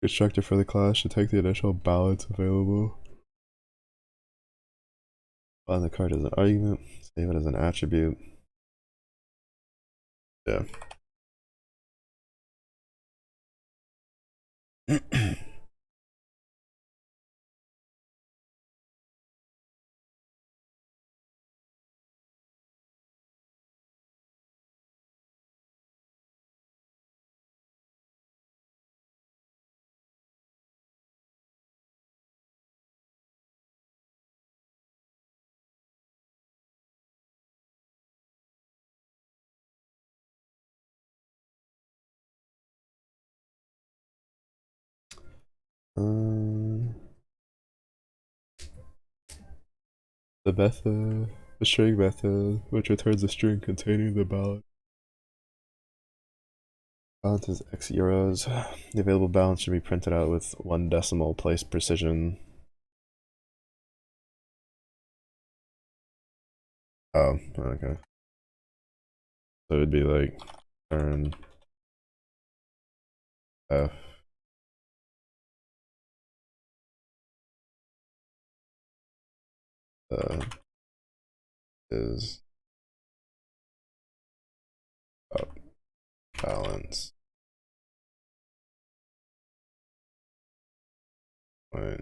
Constructor for the class should take the initial balance available on the card as an argument, save it as an attribute. Yeah. The method, the string method, which returns a string containing the balance. Balance is X euros. The available balance should be printed out with 1 decimal place precision. Oh, okay. So it would be like turn F is balance. Wait.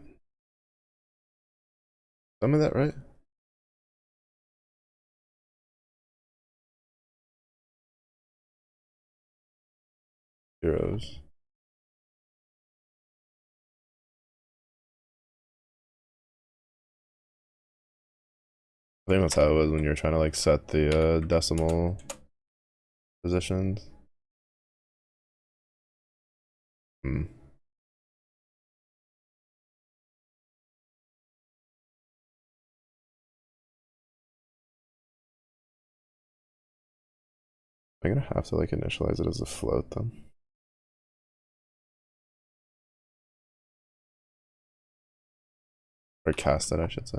Some of that right? Zeros. I think that's how it was when you're trying to like set the decimal positions. Hmm. I'm gonna have to like initialize it as a float then. Or cast it, I should say.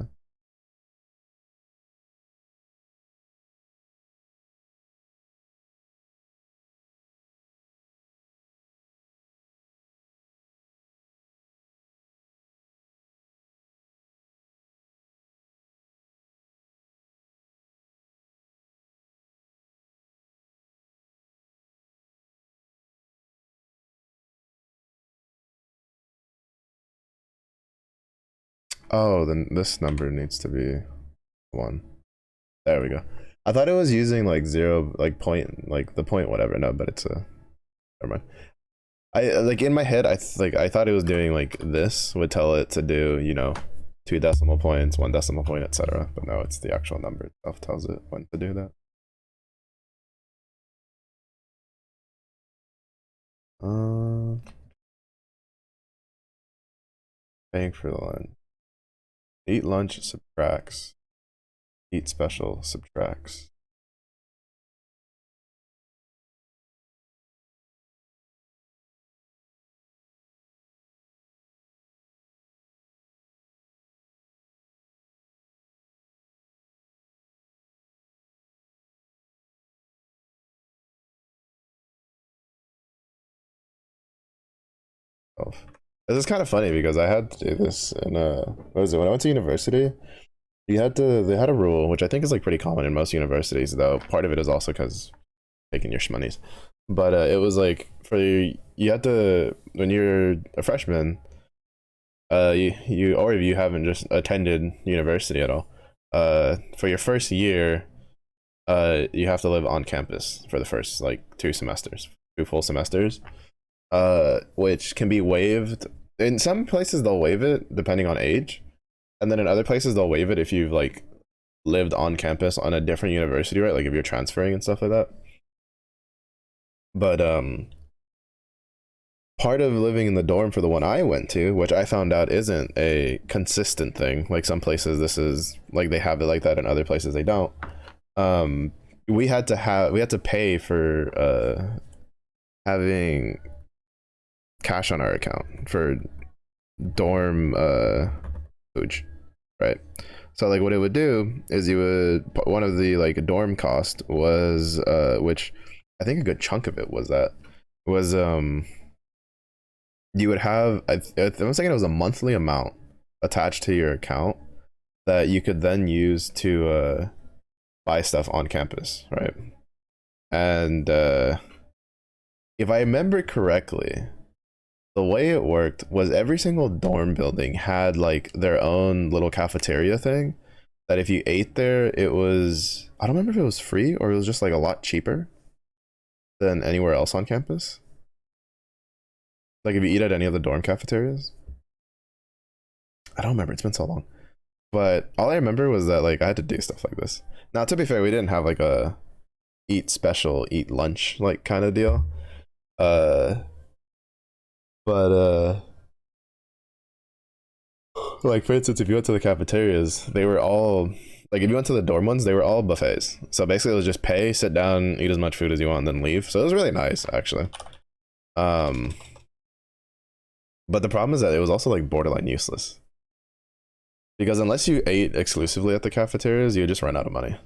Oh, then this number needs to be 1. There we go. I thought it was using like 0, like point, like the point whatever. No, but it's a, never mind. I like in my head, I thought it was doing like this would tell it to do, you know, 2 decimal points, 1 decimal point, etc. But no, it's the actual number itself tells it when to do that. Paying for the lunch. Eat lunch subtracts. Eat special subtracts. This is kind of funny because I had to do this in what was it, when I went to university? They had a rule, which I think is like pretty common in most universities, though part of it is also because taking your shmoneys. But it was like you had to, when you're a freshman, you or if you haven't just attended university at all, for your first year, you have to live on campus for the first like 2 semesters, 2 full semesters, which can be waived. In some places they'll waive it depending on age, and then in other places they'll waive it if you've like lived on campus on a different university, right? Like if you're transferring and stuff like that. But part of living in the dorm for the one I went to, which I found out isn't a consistent thing. Like some places this is like they have it like that, and other places they don't. Um, we had to pay for having cash on our account for dorm food, right? So like what it would do is you would one of the like dorm cost was which I think a good chunk of it was that was you would have I was thinking it was a monthly amount attached to your account that you could then use to buy stuff on campus, right? And if I remember correctly, the way it worked was every single dorm building had like their own little cafeteria thing that if you ate there, it was I don't remember if it was free or it was just like a lot cheaper than anywhere else on campus. Like if you eat at any of the dorm cafeterias. I don't remember, it's been so long. But all I remember was that like I had to do stuff like this. Now to be fair, we didn't have like a eat special, eat lunch like kind of deal. Uh but like for instance, if you went to the cafeterias, they were all like if you went to the dorm ones, they were all buffets. So basically it was just pay, sit down, eat as much food as you want, and then leave. So it was really nice actually. Um but the problem is that it was also like borderline useless. Because unless you ate exclusively at the cafeterias, you would just run out of money.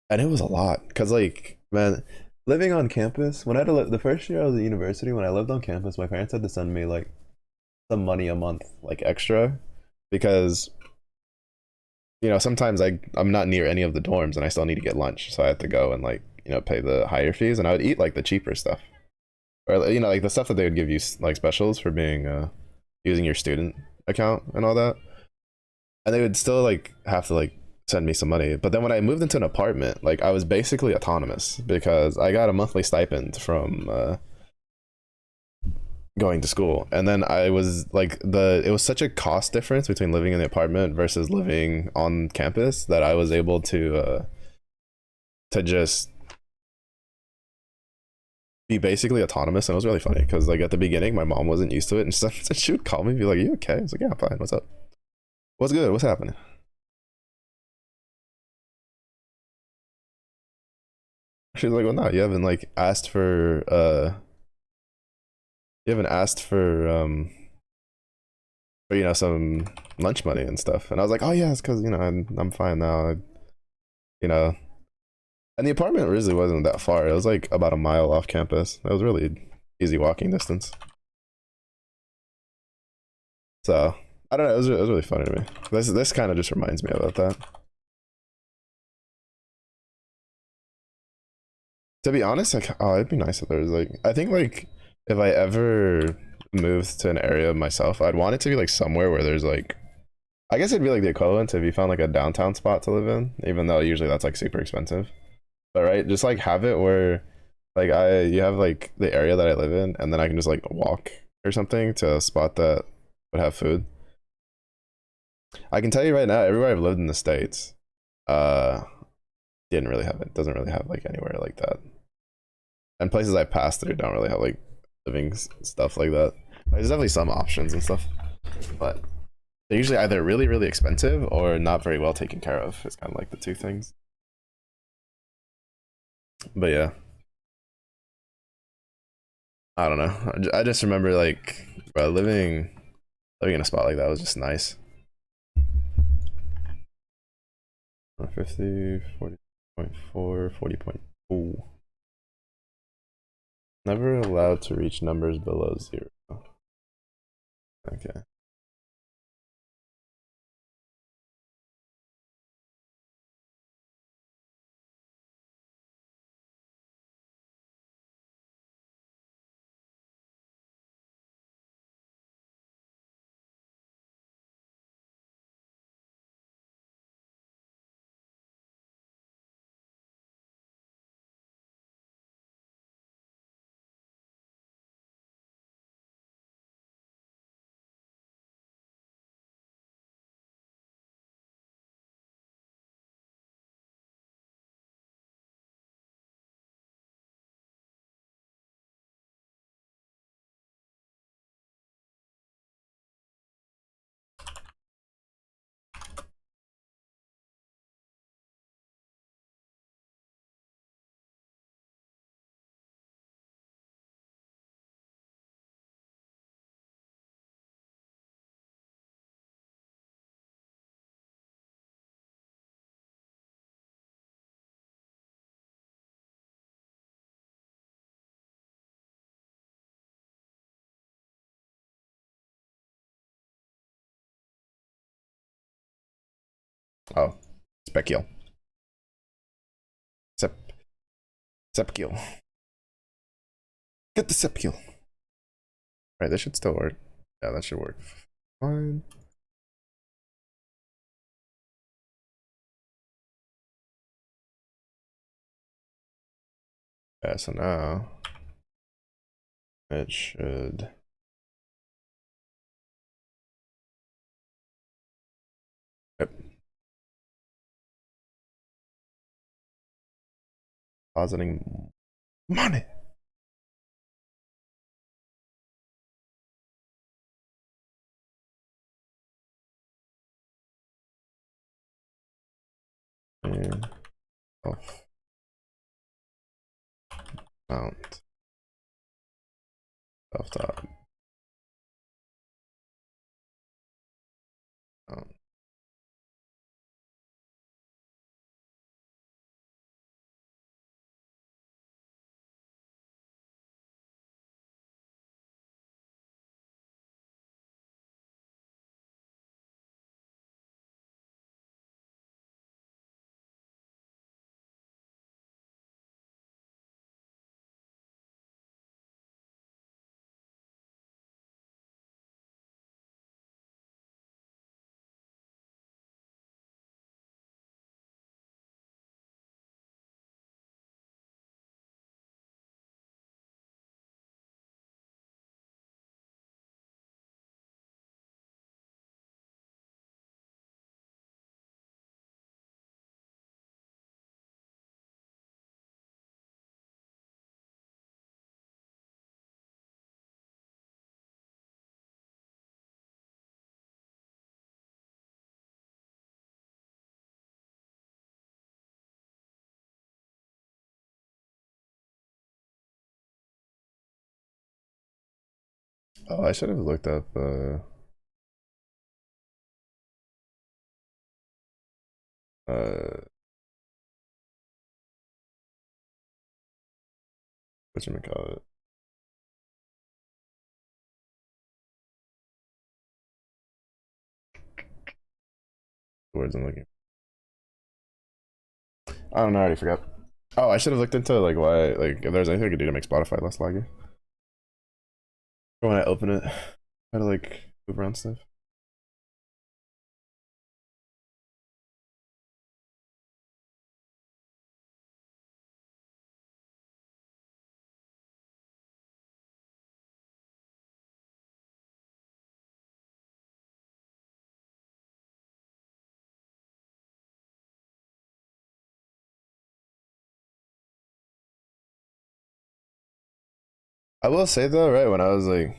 And it was a lot. Cause like, man, living on campus, when I had to live the first year I was at university, when I lived on campus, my parents had to send me like some money a month, like extra, because sometimes I'm not near any of the dorms and I still need to get lunch, so I had to go and like pay the higher fees, and I would eat like the cheaper stuff, or like the stuff that they would give you like specials for being using your student account and all that, and they would still like have to like send me some money. But then when I moved into an apartment, like I was basically autonomous because I got a monthly stipend from going to school, and then I was like it was such a cost difference between living in the apartment versus living on campus that I was able to just be basically autonomous. And it was really funny because like at the beginning my mom wasn't used to it, and stuff, so she would call me and be like, "You okay?" I was like, "Yeah, I'm fine. What's up? What's good? What's happening?" She's like, "Well, no, you haven't asked for some lunch money and stuff." And I was like, "Oh yeah, it's because I'm fine now." You know, and the apartment really wasn't that far. It was like about a mile off campus. It was really easy walking distance. So I don't know. It was really funny to me. This kind of just reminds me about that. To be honest, like, oh, it'd be nice if there was like, I think like if I ever moved to an area myself, I'd want it to be like somewhere where there's like, I guess it'd be like the equivalent if you found like a downtown spot to live in, even though usually that's like super expensive. But right, just like have it where like you have like the area that I live in, and then I can just like walk or something to a spot that would have food. I can tell you right now, everywhere I've lived in the States, uh, didn't really have it. Doesn't really have like anywhere like that. And places I passed through don't really have like living stuff like that. Like, there's definitely some options and stuff, but they're usually either really really expensive or not very well taken care of. It's kind of like the two things. But yeah, I don't know. I just remember like bro, living in a spot like that was just nice. 50, 40.4, 40.2. Never allowed to reach numbers below 0. Okay. Oh, specule. Sepcule. Get the sepcule. Right, this should still work. Yeah, that should work fine. Yeah, so now it should. Yep. Depositing money. And off mount off top. Mount. Oh, I should have looked up uh whatchamacallit. The words I'm looking. I don't know, I already forgot. Oh, I should have looked into like why, like if there's anything I could do to make Spotify less laggy. Or when I open it, how to like move around stuff. I will say though, right, when I was like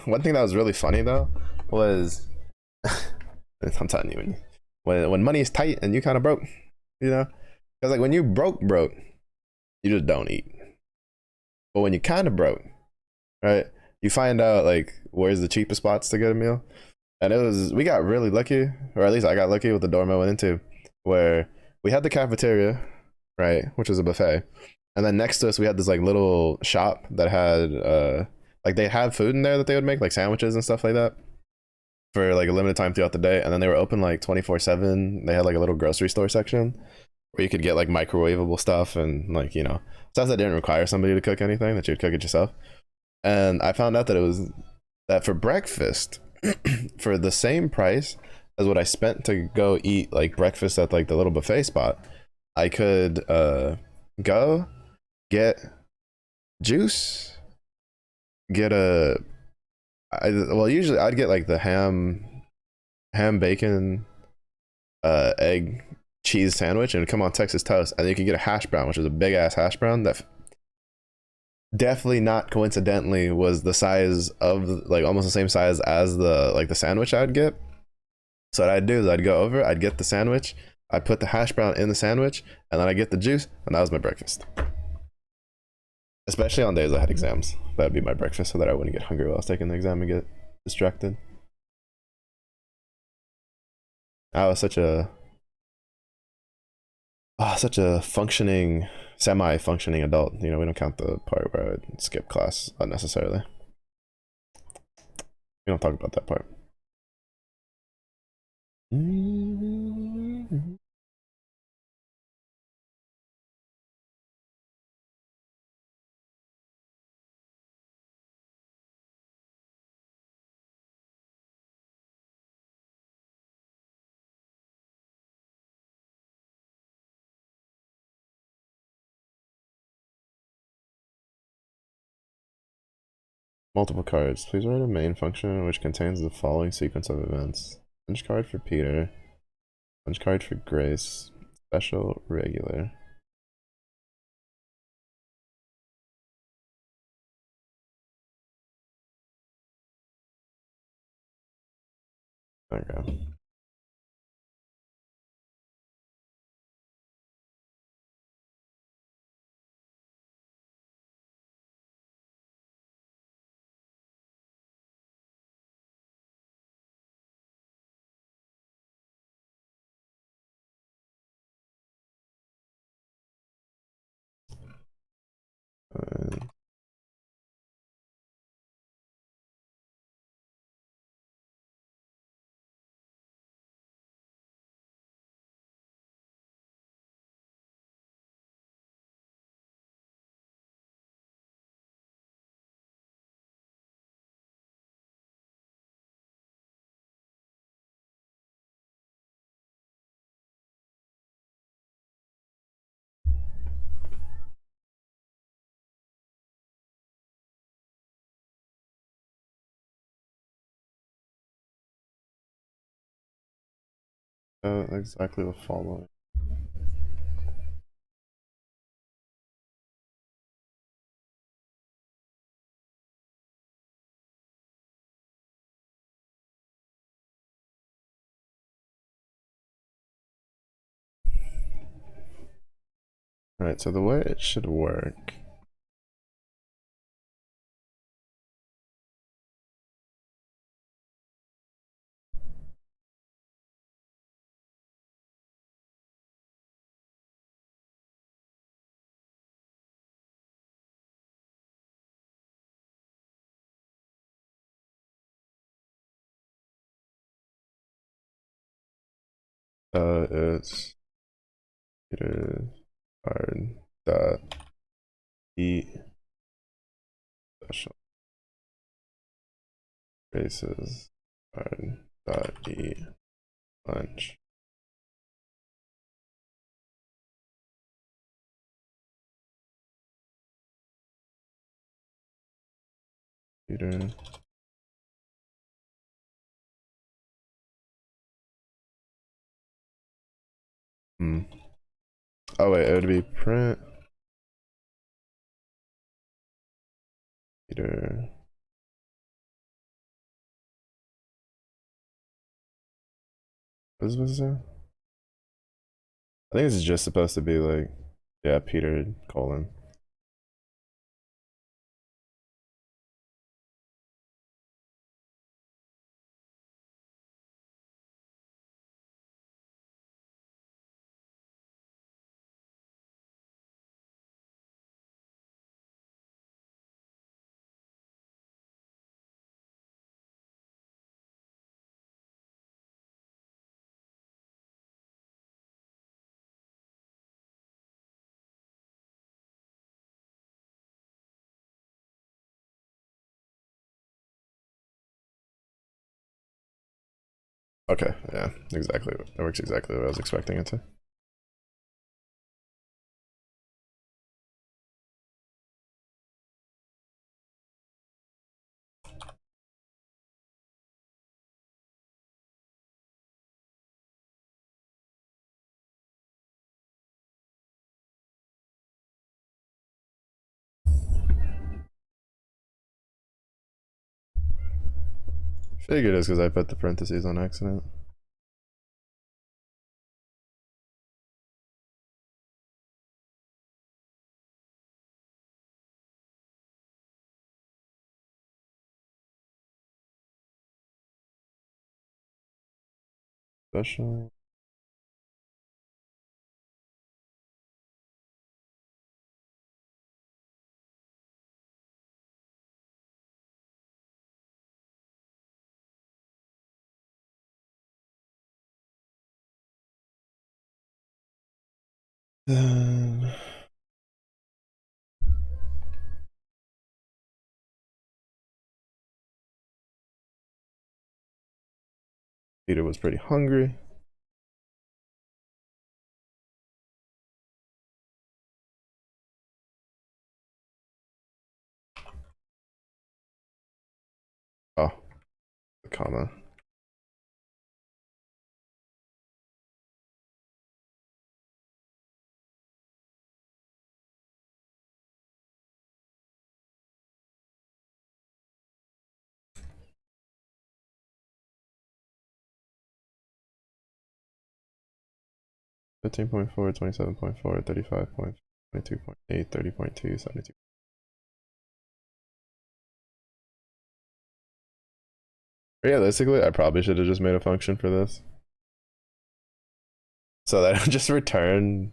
one thing that was really funny though was I'm telling you, when money is tight and you kind of broke, you know, because like when you broke, you just don't eat. But when you kind of broke, right, you find out like where's the cheapest spots to get a meal, and we got really lucky, or at least I got lucky with the dorm I went into, where we had the cafeteria, right, which was a buffet, and then next to us we had this like little shop that had like they had food in there that they would make like sandwiches and stuff like that for like a limited time throughout the day, and then they were open like 24/7. They had like a little grocery store section where you could get like microwavable stuff and like stuff that didn't require somebody to cook anything, that you would cook it yourself. And I found out that it was that for breakfast for the same price as what I spent to go eat like breakfast at like the little buffet spot, I could go get juice, get well usually I'd get like the ham bacon egg cheese sandwich, and it'd come on Texas toast, and then you could get a hash brown, which is a big ass hash brown that definitely not coincidentally was the size of like almost the same size as the sandwich I'd get. So what I'd do is I'd go over, I'd get the sandwich, I'd put the hash brown in the sandwich, and then I get the juice, and that was my breakfast. Especially on days I had exams, that'd be my breakfast, so that I wouldn't get hungry while I was taking the exam and get distracted. I was such a functioning, semi-functioning adult. We don't count the part where I would skip class unnecessarily. We don't talk about that part. Multiple cards. Please write a main function which contains the following sequence of events. Punch card for Peter. Punch card for Grace. Special, regular. Okay. Exactly the following. Alright, so the way it should work is Peter card dot eat special Grace's card dot eat lunch. Peter. Oh wait, it would be print Peter. What is this say? I think this is just supposed to be like, yeah, Peter colon. Okay, yeah, exactly. It works exactly what I was expecting it to. Figured it's because I put the parentheses on accident. Special. Then Peter was pretty hungry. comma. $15.4, $27.4, $35.4, $22.8, $30.2, $72. Realistically, I probably should have just made a function for this. So that I would just return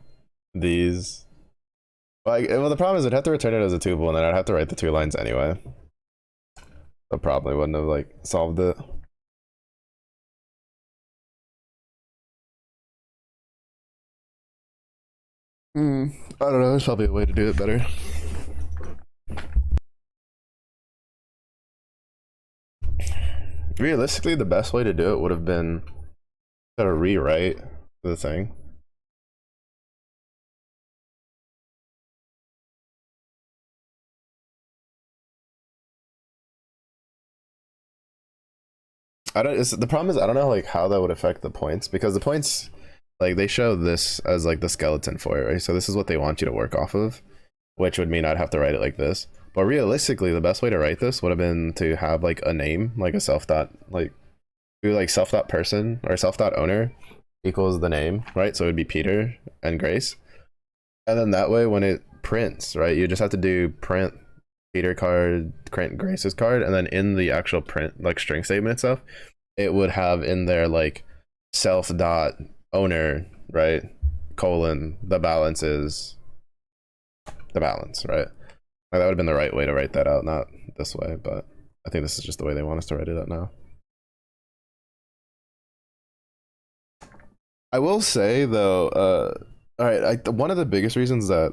these. Like, well, the problem is I'd have to return it as a tuple, and then I'd have to write the 2 lines anyway. I probably wouldn't have like solved it. I don't know. There's probably a way to do it better. Realistically, the best way to do it would have been to rewrite the thing. I don't. The problem is I don't know like how that would affect the points, because the points, like, they show this as like the skeleton for it, right? So this is what they want you to work off of, which would mean I'd have to write it like this. But realistically, the best way to write this would have been to have like a name, like a self dot, like do like self dot person or self dot owner equals the name, right? So it would be Peter and Grace, and then that way when it prints, right, you just have to do print Peter card, print Grace's card, and then in the actual print like string statement itself, it would have in there like self dot owner, right, colon, the balance is the balance, right? Like, that would have been the right way to write that out, not this way, but I think this is just the way they want us to write it out now. I will say though, all right, one of the biggest reasons that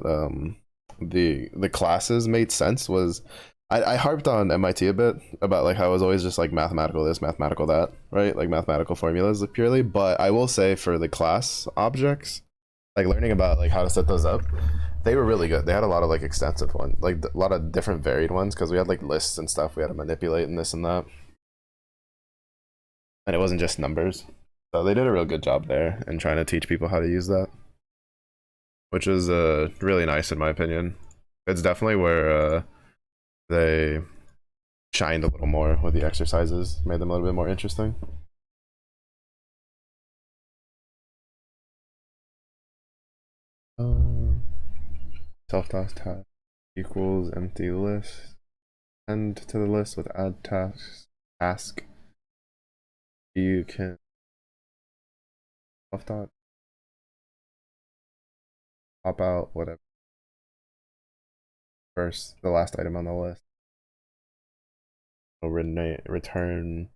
the classes made sense was I harped on MIT a bit about like how it was always just like mathematical this, mathematical that, right? Like mathematical formulas purely. But I will say for the class objects, like learning about like how to set those up, they were really good. They had a lot of like extensive ones, like a lot of different varied ones, because we had like lists and stuff we had to manipulate and this and that. And it wasn't just numbers. So they did a real good job there in trying to teach people how to use that, which is really nice in my opinion. It's definitely where they shined a little more with the exercises, made them a little bit more interesting. Self-task task equals empty list. End to the list with add task. You can self-dot pop out whatever first, the last item on the list. So return.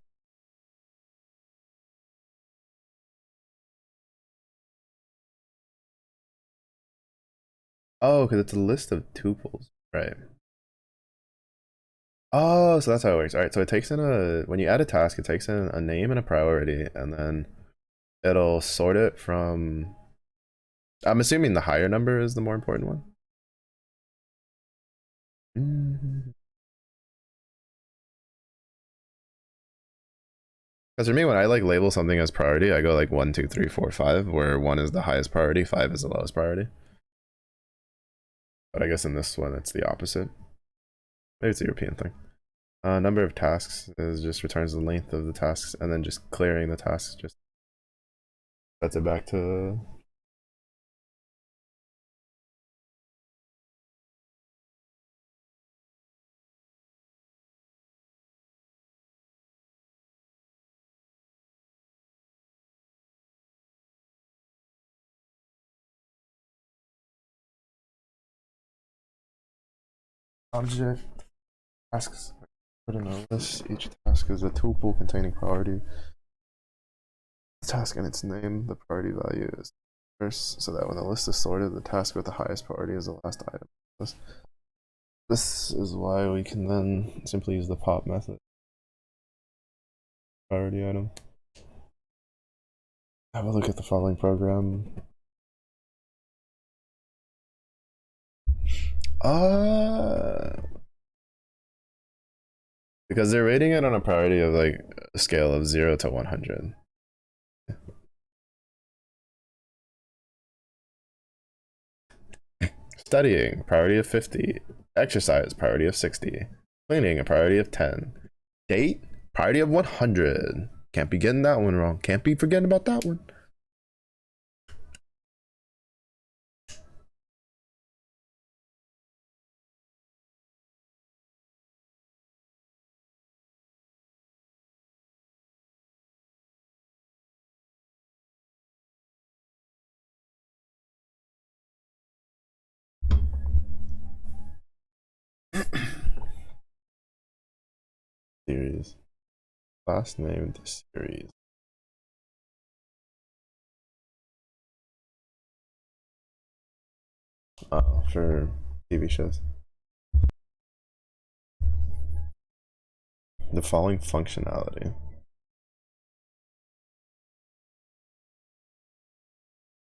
Oh, because it's a list of tuples, right? Oh, so that's how it works. All right, so it takes in when you add a task, it takes in a name and a priority, and then it'll sort it from, I'm assuming the higher number is the more important one. Because for me, when I like label something as priority, I go like 1, 2, 3, 4, 5, where 1 is the highest priority, 5 is the lowest priority. But I guess in this one, it's the opposite. Maybe it's a European thing. Number of tasks is just returns the length of the tasks, and then just clearing the tasks just sets it back to object tasks. Put in a list. Each task is a tuple containing priority. The task and its name. The priority value is first, so that when the list is sorted, the task with the highest priority is the last item. This is why we can then simply use the pop method. Priority item. Have a look at the following program. Because they're rating it on a priority of like a scale of 0 to 100. Studying, priority of 50. Exercise, priority of 60. Cleaning, a priority of 10. Date, priority of 100. Can't be getting that one wrong. Can't be forgetting about that one. Series. Last named series. Oh, for TV shows. The following functionality.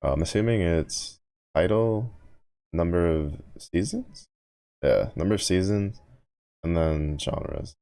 I'm assuming it's title, number of seasons? Yeah, number of seasons, and then genres.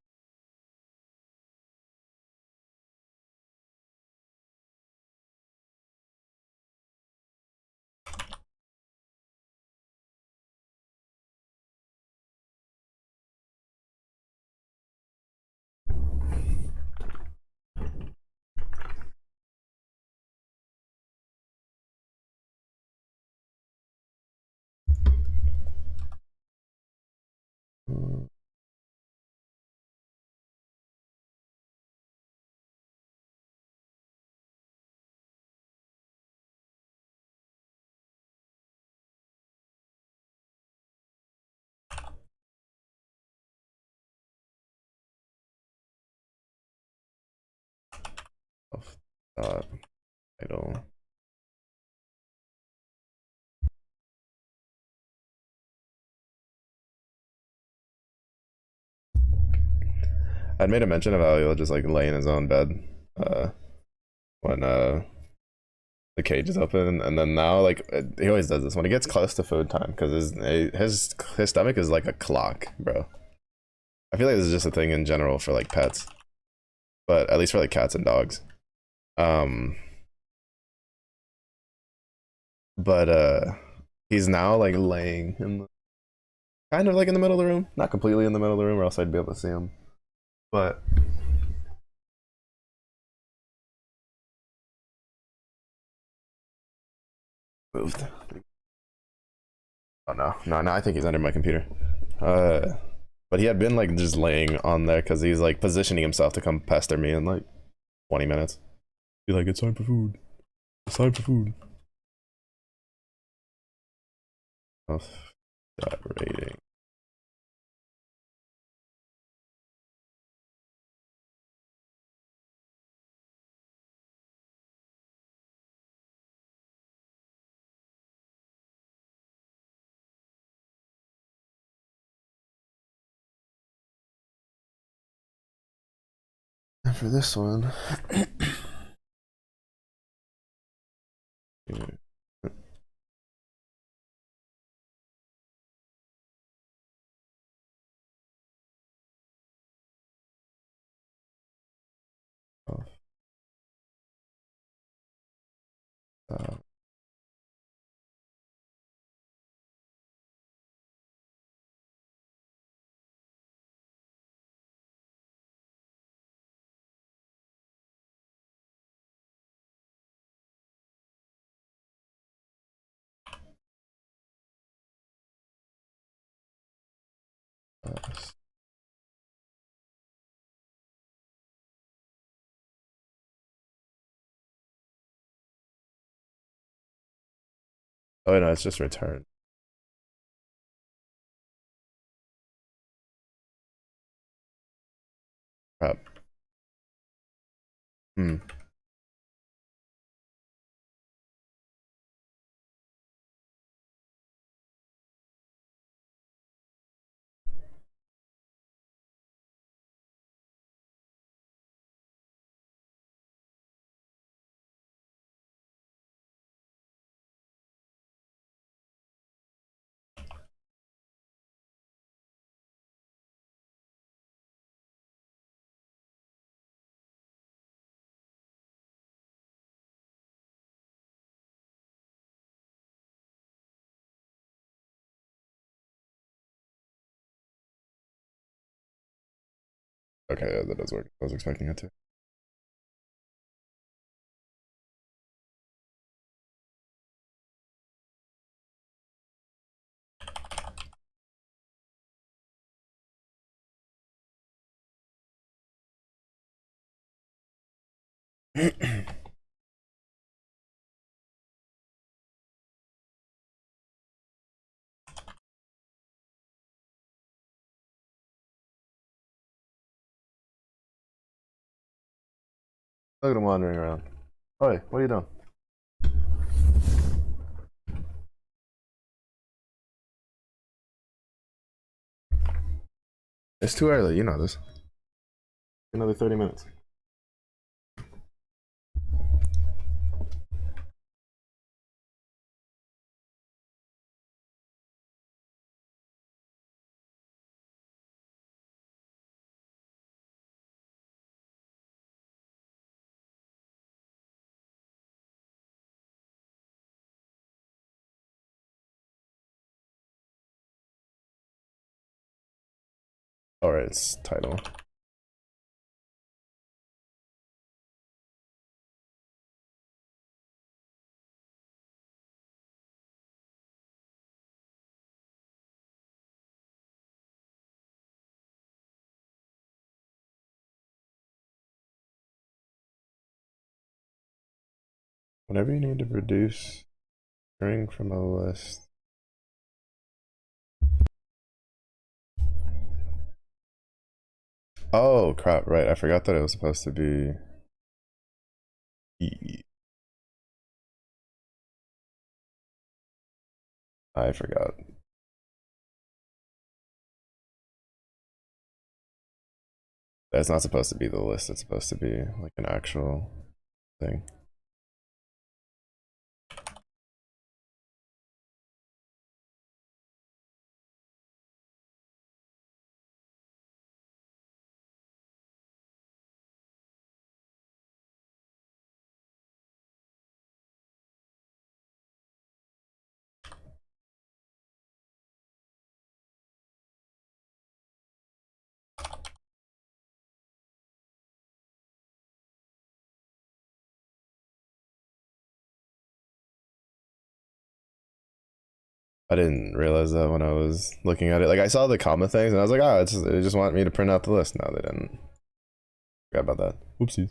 Dot title. I'd made a mention of how he'll just like lay in his own bed when the cage is open, and then now like he always does this when he gets close to food time because his stomach is like a clock, bro. I feel like this is just a thing in general for like pets, but at least for like cats and dogs. Um, but he's now like laying in the, kind of like in the middle of the room, not completely in the middle of the room, or else I'd be able to see him. But moved. Oh no, no, I think he's under my computer. Uh, but he had been like just laying on there because he's like positioning himself to come pester me in like 20 minutes. Be like, it's time for food. It's time for food. Oh, that rating. And for this one, oh, oh no, it's just return. Crap. Hmm. Okay, yeah, that does work. I was expecting it to. Look at him wandering around. Oi, what are you doing? It's too early, you know this. Another 30 minutes. Alright, it's title. Whenever you need to reduce string from a list. Oh crap, right. I forgot that it was supposed to be E. I forgot. That's not supposed to be the list, it's supposed to be like an actual thing. I didn't realize that when I was looking at it. Like I saw the comma things and I was like, oh, they just want me to print out the list. No, they didn't. Forgot about that. Whoopsies.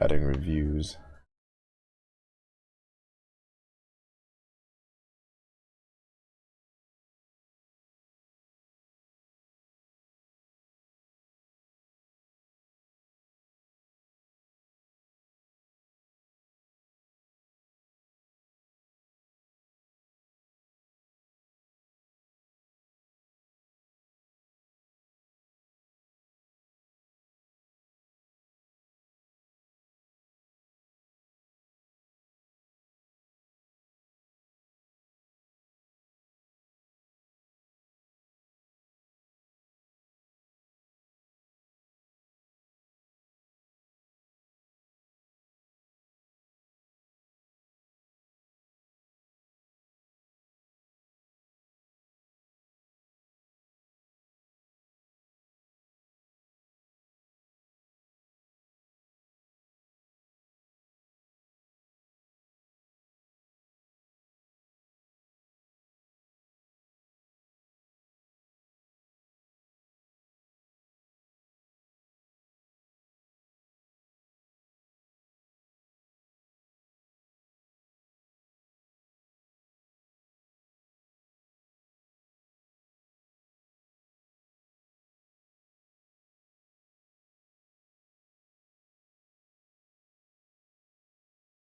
Adding reviews.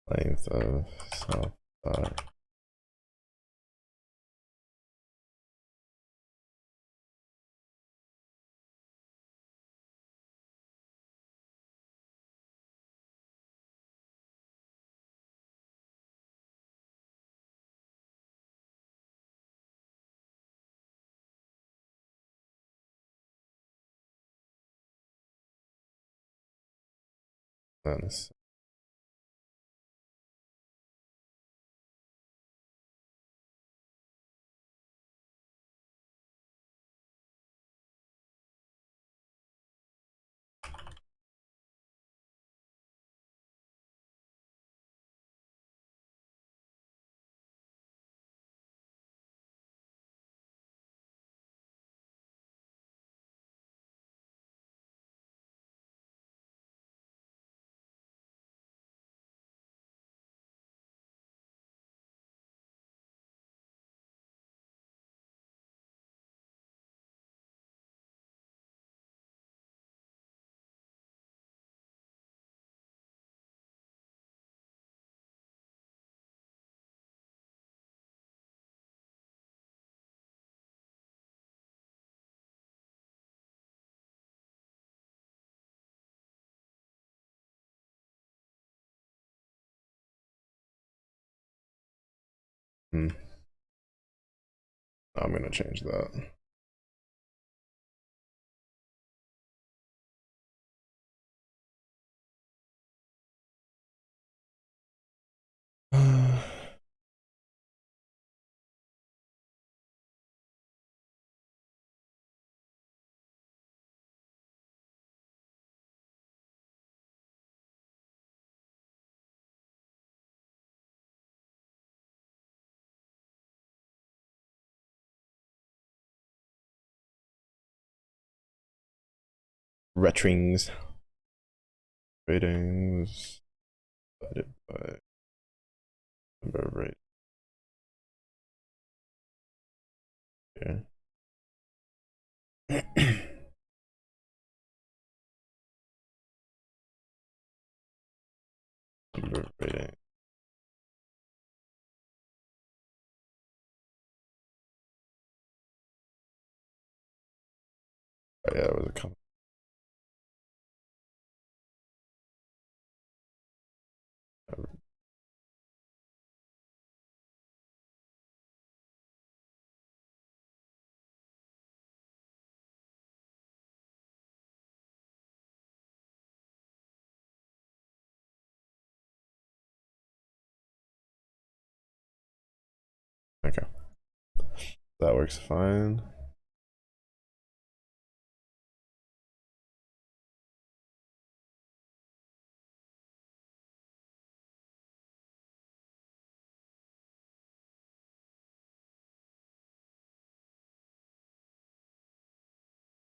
Length of self. Honest. I'm gonna change that. Ratings. Ratings divided by number of ratings. Yeah. Number of ratings. Oh, yeah, it was a comment. Okay, that works fine.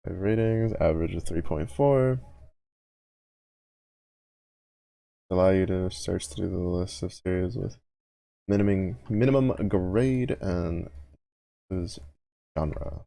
Ratings, average of 3.4. Allow you to search through the list of series with minimum grade and choose genre.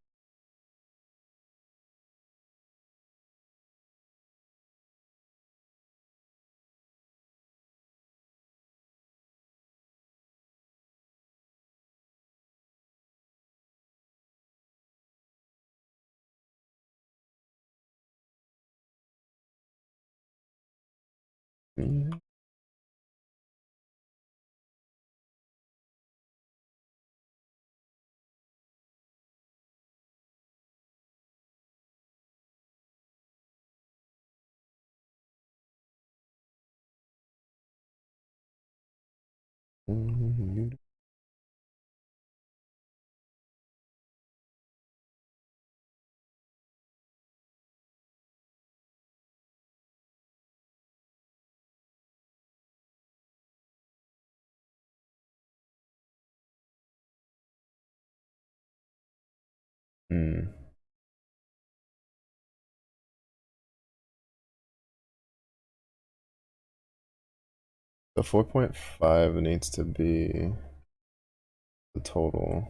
Hmm. The 4.5 needs to be the total.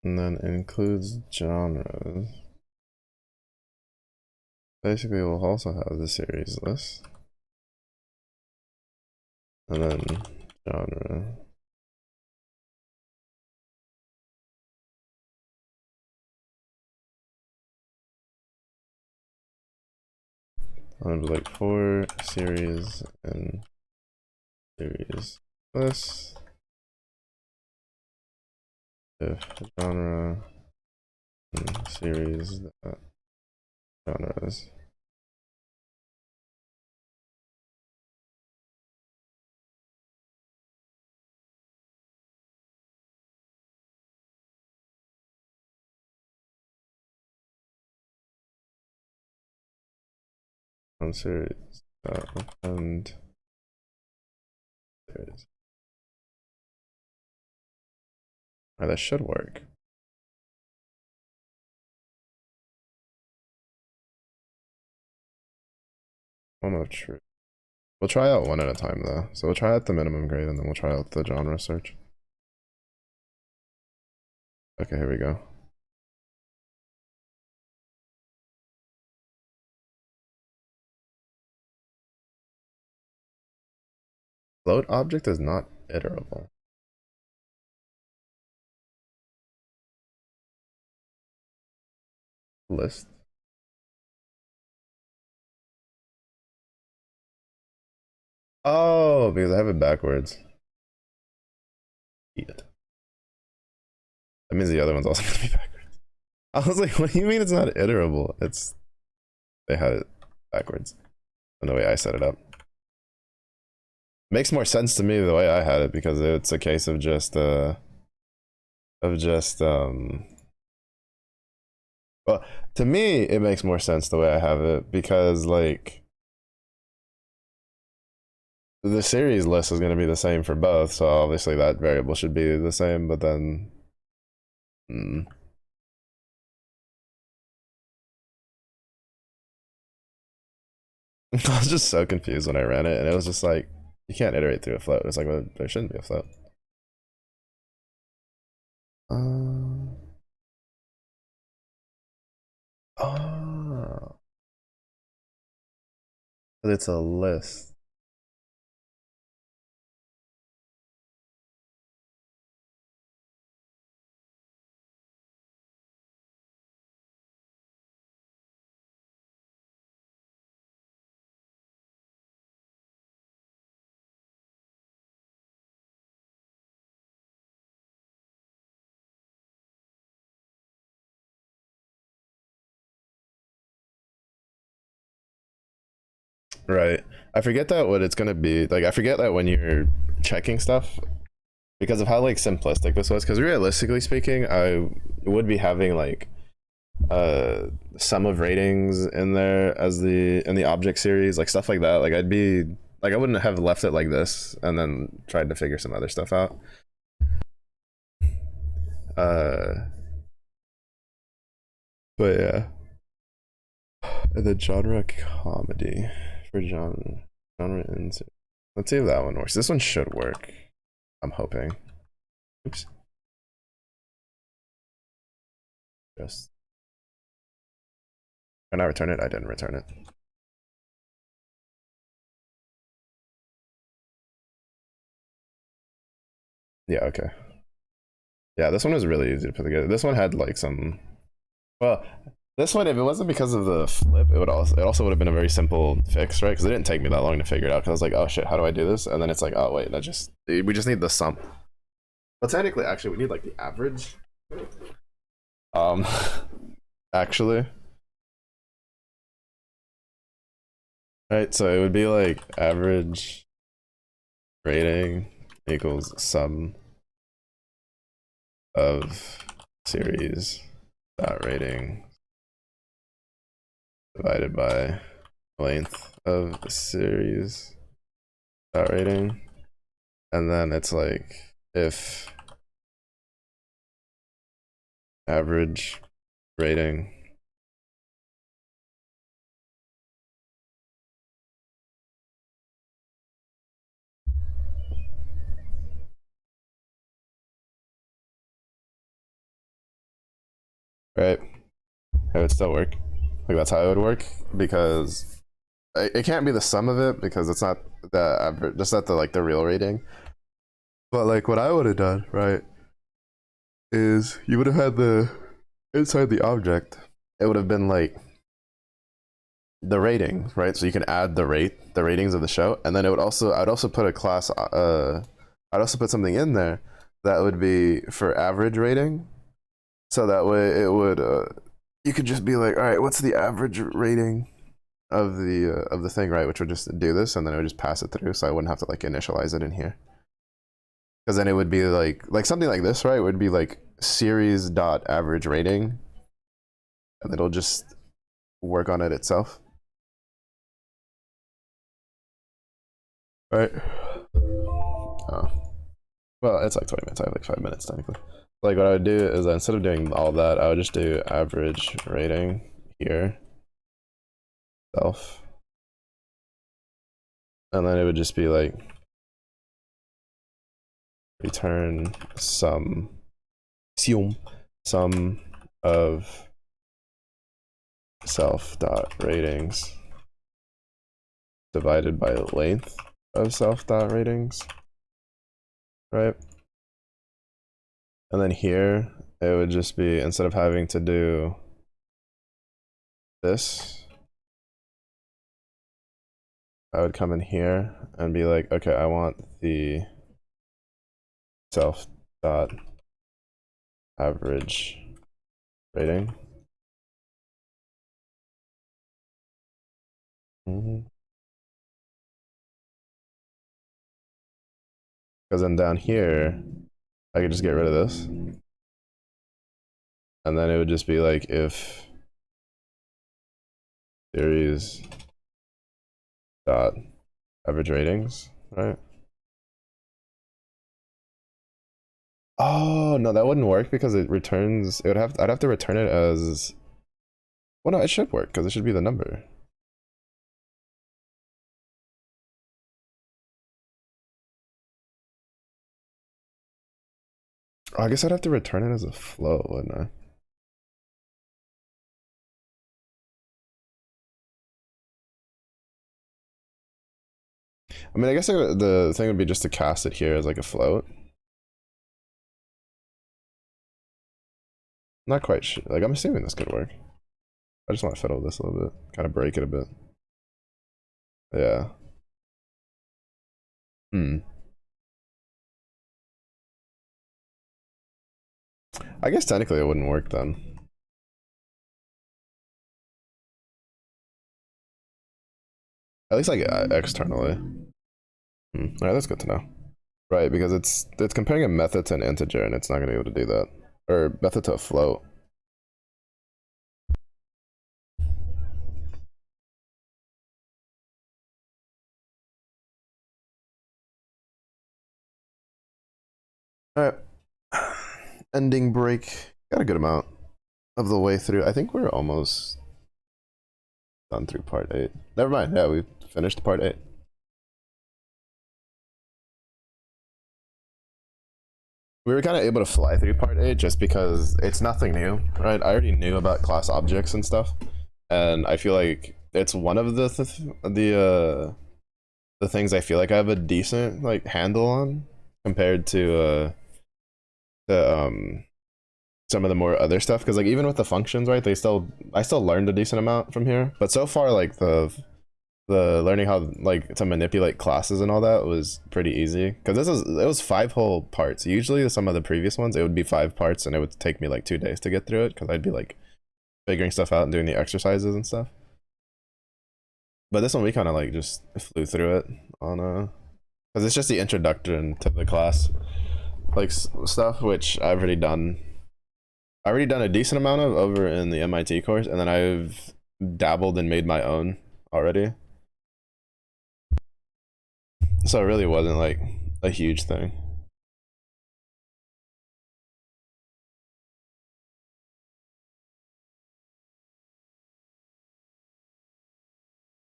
and then includes genres. Basically, we'll also have the series list, and then genre. And like for series and series list, if genre and series genres. On series and series. Alright, that should work. Almost true. We'll try out one at a time though. So we'll try out the minimum grade and then we'll try out the genre search. Okay, here we go. Float object is not iterable. List. Oh, because I have it backwards. Shit. That means the other one's also gonna be backwards. I was like, what do you mean it's not iterable? It's they had it backwards. And the way I set it up. Makes more sense to me the way I had it because it's a case of just well, to me it makes more sense the way I have it because like the series list is going to be the same for both, so obviously that variable should be the same, but then I was just so confused when I ran it, and it was just like you can't iterate through a float. It's like, well, there shouldn't be a float. Oh. But it's a list. Right. I forget that what it's gonna be. Like I forget that when you're checking stuff because of how like simplistic this was. Because realistically speaking, I would be having like sum of ratings in there as in the object series, like stuff like that. Like I'd be like I wouldn't have left it like this and then tried to figure some other stuff out. Uh, but yeah, and then genre comedy for genre and let's see if that one works. This one should work. I'm hoping. Oops. Just can I return it? I didn't return it. Yeah, okay. Yeah, this one was really easy to put together. This one had like some well, this one if it wasn't because of the flip, it also would have been a very simple fix, right? Because it didn't take me that long to figure it out. Because I was like, oh shit, how do I do this? And then it's like, oh wait, we just need the sum. But technically, actually, we need like the average. Um, actually, right? So it would be like average rating equals sum of series dot rating divided by length of series dot rating, and then it's like if average rating right? It would still work. Like that's how it would work because it can't be the sum of it because it's not the average, just not the like the real rating. But like what I would have done, right, is you would have had the inside the object. It would have been like the rating, right? So you can add the ratings of the show, and then it would also I'd also put a class. I'd also put something in there that would be for average rating. So that way it would you could just be like, all right, what's the average rating of the thing, right? Which would just do this, and then it would just pass it through, so I wouldn't have to like initialize it in here. Because then it would be like something like this, right? It would be like series dot average rating, and it'll just work on it itself. Right. Oh. Well, it's like 20 minutes. I have like 5 minutes technically. Like what I would do is instead of doing all that, I would just do average rating here. Self. And then it would just be like return sum of self dot ratings divided by length of self dot ratings, right? And then here it would just be, instead of having to do this, I would come in here and be like, okay, I want the self dot average rating. Because then down here, I could just get rid of this. And then it would just be like if series dot average ratings, right? Oh no, that wouldn't work because it returns. I'd have to return it as. Well, no, it should work because it should be the number. Oh, I guess I'd have to return it as a float, wouldn't I? I mean, I guess the thing would be just to cast it here as like a float. Not quite sure. Like, I'm assuming this could work. I just want to fiddle with this a little bit, kind of break it a bit. Yeah. I guess technically it wouldn't work then. At least like externally. All right, that's good to know. Right, because it's comparing a method to an integer, and it's not gonna be able to do that, or method to a float. All right, ending break. Got a good amount of the way through. I think we're almost done through part 8. Never mind. Yeah, we finished part 8. We were kind of able to fly through part 8 just because it's nothing new, right? I already knew about class objects and stuff, and I feel like it's one of the things I feel like I have a decent like handle on compared to some of the more other stuff, because like even with the functions, right, I still learned a decent amount from here, but so far like the learning how like to manipulate classes and all that was pretty easy, because it was 5 whole parts. Usually some of the previous ones it would be 5 parts and it would take me like 2 days to get through it, because I'd be like figuring stuff out and doing the exercises and stuff. But this one we kind of like just flew through it on because it's just the introduction to the class like stuff, which I've already done. I already done a decent amount of over in the MIT course, and then I've dabbled and made my own already. So it really wasn't like a huge thing.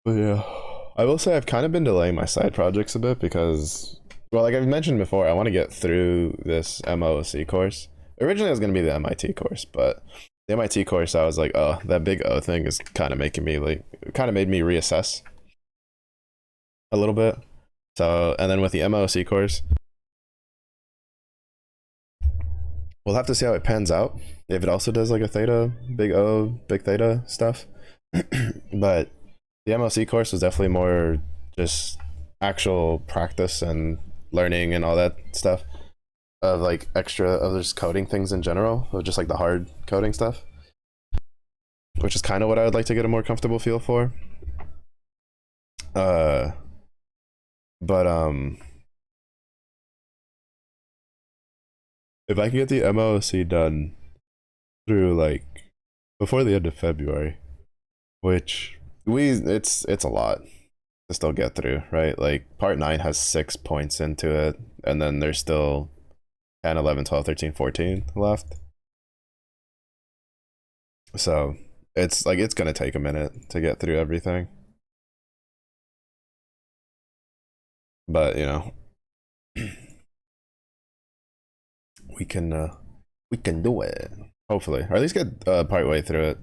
But yeah, I will say I've kind of been delaying my side projects a bit because, well, like I've mentioned before, I want to get through this MOC course. Originally, it was going to be the MIT course, but the MIT course, I was like, oh, that big O thing is kind of making me like, kind of made me reassess a little bit. So, and then with the MOC course, we'll have to see how it pans out. If it also does like a theta, big O, big theta stuff. But the MOC course was definitely more just actual practice and learning and all that stuff of like extra of just coding things in general, of just like the hard coding stuff, which is kind of what I would like to get a more comfortable feel for. Uh, but if I can get the MOC done through like before the end of February, which it's a lot to still get through, right? Like part 9 has 6 points into it, and then there's still 10, 11, 12, 13, 14 left. So it's like it's gonna take a minute to get through everything. But you know, we can do it. Hopefully. Or at least get part way through it.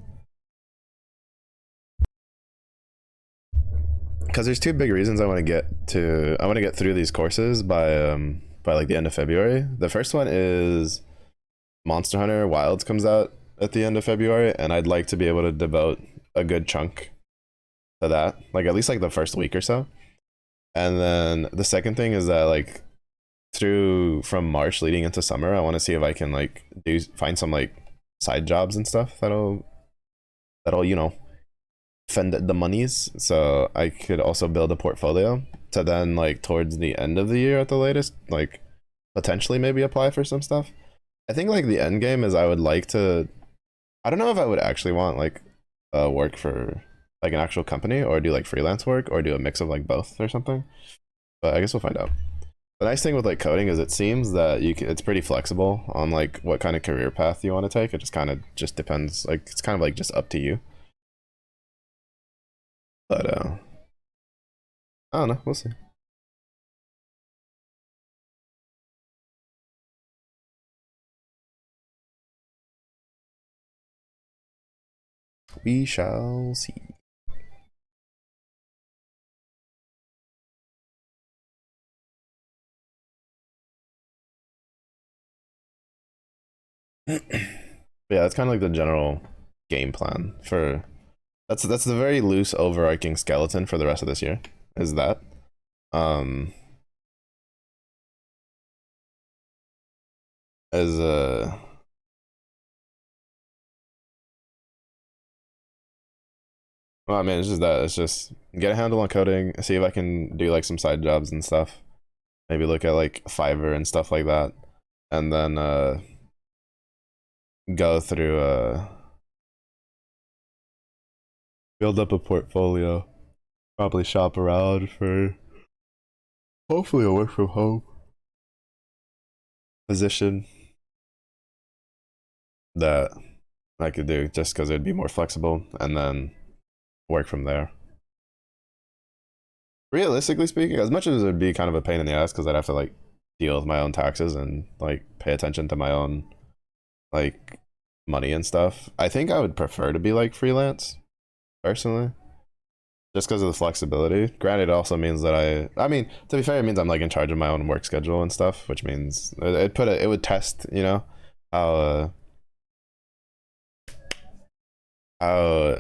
Because there's two big reasons I want to get through these courses by like the end of February. The first one is Monster Hunter Wilds comes out at the end of February, and I'd like to be able to devote a good chunk to that, like at least like the first week or so. And then the second thing is that like through from March leading into summer, I want to see if I can like find some like side jobs and stuff that'll you know fend the monies, so I could also build a portfolio to then like towards the end of the year at the latest, like potentially maybe apply for some stuff. I think like the end game is I would like to. I don't know if I would actually want like work for like an actual company or do like freelance work or do a mix of like both or something. But I guess we'll find out. The nice thing with like coding is it seems that it's pretty flexible on like what kind of career path you want to take. It just kind of just depends. Like it's kind of like just up to you. But I don't know. We'll see. We shall see. Yeah, that's kind of like the general game plan for. That's the very loose overarching skeleton for the rest of this year. Is that um as well, I mean, it's just that it's just get a handle on coding, see if I can do like some side jobs and stuff. Maybe look at like Fiverr and stuff like that, and then go through build up a portfolio. Probably shop around for hopefully a work from home position that I could do just because it'd be more flexible, and then work from there. Realistically speaking, as much as it would be kind of a pain in the ass because I'd have to like deal with my own taxes and like pay attention to my own like money and stuff, I think I would prefer to be like freelance personally, just because of the flexibility. Granted, it also means that I mean, to be fair, it means I'm like in charge of my own work schedule and stuff, which means it would test, you know, how how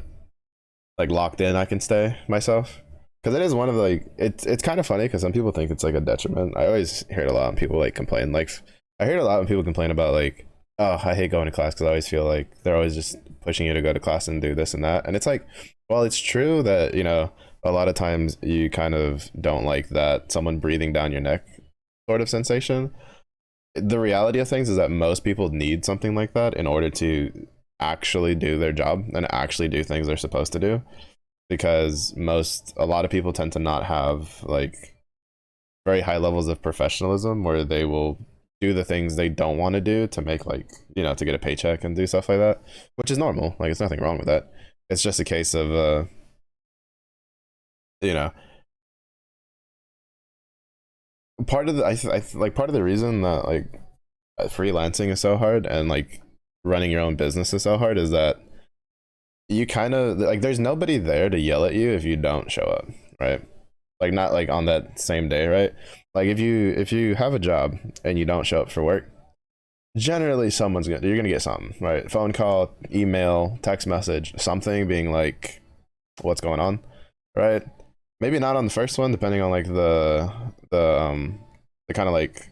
like locked in I can stay myself. Because it is one of the, like it's kind of funny because some people think it's like a detriment. I always hear it a lot when people like complain. Like I hear it a lot when people complain about like, oh, I hate going to class because I always feel like they're always just pushing you to go to class and do this and that. And it's like, well, it's true that you know a lot of times you kind of don't like that someone breathing down your neck sort of sensation. The reality of things is that most people need something like that in order to actually do their job and actually do things they're supposed to do, because a lot of people tend to not have like very high levels of professionalism where they will do the things they don't want to do to make like, you know, to get a paycheck and do stuff like that, which is normal. Like it's nothing wrong with that. It's just a case of you know, part of the like part of the reason that like freelancing is so hard and like running your own business is so hard is that you kind of like there's nobody there to yell at you if you don't show up, right? Like not like on that same day, right? Like if you have a job and you don't show up for work, generally you're gonna get something, right? Phone call, email, text message, something being like, what's going on, right? Maybe not on the first one, depending on like the kind of like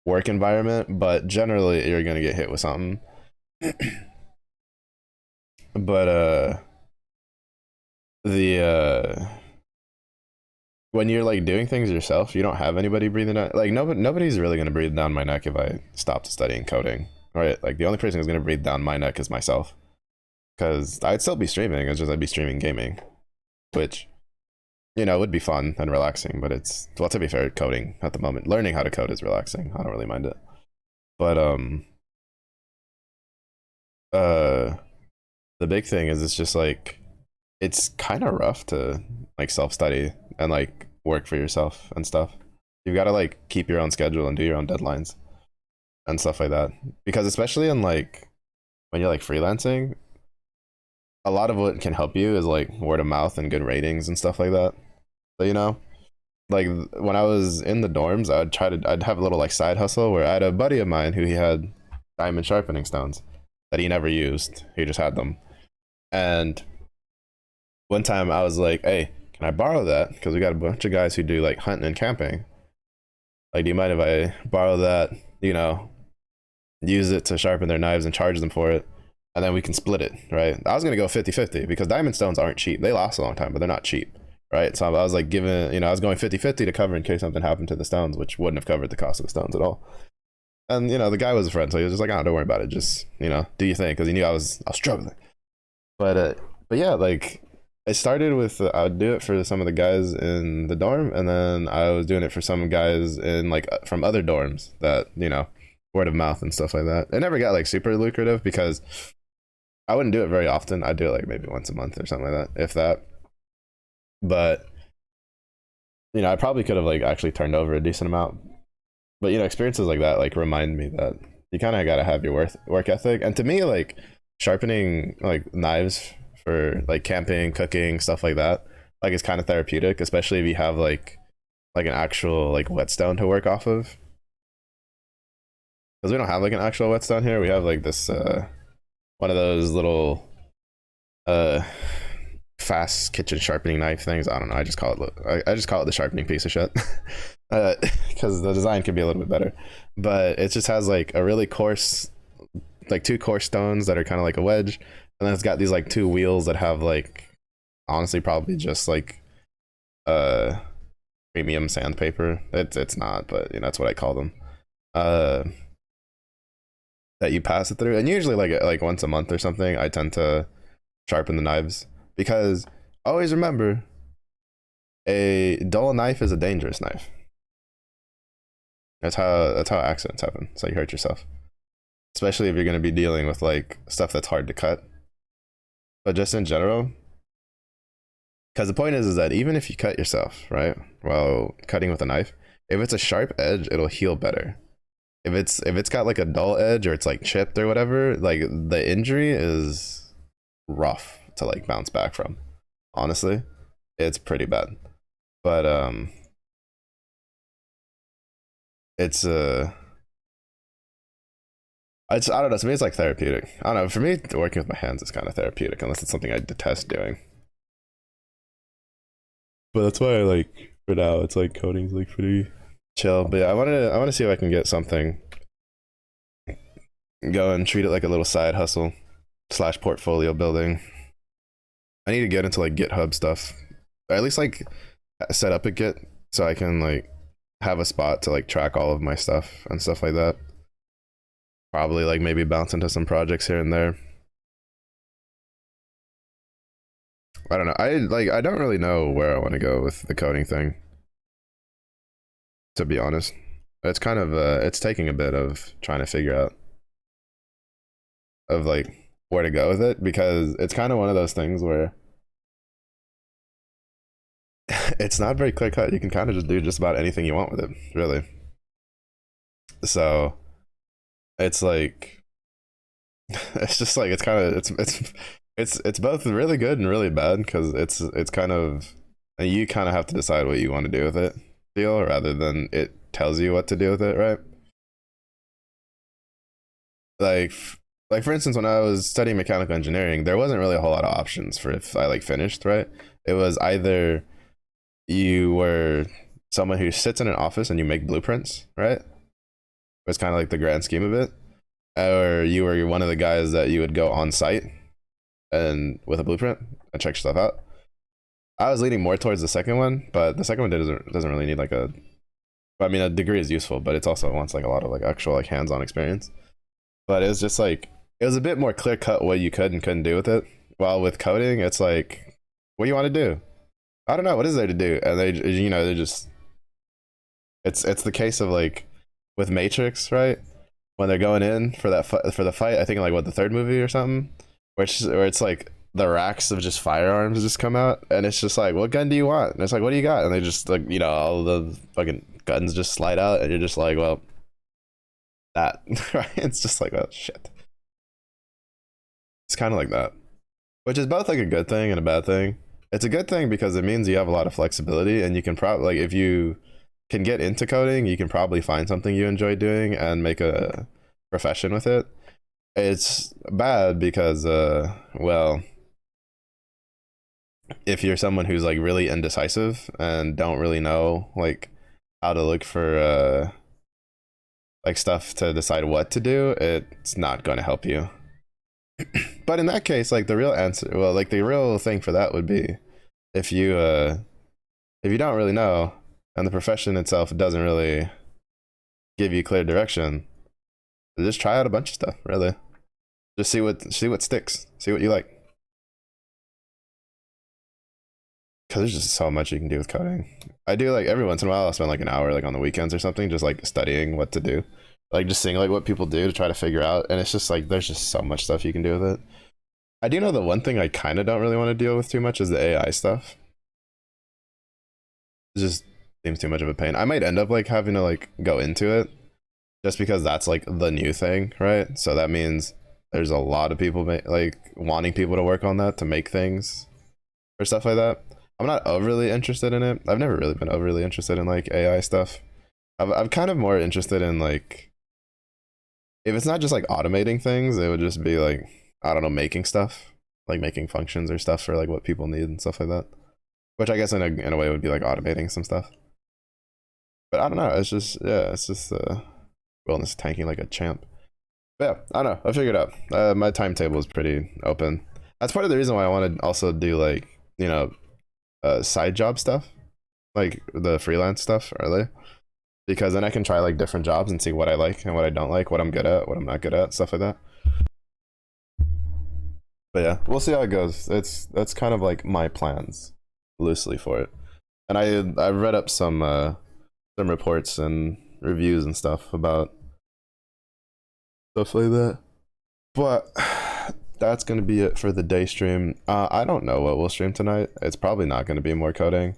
work environment, but generally you're gonna get hit with something. But the when you're like doing things yourself, you don't have anybody breathing down. Like nobody's really gonna breathe down my neck if I stopped studying coding, right? Like the only person who's gonna breathe down my neck is myself, because I'd still be streaming. It's just I'd be streaming gaming, which would be fun and relaxing. But it's, well, to be fair, coding at the moment, learning how to code is relaxing. I don't really mind it. But the big thing is it's just like it's kind of rough to like self study and like work for yourself and stuff. You've got to like keep your own schedule and do your own deadlines and stuff like that. Because especially in like when you're like freelancing, a lot of what can help you is like word of mouth and good ratings and stuff like that. So like when I was in the dorms, I'd have a little like side hustle where I had a buddy of mine who he had diamond sharpening stones that he never used. He just had them. And one time I was like, hey, can I borrow that? Because we got a bunch of guys who do like hunting and camping. Like, do you mind if I borrow that? Use it to sharpen their knives and charge them for it. And then we can split it, right? I was going to go 50-50 because diamond stones aren't cheap. They last a long time, but they're not cheap, right? So I was like I was going 50-50 to cover in case something happened to the stones, which wouldn't have covered the cost of the stones at all. And, the guy was a friend, so he was just like, oh, don't worry about it. Just, do your thing. Because he knew I was struggling. But yeah, like, I started with I would do it for some of the guys in the dorm, and then I was doing it for some guys in like from other dorms that word of mouth and stuff like that. It never got like super lucrative because I wouldn't do it very often. I'd do it like maybe once a month or something like that, if that. But I probably could have like actually turned over a decent amount. But experiences like that like remind me that you kind of got to have your work ethic. And to me, like sharpening like knives for like camping, cooking, stuff like that, like it's kind of therapeutic, especially if you have like an actual like whetstone to work off of. Because we don't have like an actual whetstone here. We have like this one of those little fast kitchen sharpening knife things. I don't know. I just call it the sharpening piece of shit. Because the design could be a little bit better, but it just has like a really coarse, like two coarse stones that are kind of like a wedge, and then it's got these like two wheels that have like honestly probably just like premium sandpaper. It's not, but that's what I call them. That you pass it through, and usually like once a month or something, I tend to sharpen the knives because always remember, a dull knife is a dangerous knife. That's how accidents happen. So you hurt yourself, especially if you're going to be dealing with like stuff that's hard to cut. But just in general, because the point is that even if you cut yourself, right, while cutting with a knife, if it's a sharp edge, it'll heal better. If it's got like a dull edge or it's like chipped or whatever, like the injury is rough to like bounce back from. Honestly, it's pretty bad. But it's I don't know. To me, it's like therapeutic. I don't know. For me, working with my hands is kind of therapeutic, unless it's something I detest doing. But that's why I like for now. It's like coding's like pretty chill. But yeah, I want to see if I can get something going. Treat it like a little side hustle / portfolio building. I need to get into like GitHub stuff, or at least like set up a Git so I can like have a spot to like track all of my stuff and stuff like that. Probably like maybe bounce into some projects here and there. I don't know. I don't really know where I want to go with the coding thing. To be honest, it's kind of it's taking a bit of trying to figure out of like where to go with it, because it's kind of one of those things where it's not very clear cut. You can kind of just do just about anything you want with it, really. So it's like It's just like it's kind of it's both really good and really bad because it's kind of you kind of have to decide what you want to do with it, deal rather than it tells you what to do with it, right? Like like for instance, when I was studying mechanical engineering, there wasn't really a whole lot of options for if I like finished, right? It was either you were someone who sits in an office and you make blueprints, right? It's kind of like the grand scheme of it, or you were one of the guys that you would go on site and with a blueprint and check stuff out. I was leaning more towards the second one, but the second one doesn't really need like a. I mean, a degree is useful, but it's also wants like a lot of like actual like hands-on experience. But it was just like it was a bit more clear cut what you could and couldn't do with it. While with coding, it's like, what do you want to do? I don't know. What is there to do? And they just it's the case of like with Matrix, right? When they're going in for that for the fight, I think like what the third movie or something, where it's like the racks of just firearms just come out, and it's just like, what gun do you want? And it's like, what do you got? And they just like all the fucking guns just slide out, and you're just like, well, that right? It's just like, oh shit. It's kind of like that, which is both like a good thing and a bad thing. It's a good thing because it means you have a lot of flexibility, and you can probably like if you can get into coding, you can probably find something you enjoy doing and make a profession with it. It's bad because well, if you're someone who's like really indecisive and don't really know like how to look for like stuff to decide what to do, it's not going to help you. But in that case, like the real answer, well, like the real thing for that would be if you don't really know and the profession itself doesn't really give you clear direction, just try out a bunch of stuff, really. Just see what sticks, see what you like. Because there's just so much you can do with coding. I do like every once in a while I'll spend like an hour like on the weekends or something just like studying what to do. Like just seeing like what people do to try to figure out, and it's just like there's just so much stuff you can do with it. I do know the one thing I kind of don't really want to deal with too much is the AI stuff. It just seems too much of a pain. I might end up like having to like go into it just because that's like the new thing, right? So that means there's a lot of people like wanting people to work on that to make things or stuff like that. I'm not overly interested in it. I've never really been overly interested in like AI stuff. I'm kind of more interested in like if it's not just like automating things, it would just be like I don't know, making stuff, like making functions or stuff for like what people need and stuff like that. Which I guess in a way would be like automating some stuff. But I don't know. It's just wellness tanking like a champ. But yeah, I don't know. I figured it out. My timetable is pretty open. That's part of the reason why I want to also do like side job stuff, like the freelance stuff early, because then I can try like different jobs and see what I like and what I don't like, what I'm good at, what I'm not good at, stuff like that. But yeah, we'll see how it goes. That's kind of like my plans loosely for it. And I read up some reports and reviews and stuff about stuff like that. But that's gonna be it for the day stream. I don't know what we'll stream tonight. It's probably not gonna be more coding.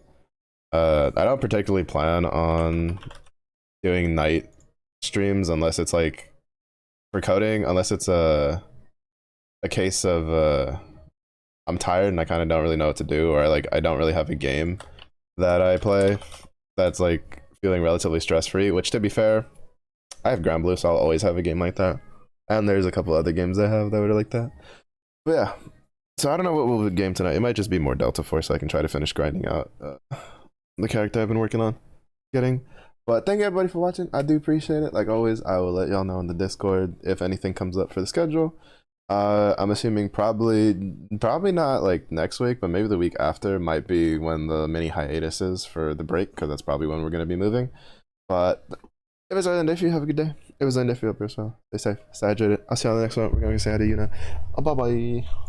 I don't particularly plan on doing night streams unless it's like for coding, unless it's a case of I'm tired and I kind of don't really know what to do, or I don't really have a game that I play that's like feeling relatively stress free. Which to be fair, I have Grand Blue, so I'll always have a game like that. And there's a couple other games I have that would like that. But yeah, so I don't know what we'll game tonight. It might just be more Delta Force, so I can try to finish grinding out the character I've been working on getting. But thank you everybody for watching. I do appreciate it. Like always, I will let y'all know in the Discord if anything comes up for the schedule. I'm assuming probably not like next week, but maybe the week after might be when the mini hiatus is for the break, because that's probably when we're going to be moving. But if it's other than if you have a good day. It was the end if you hope you're well. Stay safe, stay hydrated. I'll see you on the next one. We're going to say hi to you now. Bye bye.